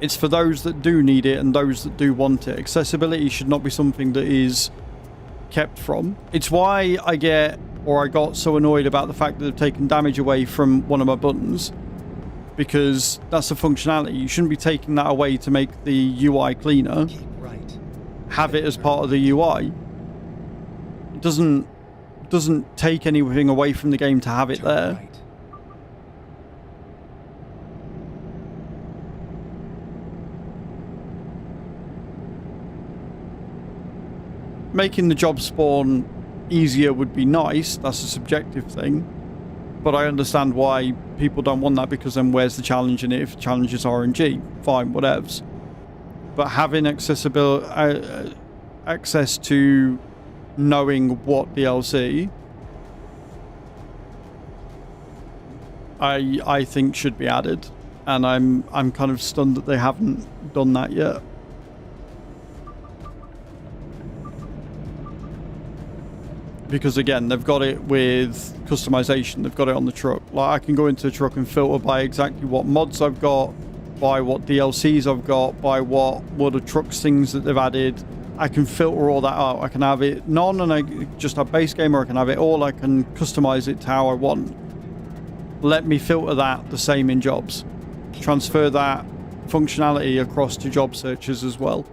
It's for those that do need it and those that do want it. Accessibility should not be something that is kept from. It's why I get or I got so annoyed about the fact that they've taken damage away from one of my buttons, because that's a functionality. You shouldn't be taking that away to make the UI cleaner. Keep right. Have it as part of the UI. It doesn't take anything away from the game to have it Turn there. right. Making the job spawn easier would be nice. That's a subjective thing. But I understand why people don't want that, because then where's the challenge in it if the challenge is RNG? Fine, whatevs. But having access to knowing what DLC, I think should be added. And I'm kind of stunned that they haven't done that yet. Because again, they've got it with customization. They've got it on the truck. Like, I can go into the truck and filter by exactly what mods I've got, by what DLCs I've got, by what the trucks things that they've added. I can filter all that out. I can have it none and I just have base game, or I can have it all. I can customize it to how I want. Let me filter that the same in jobs. Transfer that functionality across to job searches as well.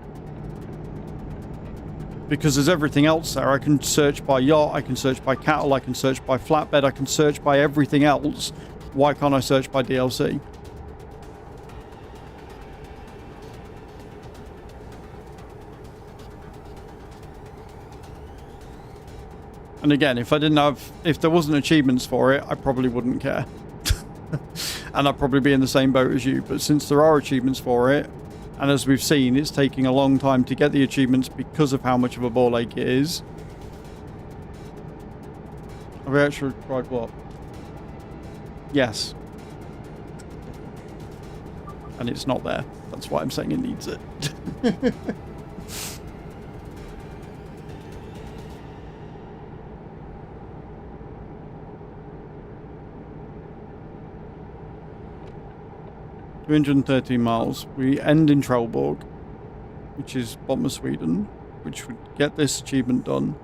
Because there's everything else there. I can search by yacht, I can search by cattle, I can search by flatbed, I can search by everything else. Why can't I search by DLC? And again, if there wasn't achievements for it, I probably wouldn't care. And I'd probably be in the same boat as you. But since there are achievements for it, and as we've seen, it's taking a long time to get the achievements because of how much of a ball ache it is. Have we actually tried what? Yes. And it's not there. That's why I'm saying it needs it. 213 miles. We end in Trelleborg, which is bottom of Sweden, which would get this achievement done.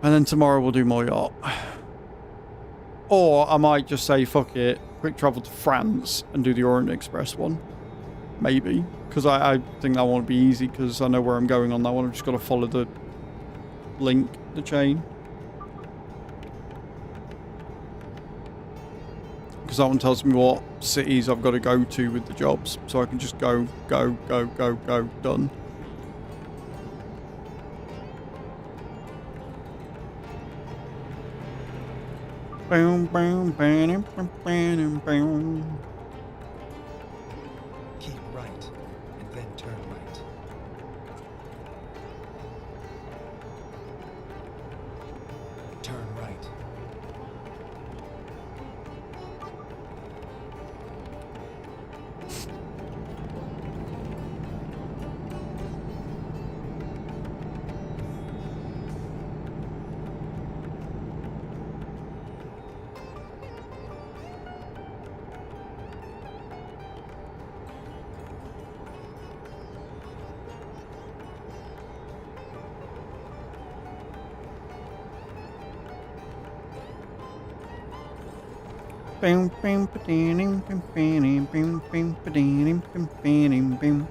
And then tomorrow we'll do more yacht. Or I might just say, fuck it, quick travel to France and do the Orient Express one. Maybe. Because I think that one would be easy, because I know where I'm going on that one. I've just got to follow the link, the chain. Because that one tells me what cities I've got to go to with the jobs. So I can just go, done. Boom, boom, bam, bam, bam, bam. Keep right, and then turn right. Turn right. Bam, bam, ba-ding, bam, bam, bam, bam, ba-ding, bam, bam, bam.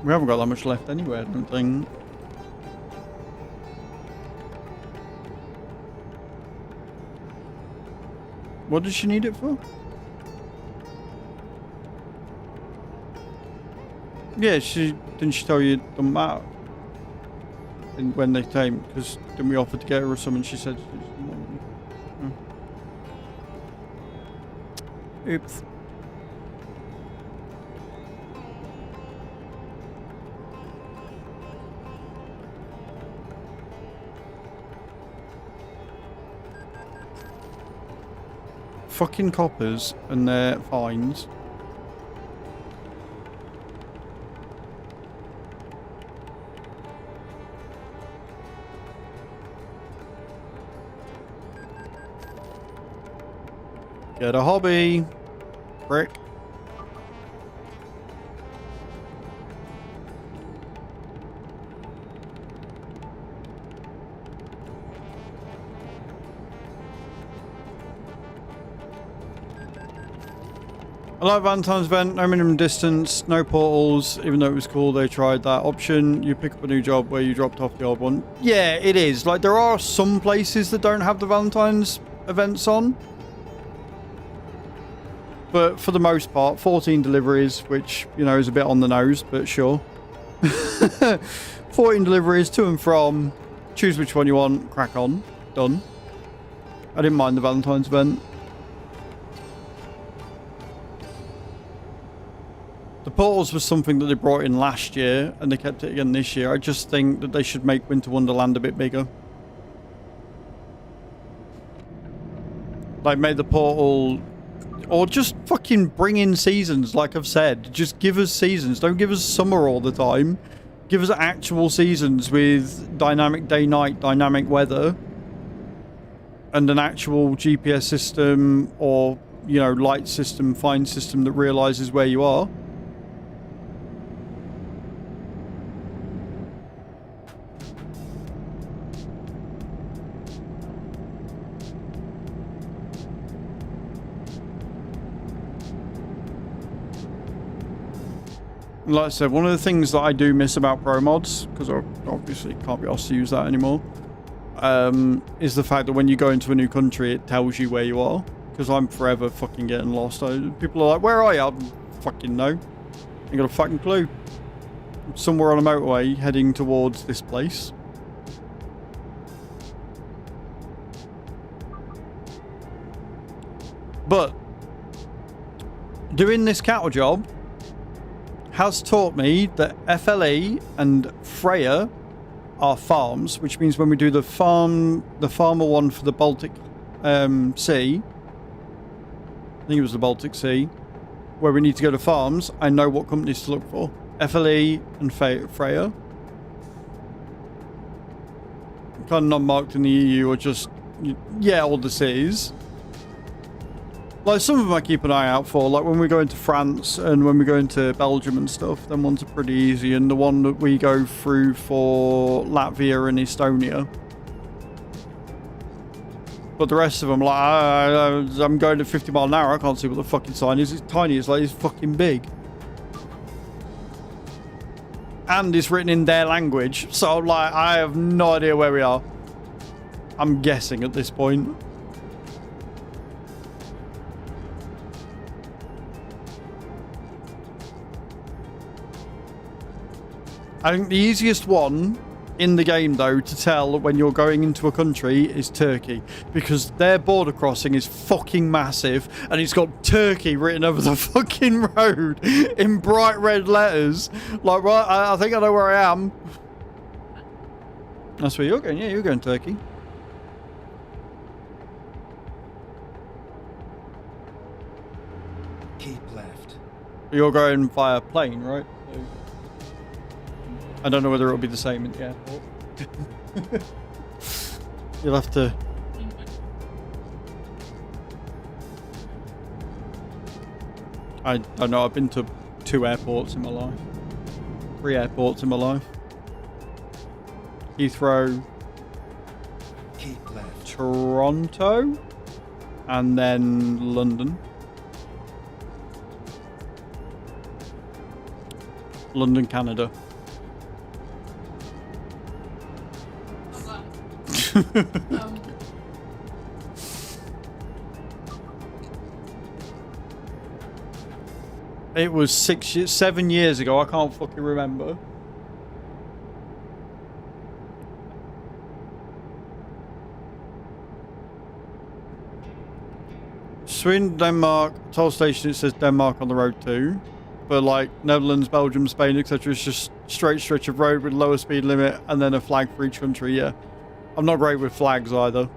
We haven't got that much left anyway, I don't think. What does she need it for? Yeah, didn't she tell you it doesn't matter when they came? Because didn't we offer to get her or something? She said she didn't want it. Oops. Fucking coppers and their fines. Get a hobby. Brick. I like Valentine's event, no minimum distance, no portals, even though it was cool they tried that option. You pick up a new job where you dropped off the old one. Yeah, it is. Like, there are some places that don't have the Valentine's events on. But for the most part, 14 deliveries, which, you know, is a bit on the nose, but sure. 14 deliveries to and from. Choose which one you want, crack on. Done. I didn't mind the Valentine's event. The portals was something that they brought in last year, and they kept it again this year. I just think that they should make Winter Wonderland a bit bigger. Like, make the portal... Or just fucking bring in seasons, like I've said. Just give us seasons. Don't give us summer all the time. Give us actual seasons with dynamic day-night, dynamic weather. And an actual GPS system or, you know, light system, find system that realizes where you are. Like I said, one of the things that I do miss about Pro Mods, because I obviously can't be asked to use that anymore, is the fact that when you go into a new country, it tells you where you are. Because I'm forever fucking getting lost. People are like, where are you? I don't fucking know. Ain't got a fucking clue. I'm somewhere on a motorway heading towards this place. But doing this cattle job has taught me that FLE and Freya are farms, which means when we do the farmer one for the Baltic Sea, I think it was the Baltic Sea, where we need to go to farms, I know what companies to look for. FLE and Freya. Kind of not marked in the EU, or just, yeah, all the cities. Like, some of them I keep an eye out for, like when we go into France and when we go into Belgium and stuff, them ones are pretty easy. And the one that we go through for Latvia and Estonia. But the rest of them, like, I'm going at 50 miles an hour, I can't see what the fucking sign is. It's tiny, it's like, it's fucking big. And it's written in their language, so, like, I have no idea where we are. I'm guessing at this point. I think the easiest one in the game, though, to tell when you're going into a country is Turkey. Because their border crossing is fucking massive. And it's got Turkey written over the fucking road in bright red letters. Like, right, I think I know where I am. That's where you're going. Yeah, you're going Turkey. Keep left. You're going via plane, right? I don't know whether it'll be the same in the airport. You'll have to... I don't know, I've been to 2 airports in my life. 3 airports in my life. Heathrow. Keep left. Toronto. And then London. London, Canada. It was 7 years ago. I can't fucking remember. Sweden, Denmark, toll station. It says Denmark on the road too, but like Netherlands, Belgium, Spain, etc. It's just straight stretch of road with lower speed limit and then a flag for each country. Yeah. I'm not great with flags either.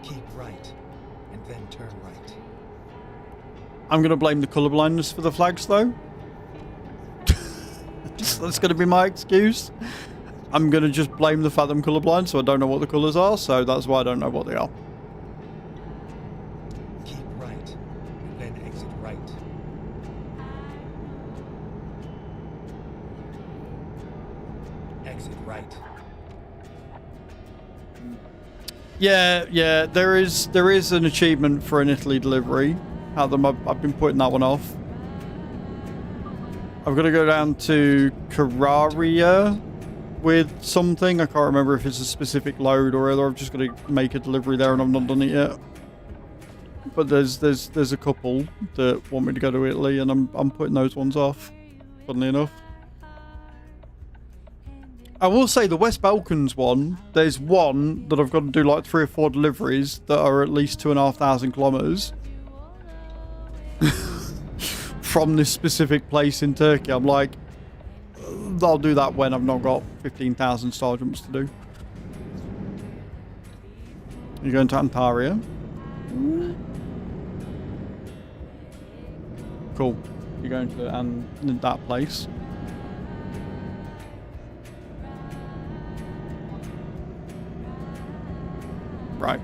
Keep right, and then turn right. I'm going to blame the colour blindness for the flags, though. That's going to be my excuse. I'm going to just blame the fact that I'm colourblind, so I don't know what the colours are, so that's why I don't know what they are. Exit right. Yeah, there is an achievement for an Italy delivery. I've been putting that one off. I've got to go down to Carrara with something. I can't remember if it's a specific load or whether I've just got to make a delivery there and I've not done it yet. But there's a couple that want me to go to Italy and I'm putting those ones off, funnily enough. I will say the West Balkans one, there's one that I've got to do like 3 or 4 deliveries that are at least 2,500 kilometers from this specific place in Turkey. I'm like, I'll do that when I've not got 15,000 star jumps to do. You're going to Antalya. Cool. You're going to that place. Right.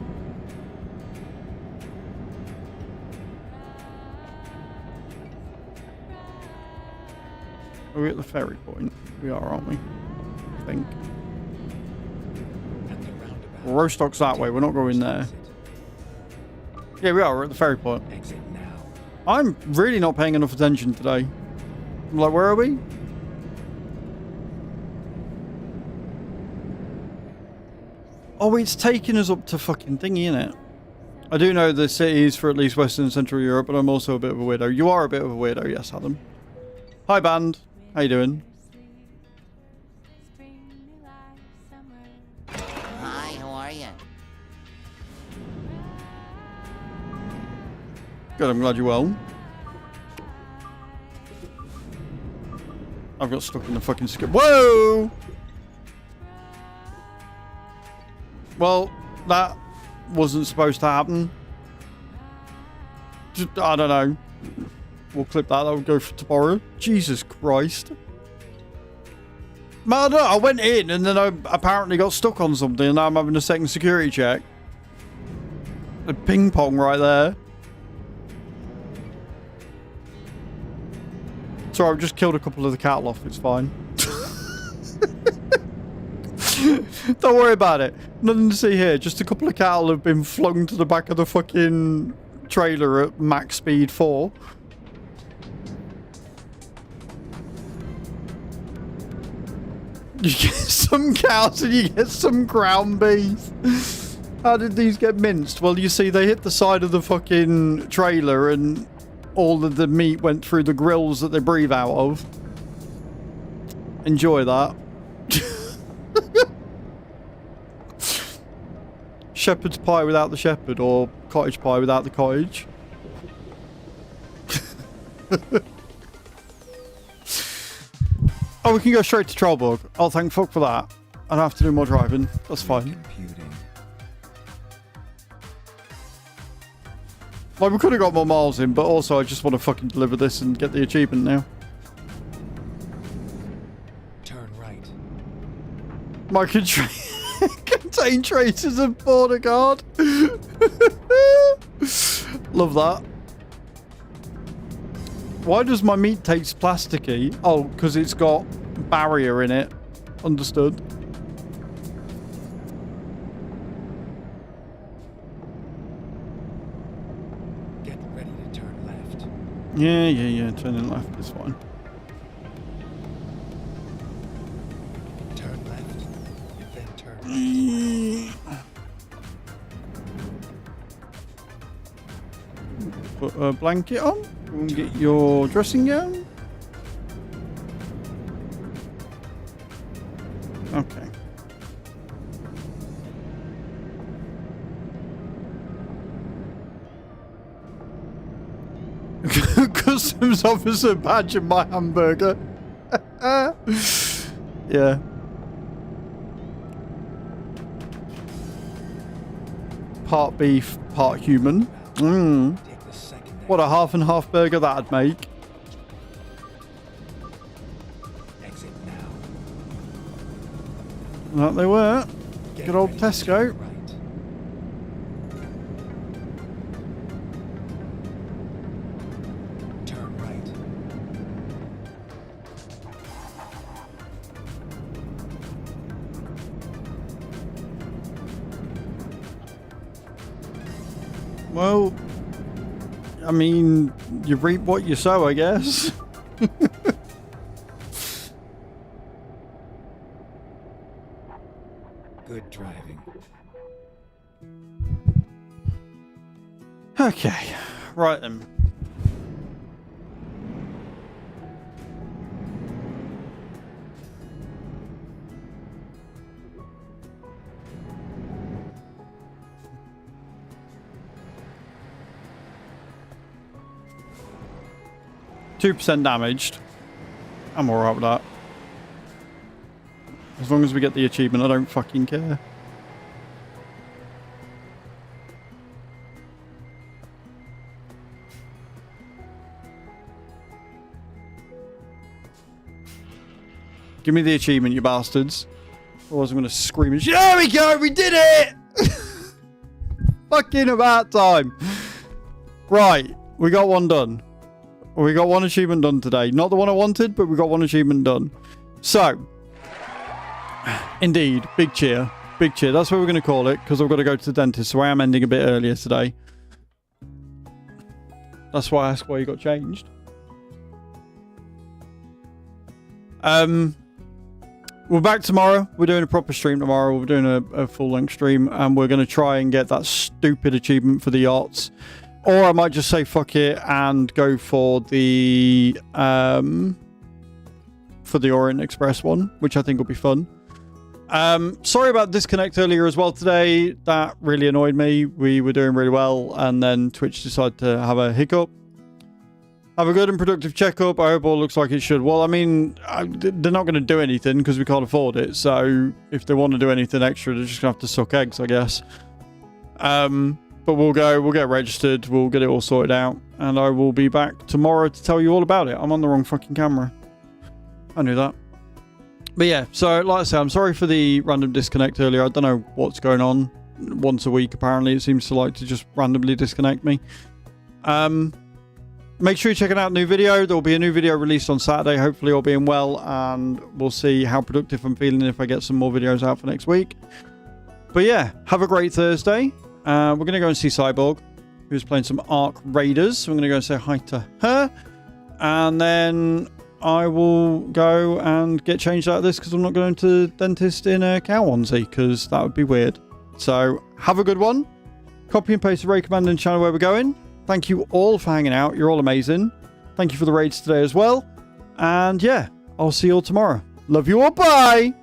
Are we at the ferry point? We are, aren't we? I think. Rostock's that way. We're not going there. Yeah, we are. We're at the ferry point. Exit now. I'm really not paying enough attention today. I'm like, where are we? Oh, it's taking us up to fucking thingy, innit? I do know the cities for at least Western and Central Europe, but I'm also a bit of a weirdo. You are a bit of a weirdo, yes, Adam. Hi, band. How you doing? Hi, how are you? Good, I'm glad you're well. I've got stuck in the fucking skip. Whoa! Well, that wasn't supposed to happen. Just, I don't know. We'll clip that. That'll go for tomorrow. Jesus Christ. Man, I went in and then I apparently got stuck on something and now I'm having a second security check. A ping pong right there. Sorry, I've just killed a couple of the cattle off. It's fine. Don't worry about it. Nothing to see here. Just a couple of cattle have been flung to the back of the fucking trailer at max speed 4. You get some cows and you get some ground beef. How did these get minced? Well, you see, they hit the side of the fucking trailer and all of the meat went through the grills that they breathe out of. Enjoy that. Shepherd's pie without the shepherd, or cottage pie without the cottage. Oh, we can go straight to Trollborg. Oh, thank fuck for that. I don't have to do more driving. That's fine. Computing. Like, we could have got more miles in, but also I just want to fucking deliver this and get the achievement now. Turn right. My contain traces of border guard. Love that. Why does my meat taste plasticky? Oh, because it's got barrier in it. Understood. Get ready to turn left. Yeah. Turning left is fine. Turn left. Then turn right. Put a blanket on. And get your dressing gown. Okay. Customs officer badge in my hamburger. Yeah. Part beef, part human. Mmm. What a half and half burger that'd make. Exit now. That they were. Get Good old ready to Tesco. turn right. Turn right. Well, I mean, you reap what you sow, I guess. Good driving. Okay, right then. %2 damaged. I'm alright with that. As long as we get the achievement, I don't fucking care. Give me the achievement, you bastards. Otherwise I'm going to scream and there we go, we did it! Fucking about time. Right, we got one done. We got one achievement done today. Not the one I wanted, but we got one achievement done. So, indeed, big cheer. Big cheer. That's what we're going to call it, because I've got to go to the dentist, so I am ending a bit earlier today. That's why I asked why you got changed. We're back tomorrow. We're doing a proper stream tomorrow. We're doing a full-length stream, and we're going to try and get that stupid achievement for the yachts. Or I might just say fuck it and go for the Orient Express one, which I think will be fun. Sorry about disconnect earlier as well today. That really annoyed me. We were doing really well, and then Twitch decided to have a hiccup. Have a good and productive checkup. I hope all looks like it should. Well, I mean, they're not going to do anything because we can't afford it. So if they want to do anything extra, they're just going to have to suck eggs, I guess. But we'll get registered, we'll get it all sorted out, and I will be back tomorrow to tell you all about it. I'm on the wrong fucking camera. I knew that. But yeah, so like I said, I'm sorry for the random disconnect earlier. I don't know what's going on. Once a week, apparently, it seems to like to just randomly disconnect me. Make sure you're checking out a new video. There will be a new video released on Saturday, hopefully all being well, and we'll see how productive I'm feeling if I get some more videos out for next week. But yeah, have a great Thursday. We're going to go and see Cyborg, who's playing some Ark Raiders. So I'm going to go and say hi to her. And then I will go and get changed out of this because I'm not going to the dentist in a cow onesie because that would be weird. So have a good one. Copy and paste the raid command in the channel where we're going. Thank you all for hanging out. You're all amazing. Thank you for the raids today as well. And yeah, I'll see you all tomorrow. Love you all. Bye.